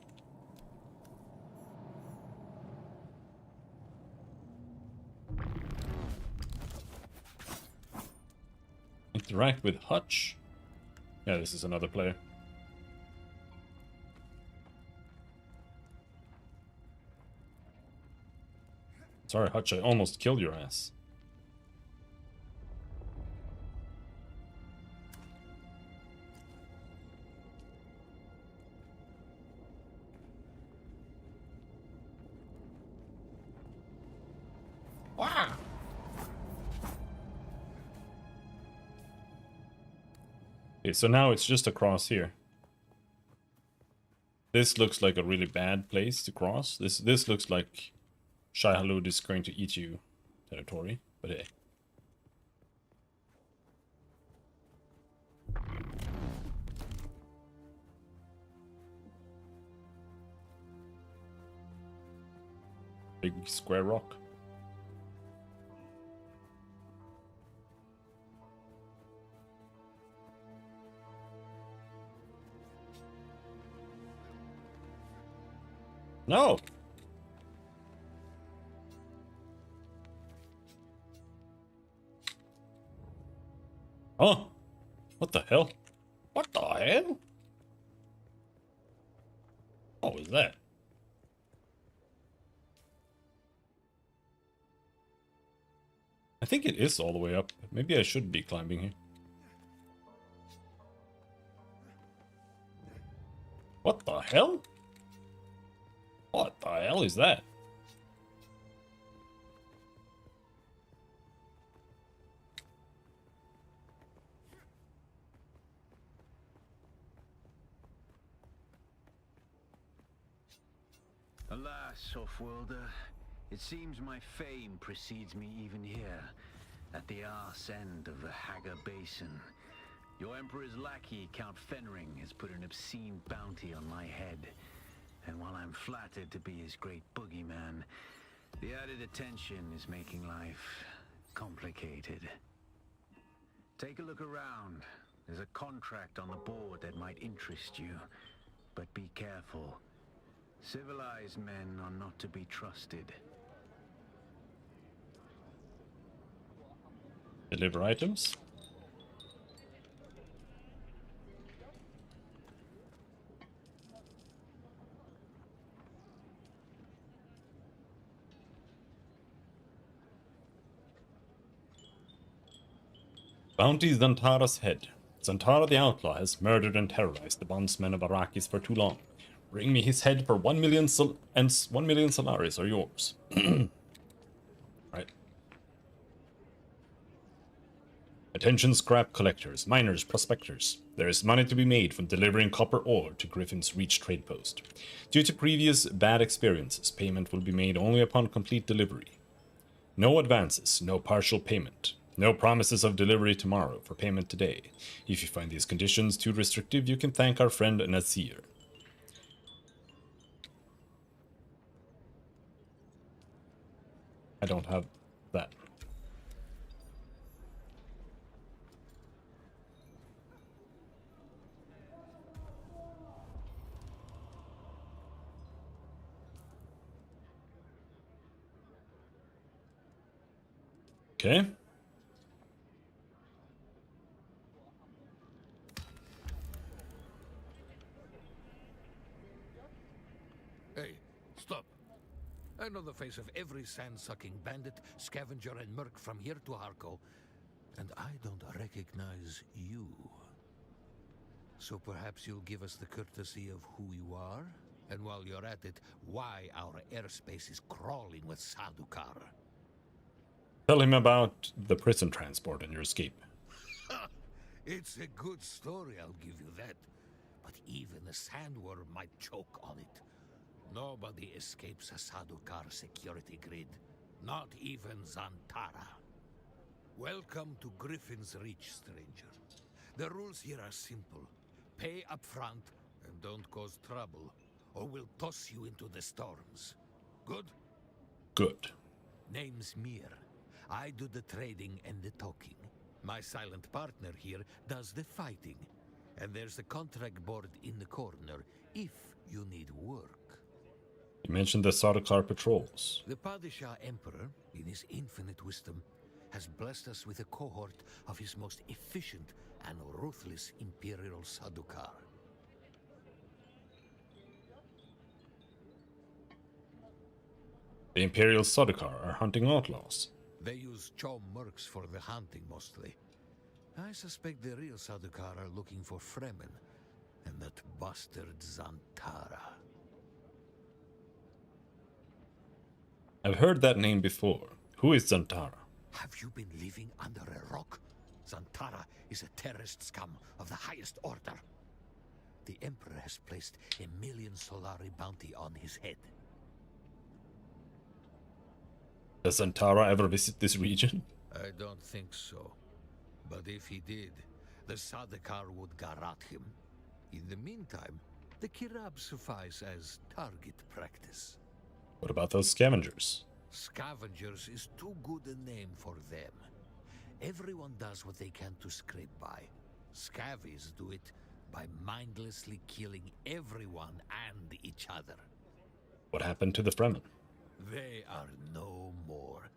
Interact with Hutch. Yeah, this is another player. Sorry, Hutch, I almost killed your ass. Ah! Okay, so now it's just across here. This looks like a really bad place to cross. This looks like Shai Hulud is going to eat you territory, but hey. Big square rock. No! Oh! What the hell? What the hell? What was that? I think it is all the way up. Maybe I should be climbing here. What the hell? What the hell is that? Alas, Offworlder, it seems my fame precedes me even here, at the arse end of the Haga Basin. Your Emperor's lackey, Count Fenring, has put an obscene bounty on my head. And while I'm flattered to be his great boogeyman, the added attention is making life complicated. Take a look around. There's a contract on the board that might interest you. But be careful. Civilized men are not to be trusted. Deliver items. Bounty Zantara's head. Zantara the outlaw has murdered and terrorized the bondsmen of Arrakis for too long. Bring me his head for 1 million and 1 million Solaris are yours. Right. Attention scrap collectors, miners, prospectors. There is money to be made from delivering copper ore to Griffin's Reach trade post. Due to previous bad experiences, payment will be made only upon complete delivery. No advances, no partial payment. No promises of delivery tomorrow for payment today. If you find these conditions too restrictive, you can thank our friend Nasir. I don't have that. Okay. Hey, stop. I know the face of every sand-sucking bandit, scavenger, and merc from here to Harko, and I don't recognize you. So perhaps you'll give us the courtesy of who you are? And while you're at it, why our airspace is crawling with Sardaukar. Tell him about the prison transport and your escape. It's a good story, I'll give you that. But even a sandworm might choke on it. Nobody escapes a Sardaukar security grid. Not even Zantara. Welcome to Griffin's Reach, stranger. The rules here are simple. Pay up front and don't cause trouble, or we'll toss you into the storms. Good? Good. Name's Mir. I do the trading and the talking. My silent partner here does the fighting. And there's the contract board in the corner, if you need work. You mentioned the Sardaukar patrols. The Padishah Emperor, in his infinite wisdom, has blessed us with a cohort of his most efficient and ruthless Imperial Sardaukar. The Imperial Sardaukar are hunting outlaws. They use Chom mercs for the hunting mostly. I suspect the real Sardaukar are looking for Fremen and that bastard Zantara. I've heard that name before. Who is Zantara? Have you been living under a rock? Zantara is a terrorist scum of the highest order. The Emperor has placed 1,000,000 Solari bounty on his head. Does Zantara ever visit this region? I don't think so. But if he did, the Sardaukar would garrote him. In the meantime, the Kirab suffice as target practice. What about those scavengers? Scavengers is too good a name for them. Everyone does what they can to scrape by. Scavies do it by mindlessly killing everyone and each other. What happened to the Fremen? They are no more.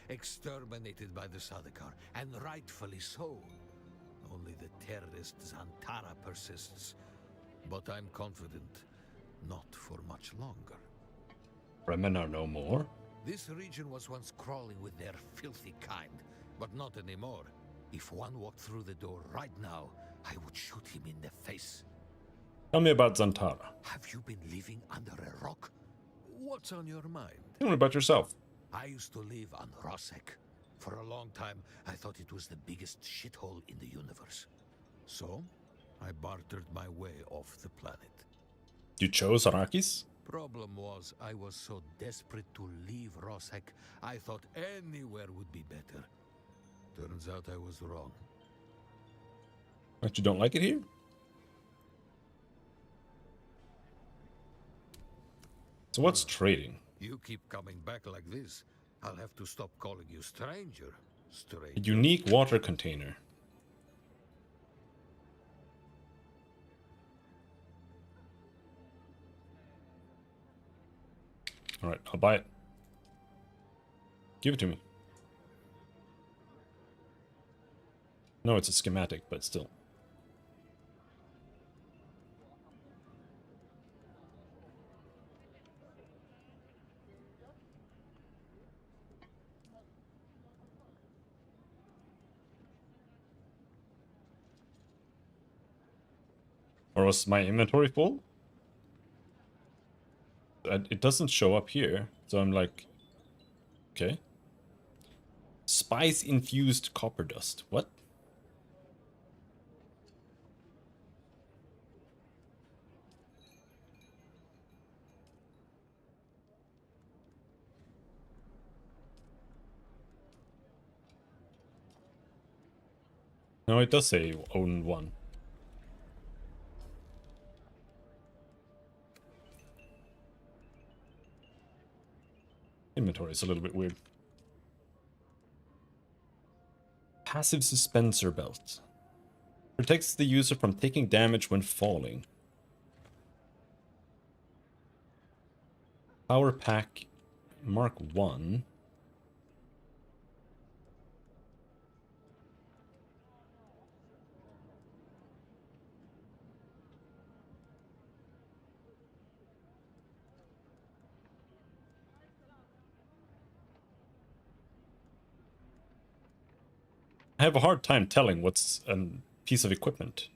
Exterminated by the Sardaukar, and rightfully so. Only the terrorist Zantara persists. But I'm confident, not for much longer. Fremen are no more? This region was once crawling with their filthy kind, but not anymore. If one walked through the door right now, I would shoot him in the face. Tell me about Zantara. Have you been living under a rock? What's on your mind? Tell me about yourself. I used to live on Rosek. For a long time, I thought it was the biggest shithole in the universe. So, I bartered my way off the planet. You chose Arrakis? Problem was, I was so desperate to leave Rosek, I thought anywhere would be better. Turns out I was wrong. But you don't like it here? So what's trading? You keep coming back like this, I'll have to stop calling you stranger. A unique water container. Alright, I'll buy it. Give it to me. No, it's a schematic, but still. Or was my inventory full? It doesn't show up here, so I'm like, okay. Spice-infused copper dust. What? No, it does say own one. Inventory is a little bit weird. Passive suspensor belt. Protects the user from taking damage when falling. Power pack Mark 1. I have a hard time telling what's a piece of equipment.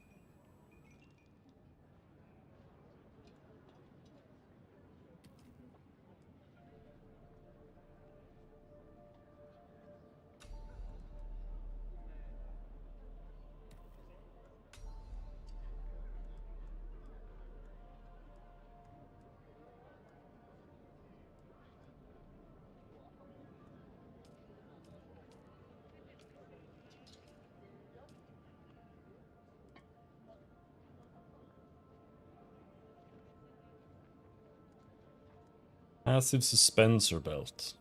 Passive suspensor belt.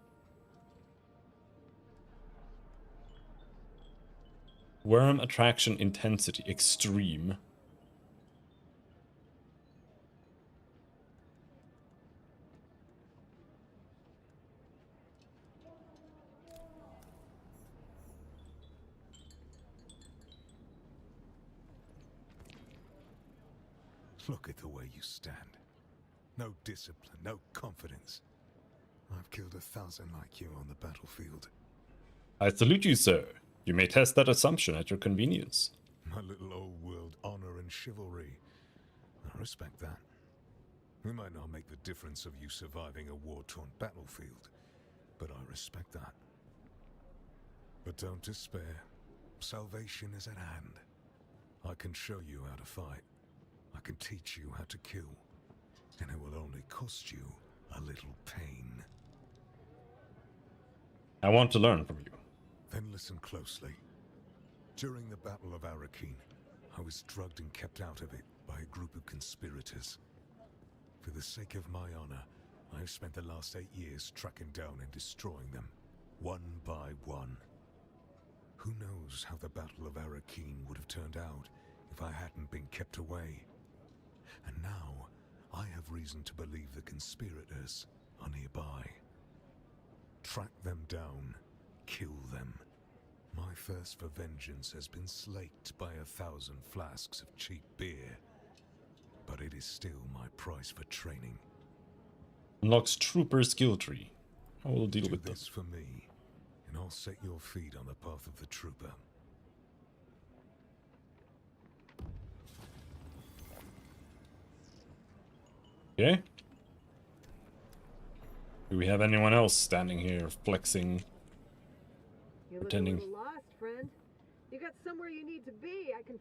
Worm attraction intensity extreme. Look at the way you stand. No discipline, no confidence. I've killed 1,000 like you on the battlefield. I salute you, sir. You may test that assumption at your convenience. My little old world honor and chivalry. I respect that. It might not make the difference of you surviving a war-torn battlefield, but I respect that. But don't despair. Salvation is at hand. I can show you how to fight. I can teach you how to kill. And it will only cost you a little pain. I want to learn from you. Then listen closely. During the Battle of Arrakis, I was drugged and kept out of it by a group of conspirators. For the sake of my honor, I have spent the last 8 years tracking down and destroying them, one by one. Who knows how the Battle of Arrakis would have turned out if I hadn't been kept away. And now, I have reason to believe the conspirators are nearby. Track them down, kill them. My thirst for vengeance has been slaked by 1,000 flasks of cheap beer. But it is still my price for training. Unlocks Trooper skill tree. I will deal with this for me, and I'll set your feet on the path of the Trooper. Okay. Do we have anyone else standing here flexing, pretending? You're lost, friend. You got somewhere you need to be. I can.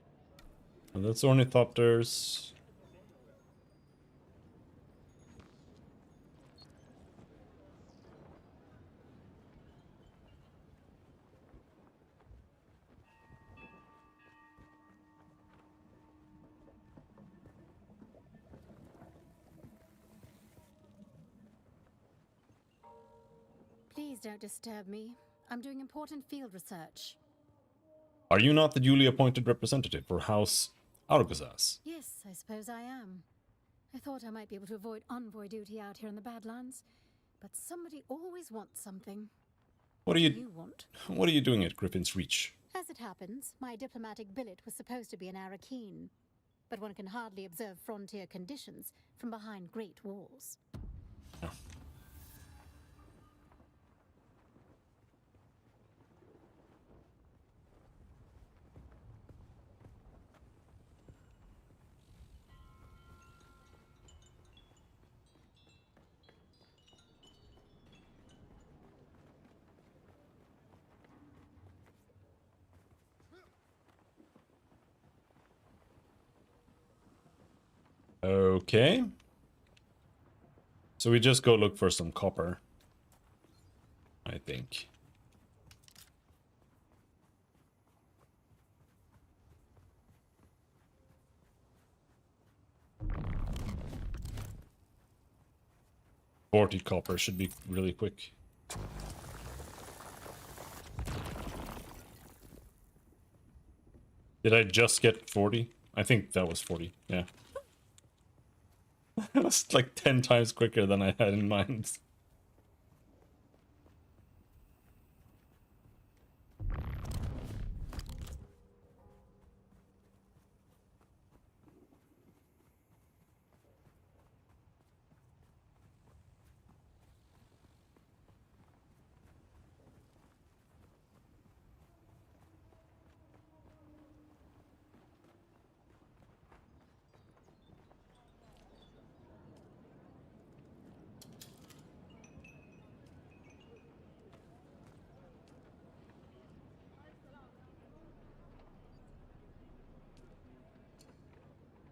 Well, that's ornithopters. Please don't disturb me. I'm doing important field research. Are you not the duly appointed representative for House Arrakis? Yes, I suppose I am. I thought I might be able to avoid envoy duty out here in the Badlands, but somebody always wants something. What do you want? What are you doing at Griffin's Reach? As it happens, my diplomatic billet was supposed to be in Arrakis, but one can hardly observe frontier conditions from behind great walls. Oh. Okay. So we just go look for some copper, I think. $40 copper should be really quick. Did I just get 40? I think that was 40, yeah. It was like 10 times quicker than I had in mind.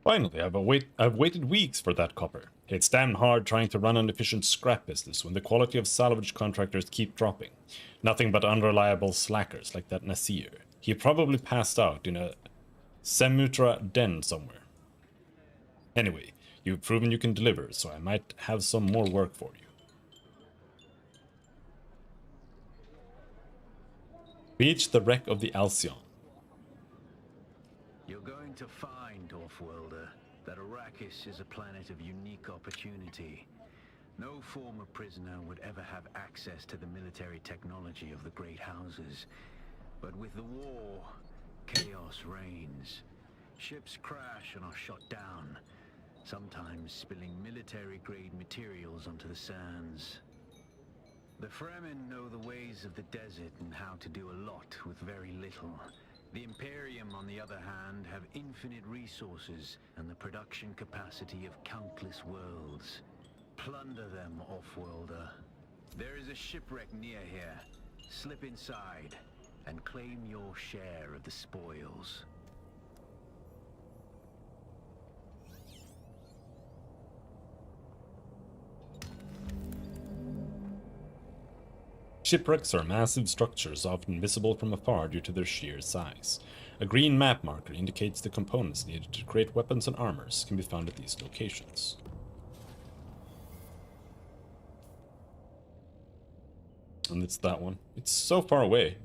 Finally, I've waited weeks for that copper. It's damn hard trying to run an efficient scrap business when the quality of salvage contractors keep dropping. Nothing but unreliable slackers like that Nasir. He probably passed out in a Semutra den somewhere. Anyway, you've proven you can deliver, so I might have some more work for you. Reach the wreck of the Alcyon. You're going to find, Offworlder, that Arrakis is a planet of unique opportunity. No former prisoner would ever have access to the military technology of the great houses. But with the war, chaos reigns. Ships crash and are shot down. sometimes spilling military-grade materials onto the sands. The Fremen know the ways of the desert and how to do a lot with very little. The Imperium, on the other hand, have infinite resources and the production capacity of countless worlds. Plunder them, off-worlder. There is a shipwreck near here. Slip inside and claim your share of the spoils. Shipwrecks are massive structures, often visible from afar due to their sheer size. A green map marker indicates the components needed to create weapons and armors can be found at these locations. And it's that one. It's so far away.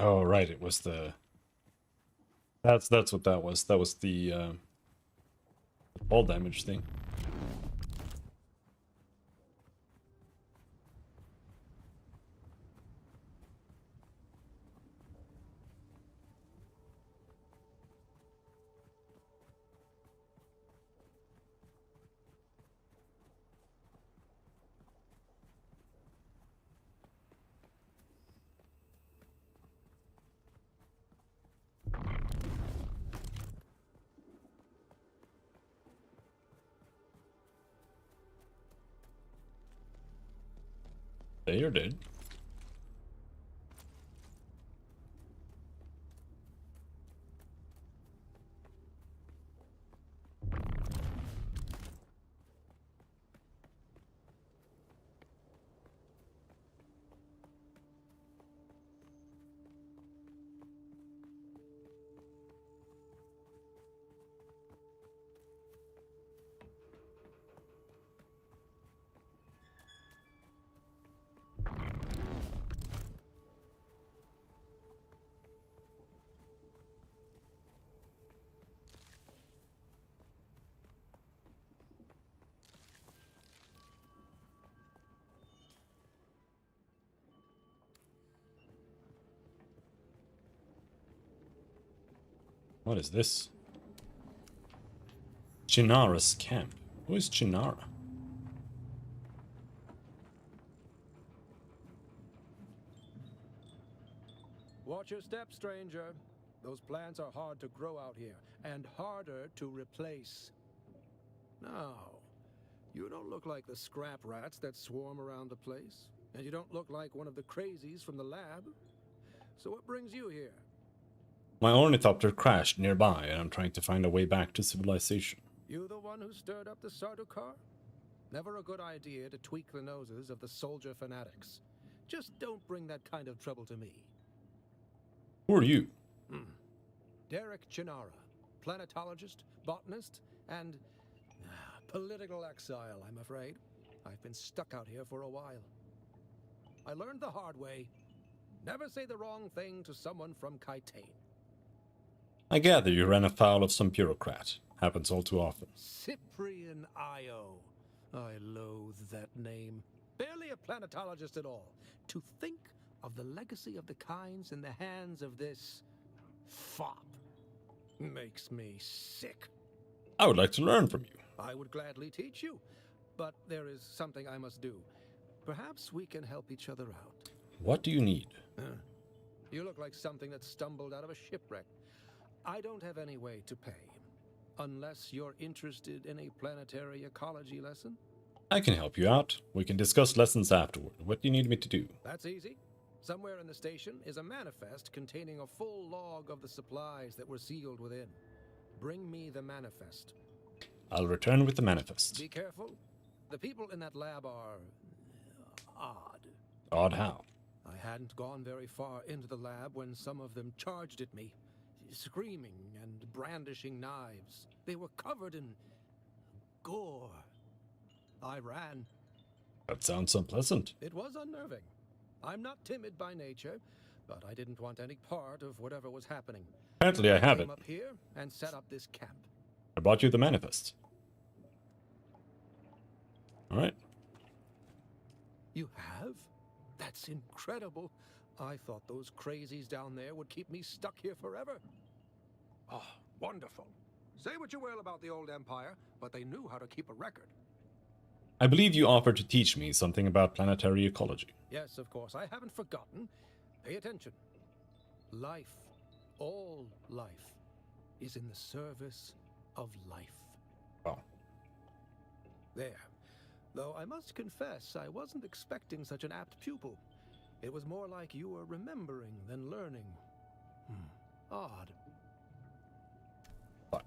Oh, right, it was the... That's what that was. That was the fall damage thing. They are dead. What is this? Chinara's camp. Who is Chinara? Watch your step, stranger. Those plants are hard to grow out here, and harder to replace. Now, you don't look like the scrap rats that swarm around the place, and you don't look like one of the crazies from the lab. So what brings you here? My ornithopter crashed nearby, and I'm trying to find a way back to civilization. You the one who stirred up the Sardaukar? Never a good idea to tweak the noses of the soldier fanatics. Just don't bring that kind of trouble to me. Who are you? Derek Chinara, planetologist, botanist, and political exile, I'm afraid. I've been stuck out here for a while. I learned the hard way. Never say the wrong thing to someone from Kaitain. I gather you ran afoul of some bureaucrat. Happens all too often. Cyprian Io. I loathe that name. Barely a planetologist at all. To think of the legacy of the Kynes in the hands of this fop makes me sick. I would like to learn from you. I would gladly teach you, but there is something I must do. Perhaps we can help each other out. What do you need? You look like something that stumbled out of a shipwreck. I don't have any way to pay. Unless you're interested in a planetary ecology lesson? I can help you out. We can discuss lessons afterward. What do you need me to do? That's easy. Somewhere in the station is a manifest containing a full log of the supplies that were sealed within. Bring me the manifest. I'll return with the manifest. Be careful. The people in that lab are odd. Odd how? I hadn't gone very far into the lab when some of them charged at me, screaming and brandishing knives. They were covered in gore. I ran. That sounds unpleasant. It was unnerving. I'm not timid by nature, but I didn't want any part of whatever was happening. Apparently I have it. Came up here and set up this camp. I brought you the manifest. Alright. You have? That's incredible. I thought those crazies down there would keep me stuck here forever. Oh, wonderful. Say what you will about the old empire, but they knew how to keep a record. I believe you offered to teach me something about planetary ecology. Yes, of course. I haven't forgotten. Pay attention. Life, all life, is in the service of life. Oh. There. Though I must confess, I wasn't expecting such an apt pupil. It was more like you were remembering than learning. Odd. What?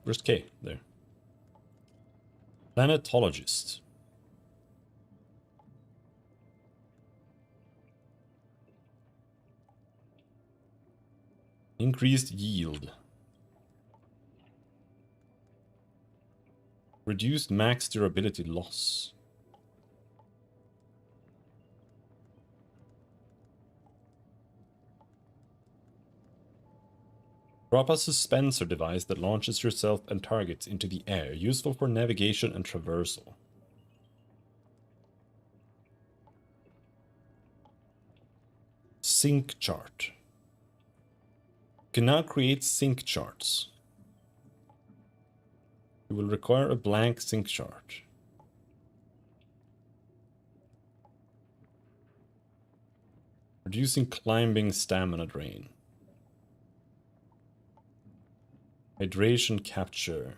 Where's K? There. Planetologist. Increased yield. Reduced max durability loss. Drop a suspensor device that launches yourself and targets into the air, useful for navigation and traversal. Sync chart. Can now create sync charts. You will require a blank sync chart. Reducing climbing stamina drain. Hydration capture.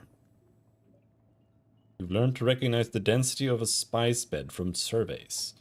You've learned to recognize the density of a spice bed from surveys.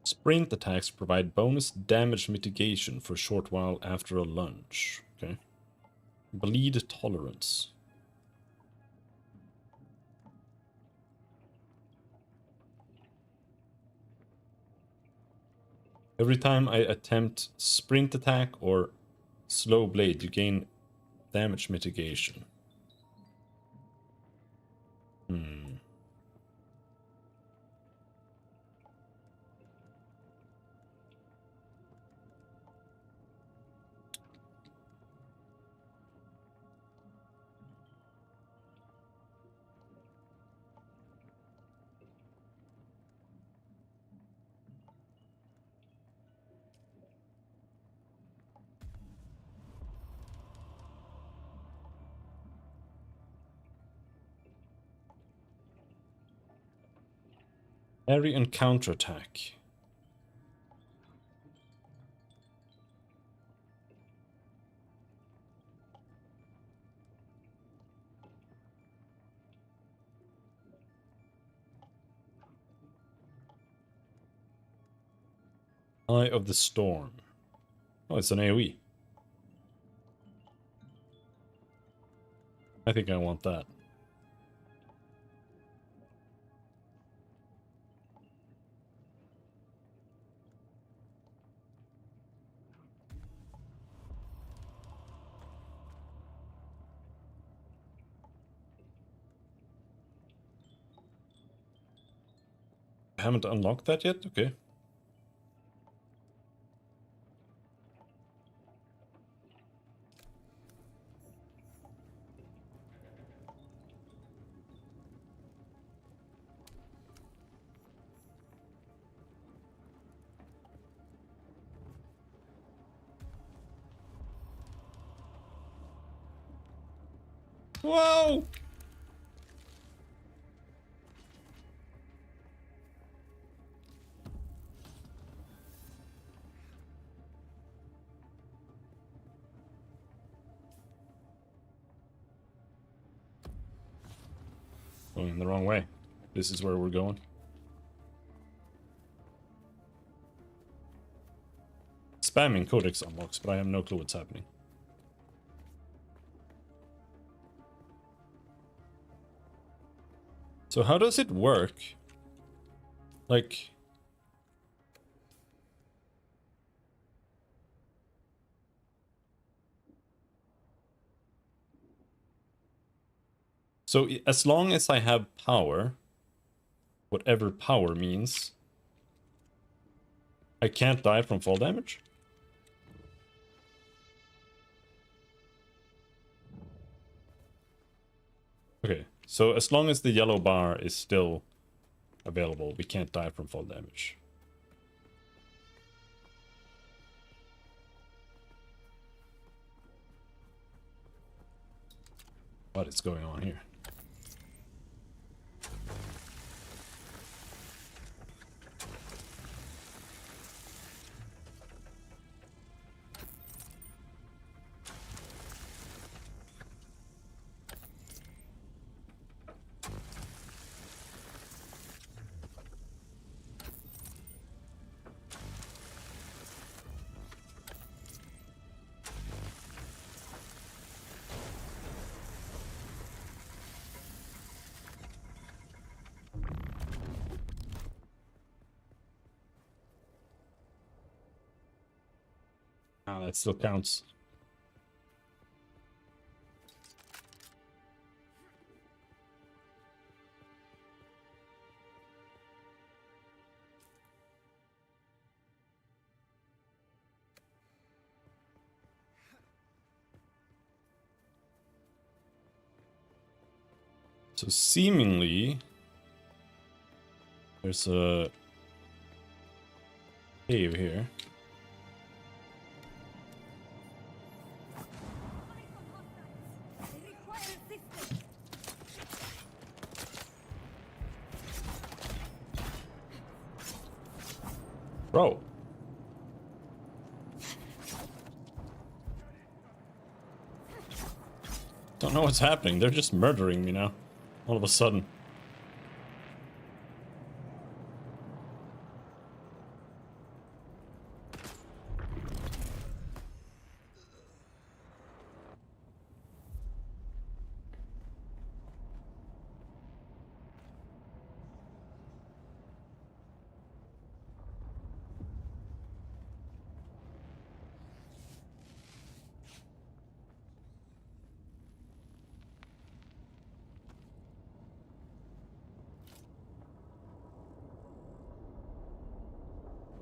Sprint attacks provide bonus damage mitigation for a short while after a lunge. Okay. Bleed tolerance. Every time I attempt sprint attack or slow blade, you gain damage mitigation. Parry and counterattack. Eye of the Storm. Oh, it's an AoE. I think I want that. I haven't unlocked that yet? Okay. Whoa! Going the wrong way. This is where we're going. Spamming codex unlocks, but I have no clue what's happening. So how does it work? Like... So as long as I have power, whatever power means, I can't die from fall damage? Okay, so as long as the yellow bar is still available, we can't die from fall damage. What is going on here? Ah, that still counts. So seemingly, there's a cave here. Bro. Don't know what's happening. They're just murdering me now. All of a sudden.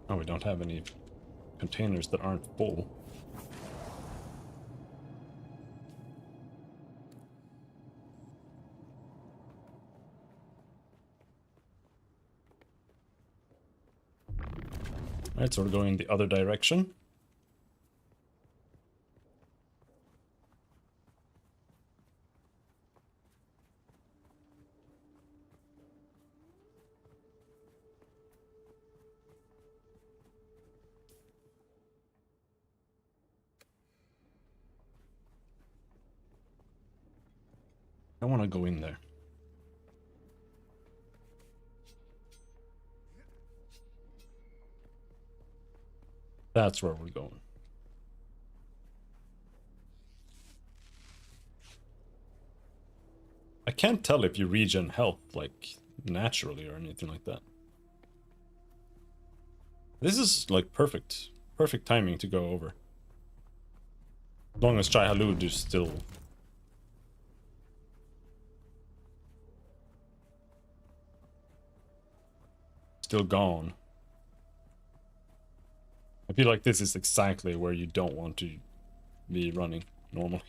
Oh, we don't have any containers that aren't full. Alright, so we're going the other direction. I want to go in there. That's where we're going. I can't tell if you regen health, like, naturally or anything like that. This is, like, perfect. Perfect timing to go over. As long as Chai Halud is still... Still gone. I feel like this is exactly where you don't want to be running normally.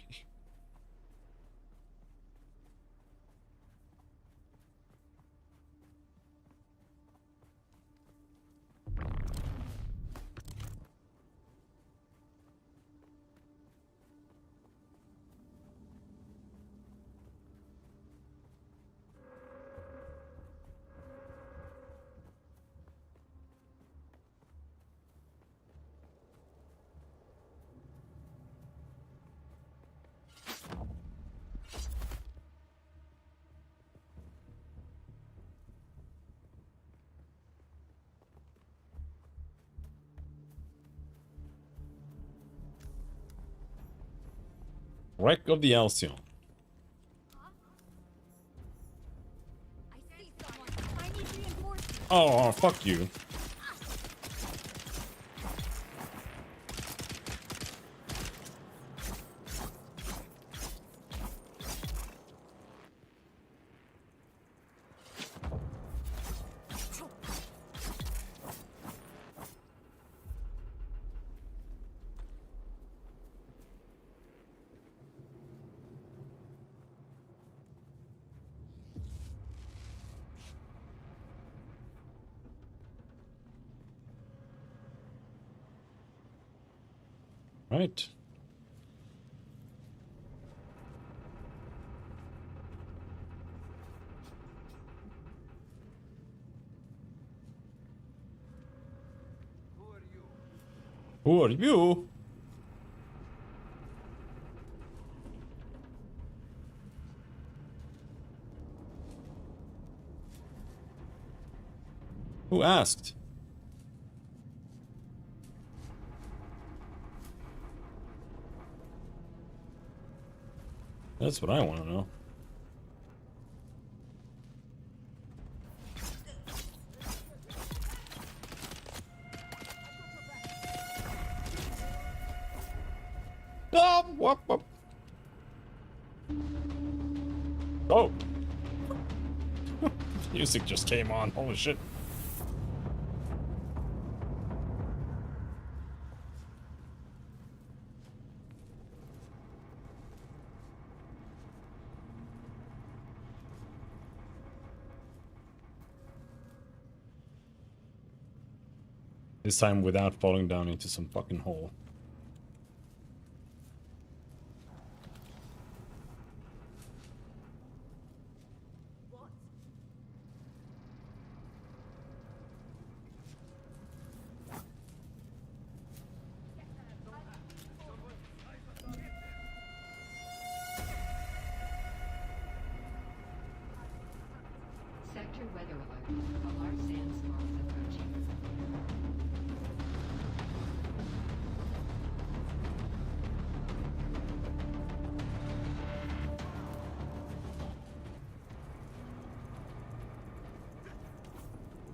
Wreck of the Alcyon. Oh, fuck you. Right. Who are you? Who asked? That's what I want to know. Oh, whoop, whoop. Oh. Music just came on. Holy shit. This time without falling down into some fucking hole. Sector weather alert. A large sandstorm is approaching.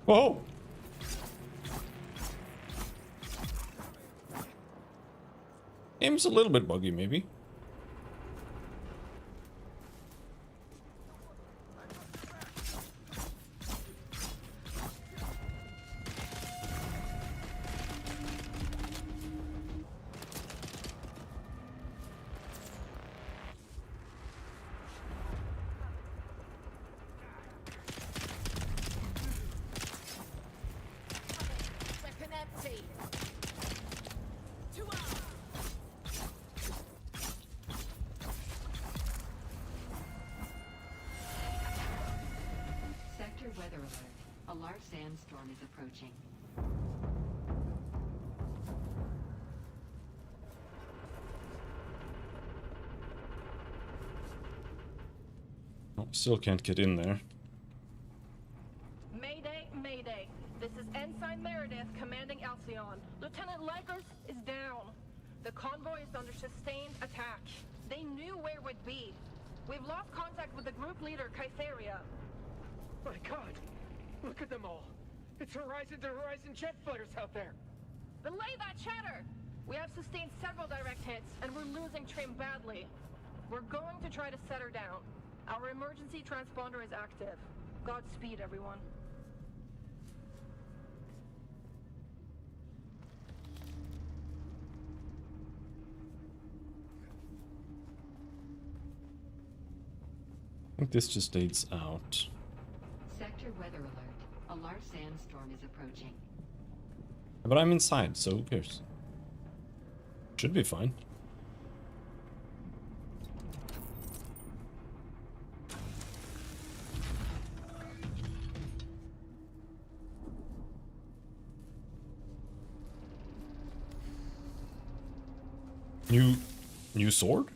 Whoa! Aim's a little bit buggy, maybe. Sector weather alert. A large sandstorm is approaching. Oh, still can't get in there. Mayday, mayday. This is Ensign Meredith commanding Alcyon. Lieutenant Lakers is down. The convoy is under sustained attack. They knew where we'd be. We've lost contact with the group leader, Kytheria. My God! Look at them all! It's Horizon to Horizon jet flares out there! Belay that chatter! We have sustained several direct hits, and we're losing Trim badly. We're going to try to set her down. Our emergency transponder is active. Godspeed, everyone. think this just leads out. Sector weather alert. A large sandstorm is approaching. But I'm inside, so who cares? Should be fine. New sword?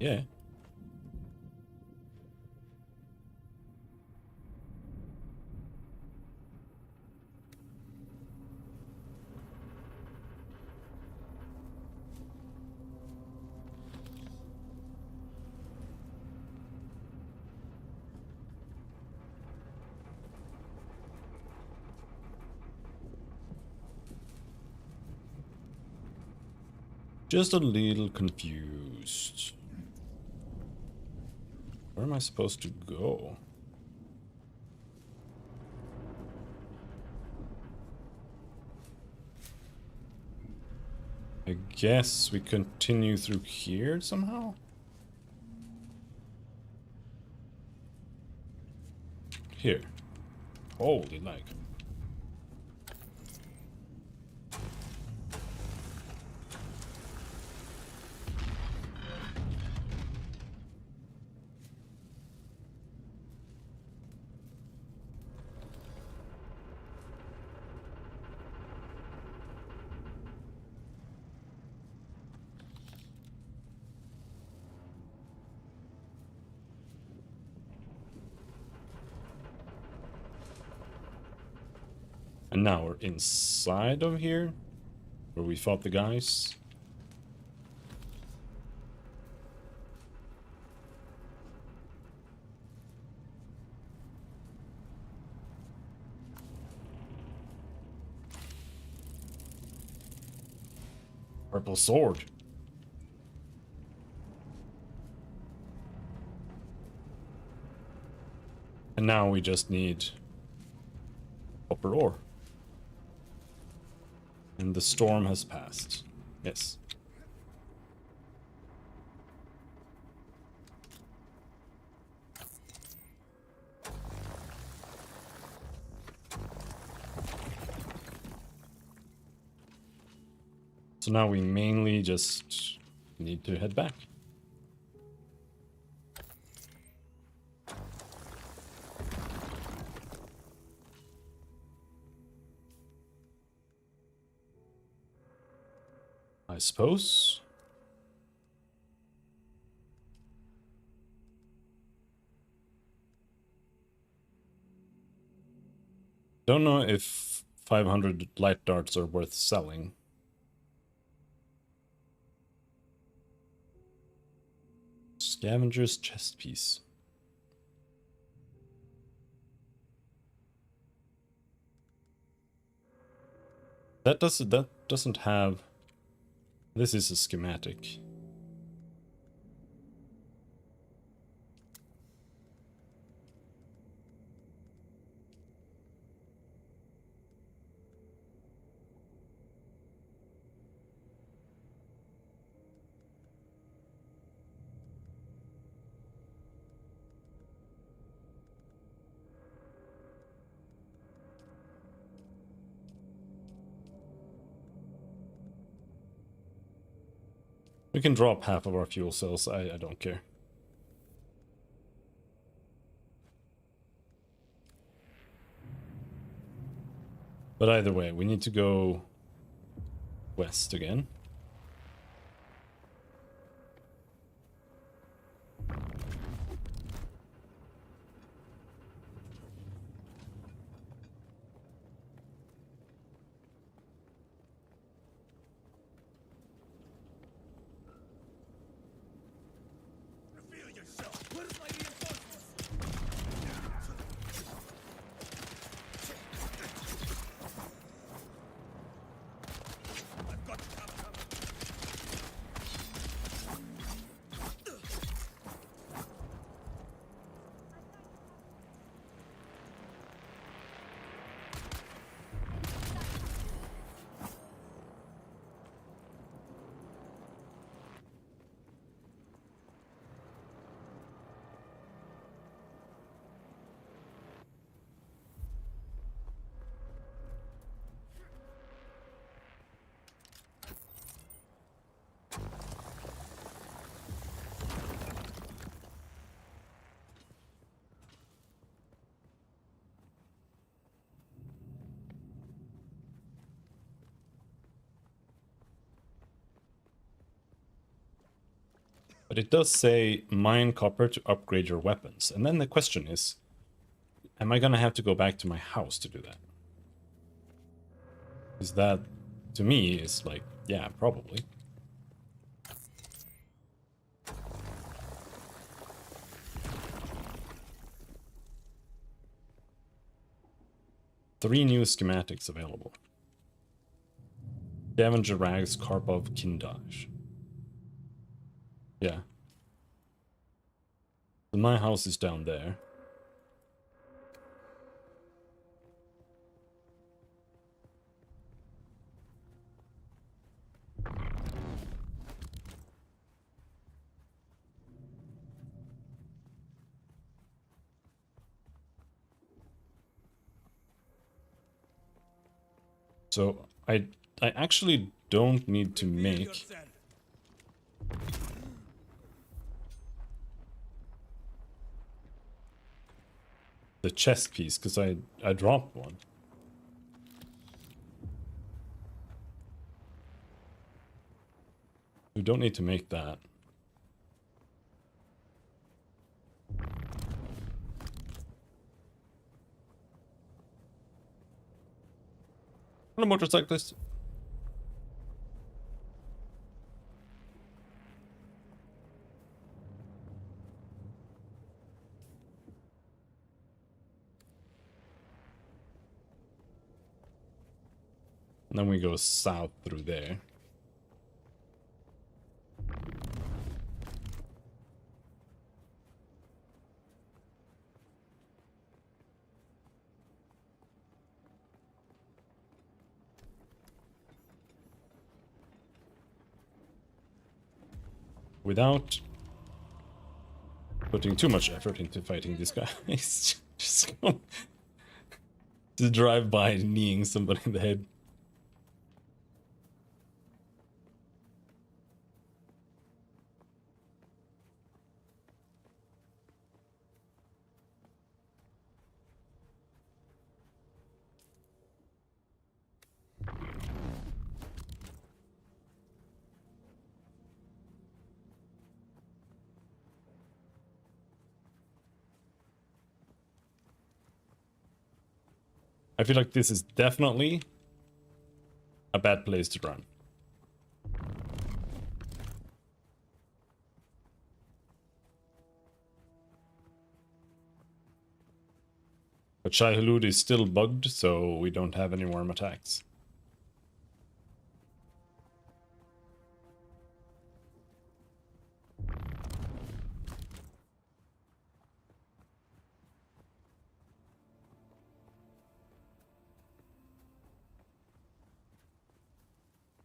Yeah. Just a little confused. Where am I supposed to go? I guess we continue through here somehow? Here. Holy like. And now we're inside of here, where we fought the guys. Purple sword. And now we just need copper ore. And the storm has passed. Yes. So now we mainly just need to head back. I suppose. Don't know if 500 light darts are worth selling. Scavenger's chest piece. That doesn't have. This is a schematic. We can drop half of our fuel cells, I don't care. But either way, we need to go west again. But it does say mine copper to upgrade your weapons. And then the question is, am I gonna have to go back to my house to do that? Is that, to me, is like, yeah, probably. Three new schematics available. Scavenger Rags, Karpov, Kindaj. Yeah. So my house is down there. So I actually don't need to make the chest piece because I dropped one. We don't need to make that. I'm a motorcyclist. And then we go south through there. Without putting too much effort into fighting these guys. Just go to drive by kneeing somebody in the head. I feel like this is definitely a bad place to run. But Shai Hulud is still bugged, so we don't have any worm attacks.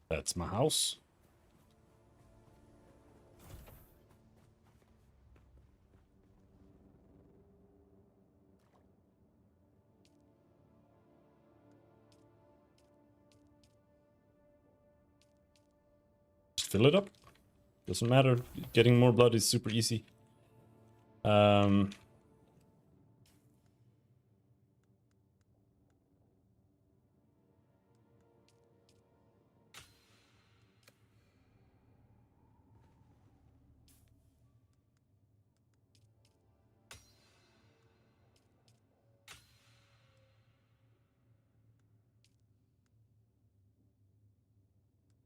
That's my house. Just fill it up. Doesn't matter. Getting more blood is super easy.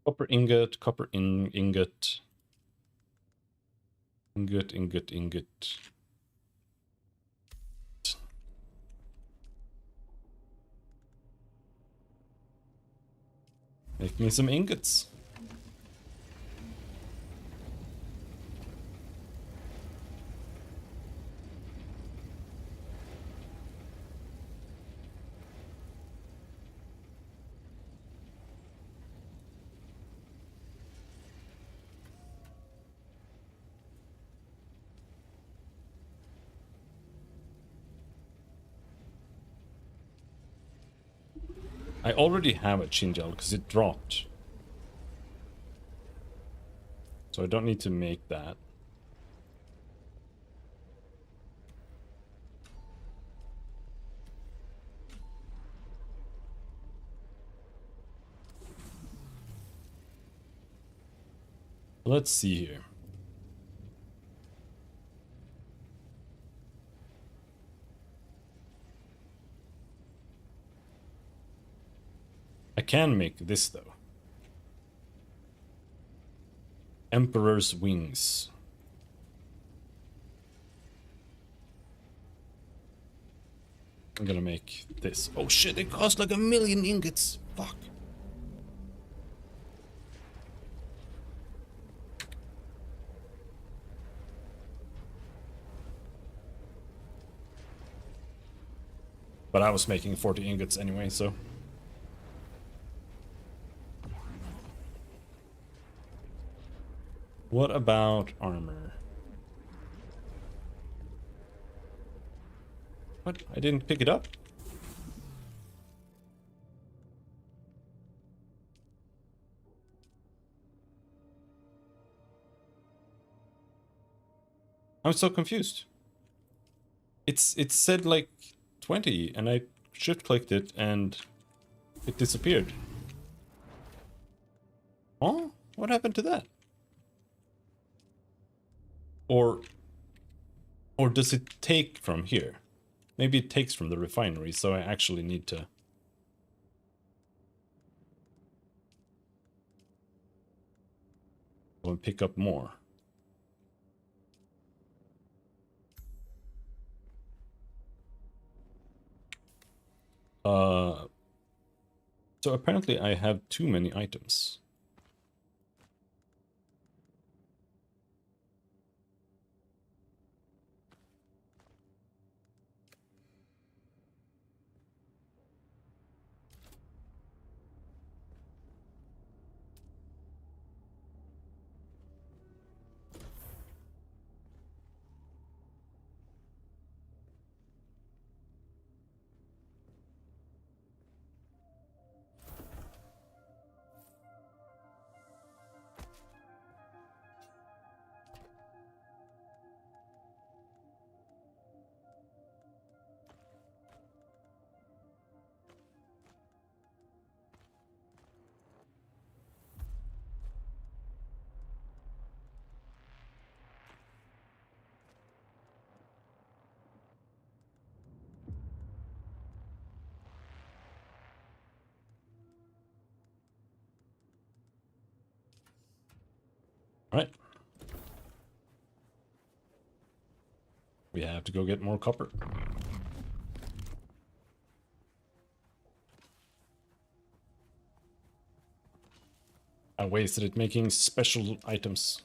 Copper ingot, copper ingot. Ingot. Make me some ingots. I already have a Chinjal because it dropped. So I don't need to make that. Let's see here. can make this though. Emperor's wings. I'm gonna make this. Oh shit, it costs like 1,000,000 ingots. Fuck. But I was making 40 ingots anyway, so. What about armor? What? I didn't pick it up? I'm so confused. It said like 20 and I shift clicked it and it disappeared. Huh? What happened to that? Or does it take from here? Maybe it takes from the refinery, so I actually need to go and pick up more. So apparently I have too many items. Right. We have to go get more copper. I wasted it making special items.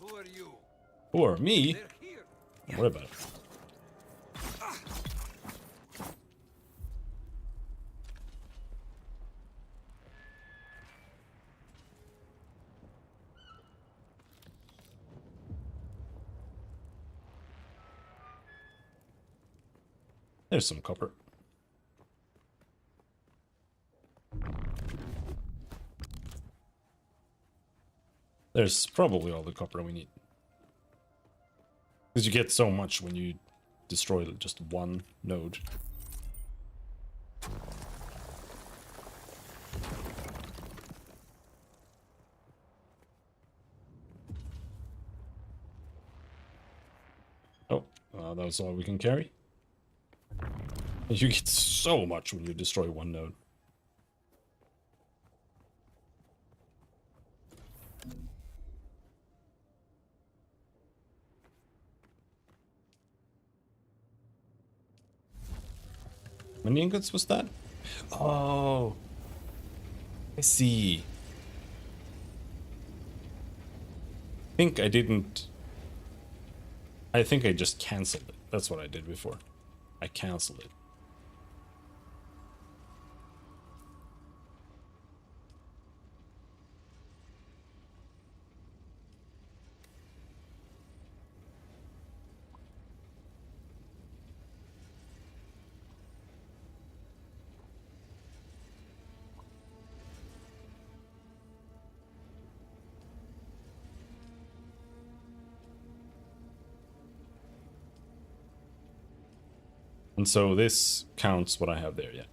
Who are you? Who are me? What about it? There's some copper. There's probably all the copper we need. Because you get so much when you destroy just one node. Oh, that was all we can carry. You get so much when you destroy one node. How many ingots was that? Oh, I see. I think I just canceled it. That's what I did before. I canceled it. And so this counts what I have there, yeah.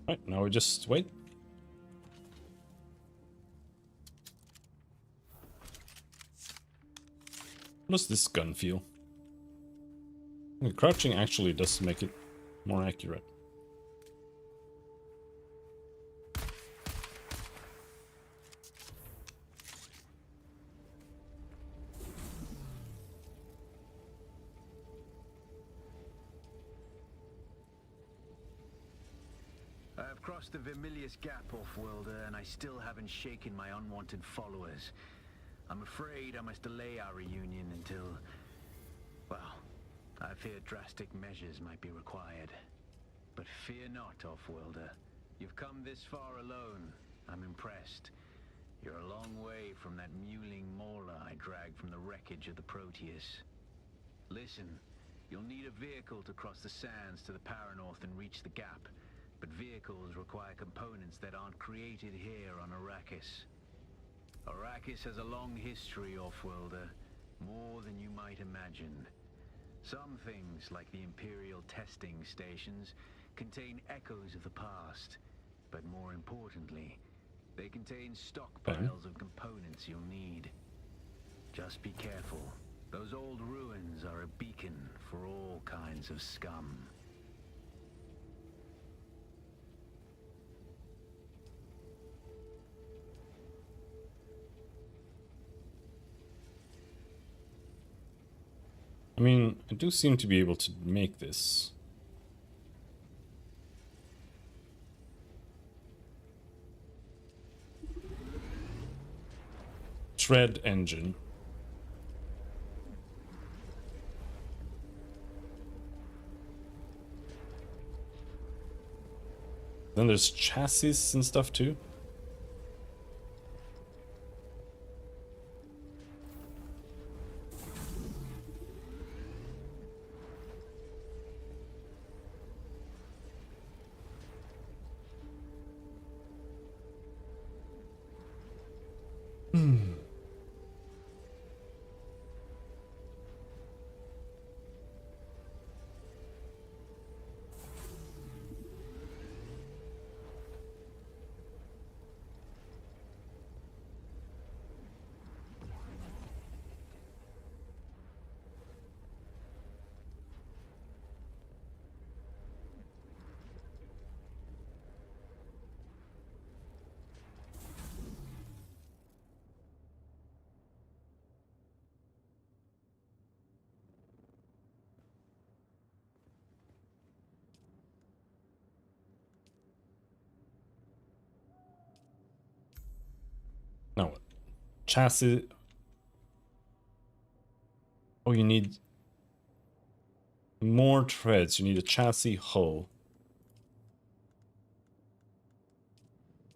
Right, now we just wait. How does this gun feel? The crouching actually does make it more accurate. I have crossed the Vermilius Gap, Off-Worlder, and I still haven't shaken my unwanted followers. I'm afraid I must delay our reunion until... well, I fear drastic measures might be required. But fear not, Off-Worlder. You've come this far alone. I'm impressed. You're a long way from that mewling mauler I dragged from the wreckage of the Proteus. Listen, you'll need a vehicle to cross the sands to the Paranorth and reach the gap. But vehicles require components that aren't created here on Arrakis. Arrakis has a long history, Off-Worlder. More than you might imagine. Some things, like the Imperial testing stations, contain echoes of the past. But more importantly, they contain stockpiles of components you'll need. Just be careful. Those old ruins are a beacon for all kinds of scum. I mean, I do seem to be able to make this. Tread engine. Then there's chassis and stuff too. Now what? Chassis. Oh, you need more treads. You need a chassis hull.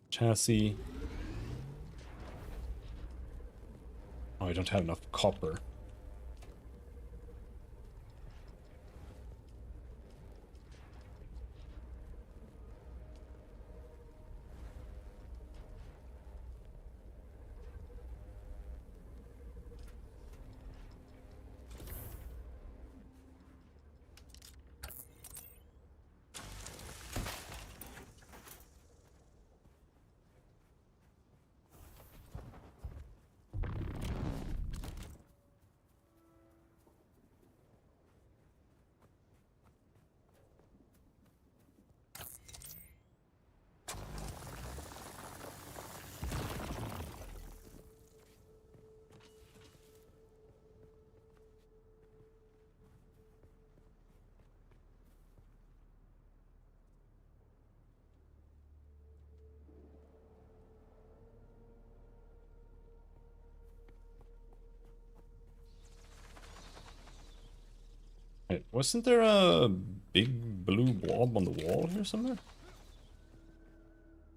Chassis. Oh, I don't have enough copper. Wait, wasn't there a big blue blob on the wall here somewhere?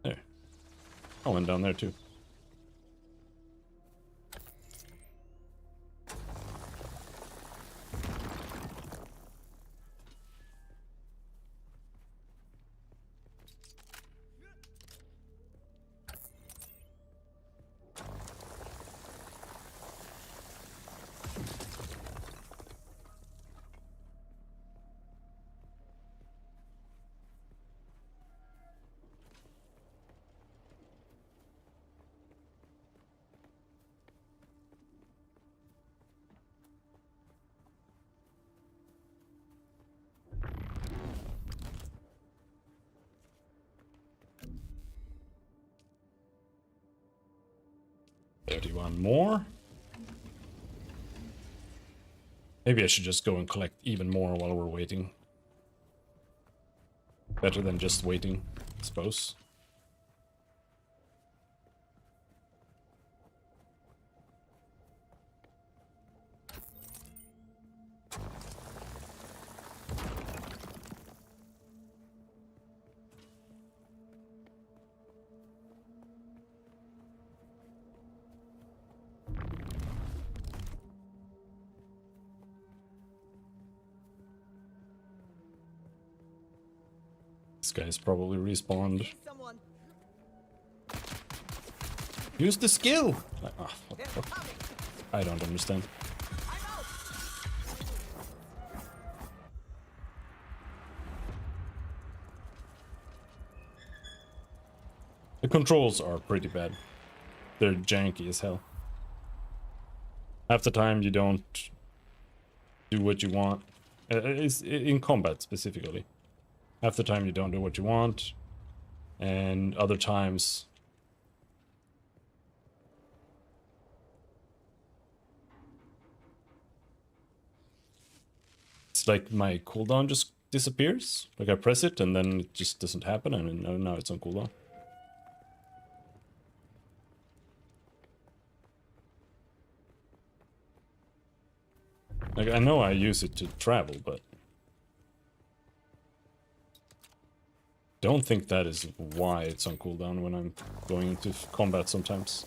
There. I went down there too. $31 more. Maybe I should just go and collect even more while we're waiting. Better than just waiting, I suppose. This guy's probably respawned. Use the skill! Oh, what the fuck? I don't understand. The controls are pretty bad. They're janky as hell. Half the time you don't do what you want. It's in combat specifically. Half the time you don't do what you want, and other times it's like my cooldown just disappears. Like I press it and then it just doesn't happen, and now it's on cooldown. Like I know I use it to travel, but don't think that is why it's on cooldown when I'm going into combat sometimes.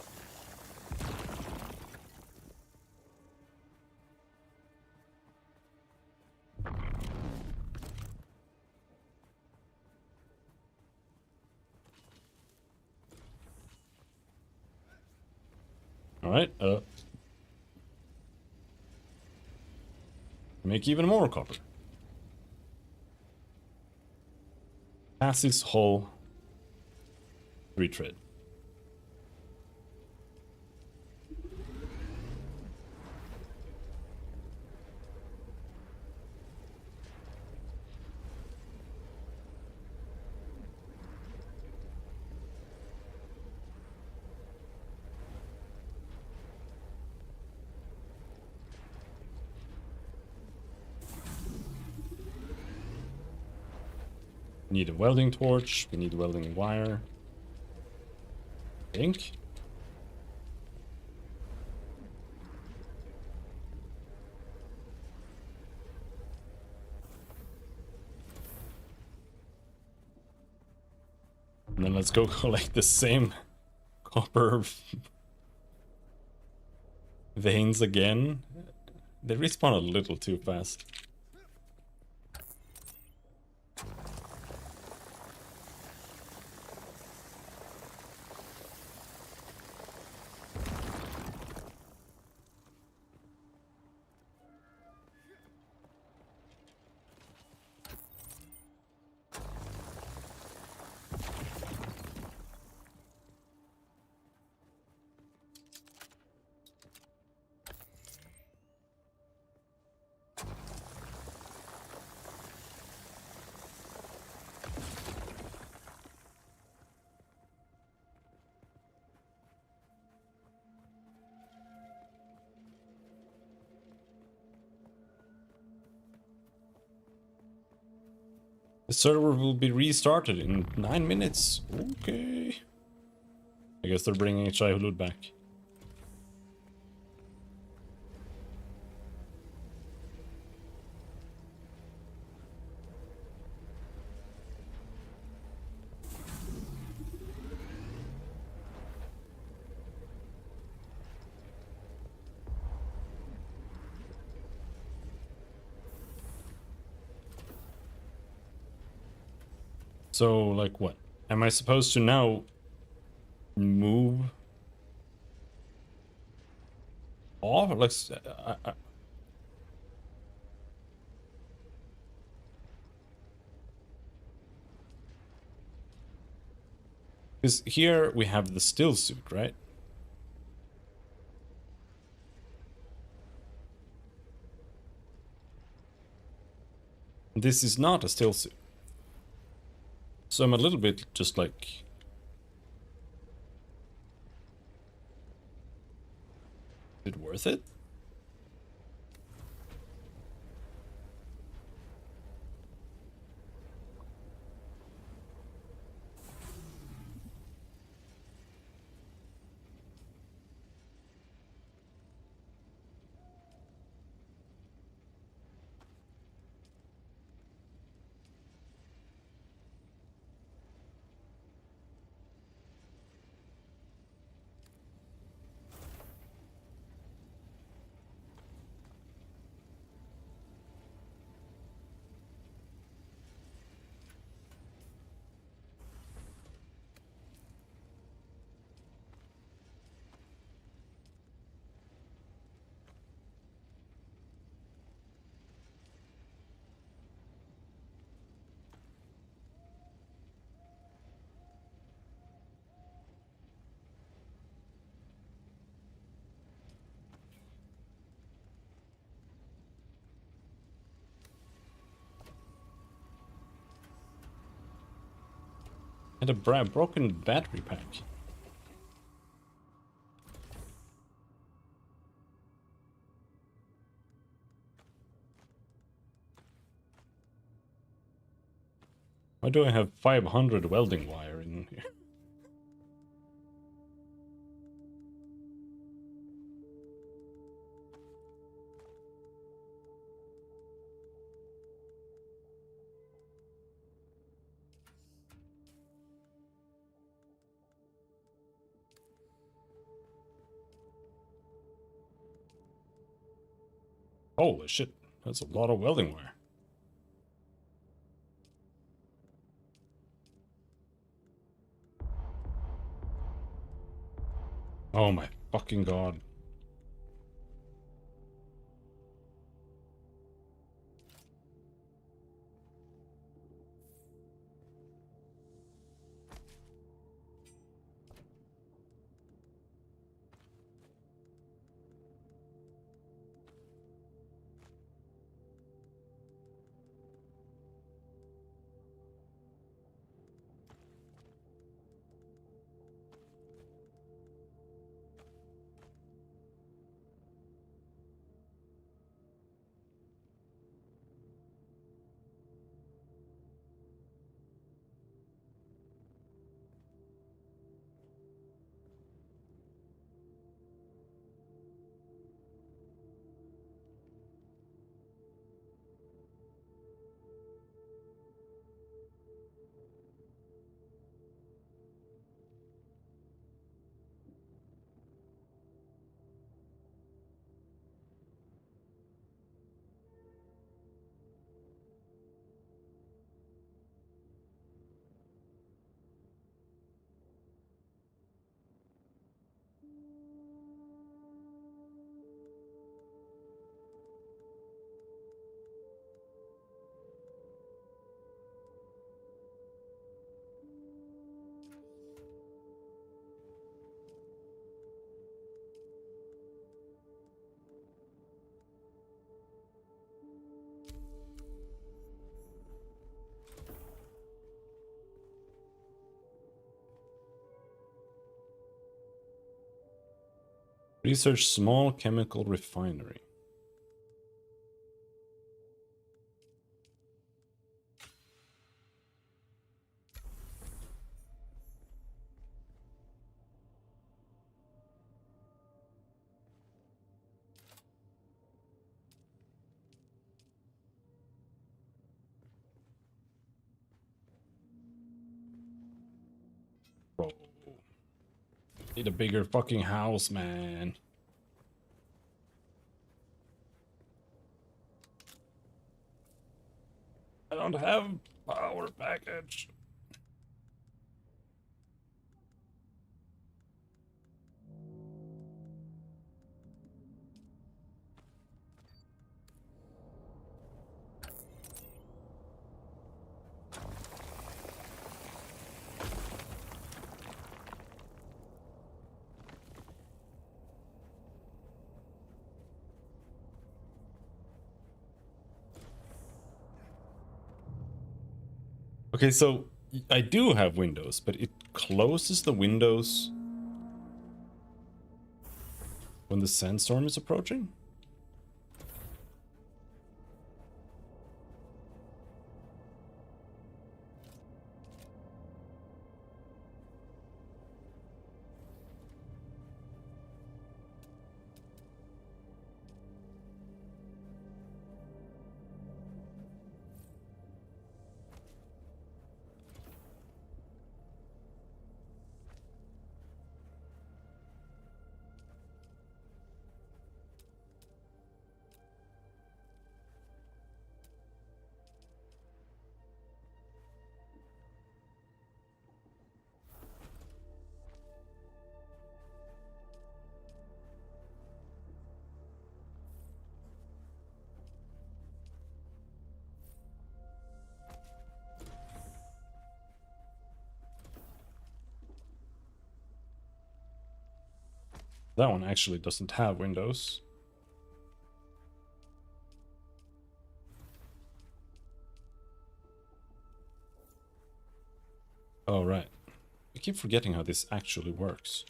Alright, make even more copper. Passes hull retread. We need a welding torch, we need welding wire. Ink. And then let's go collect the same copper veins again. They respawn a little too fast. The server will be restarted in 9 minutes. Okay. I guess they're bringing childhood back. So, like, what? Am I supposed to now move off? Like, because here we have the still suit, right? This is not a still suit. So I'm a little bit just like... Is it worth it? And a broken battery pack. Why do I have 500 welding wire in here? Holy shit, that's a lot of welding wire. Oh my fucking god. Research small chemical refinery. Bro. Need a bigger fucking house, man. I don't have power package. Okay, so I do have windows, but it closes the windows when the sandstorm is approaching? That one actually doesn't have windows. Oh, right. I keep forgetting how this actually works.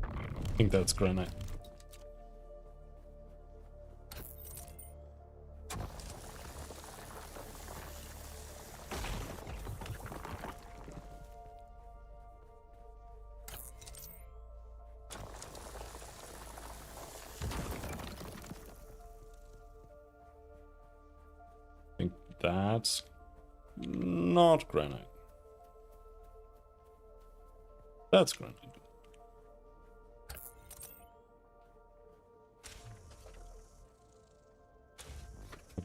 I think that's granite. I think that's not granite. That's granite.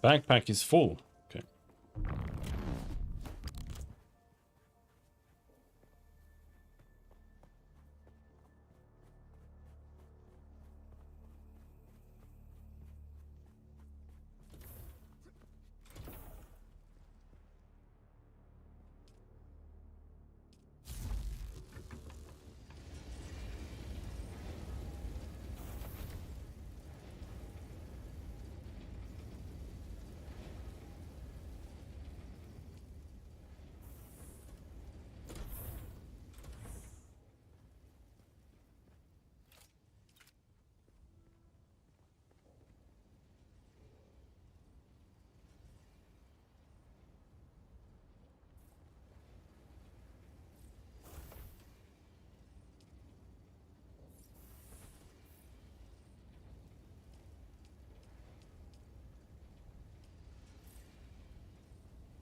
The backpack is full. Okay.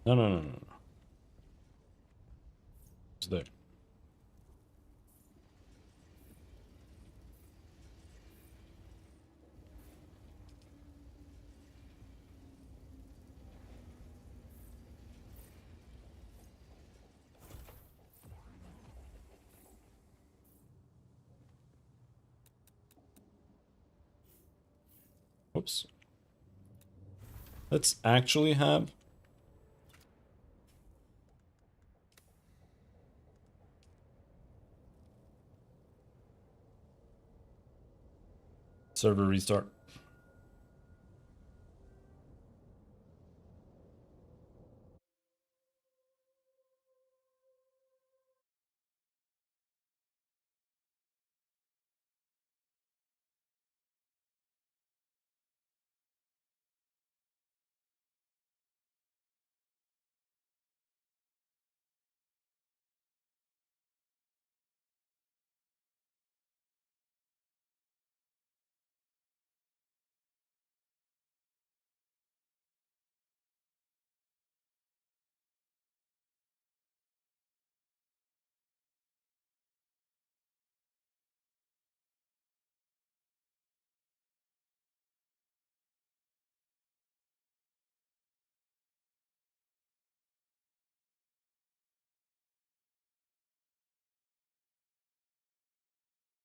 No, no, no, no, no. It's there. Whoops. Let's actually have server restart.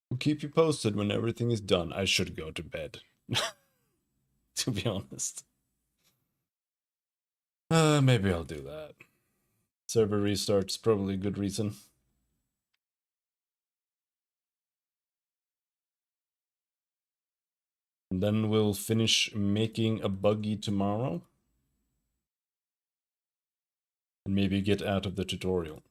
We'll keep you posted when everything is done. I should go to bed. To be honest. Maybe I'll do that. Server restart's probably a good reason. And then we'll finish making a buggy tomorrow. And maybe get out of the tutorial.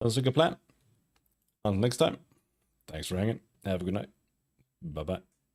Sounds like a plan. Until next time, thanks for hanging. Have a good night. Bye-bye.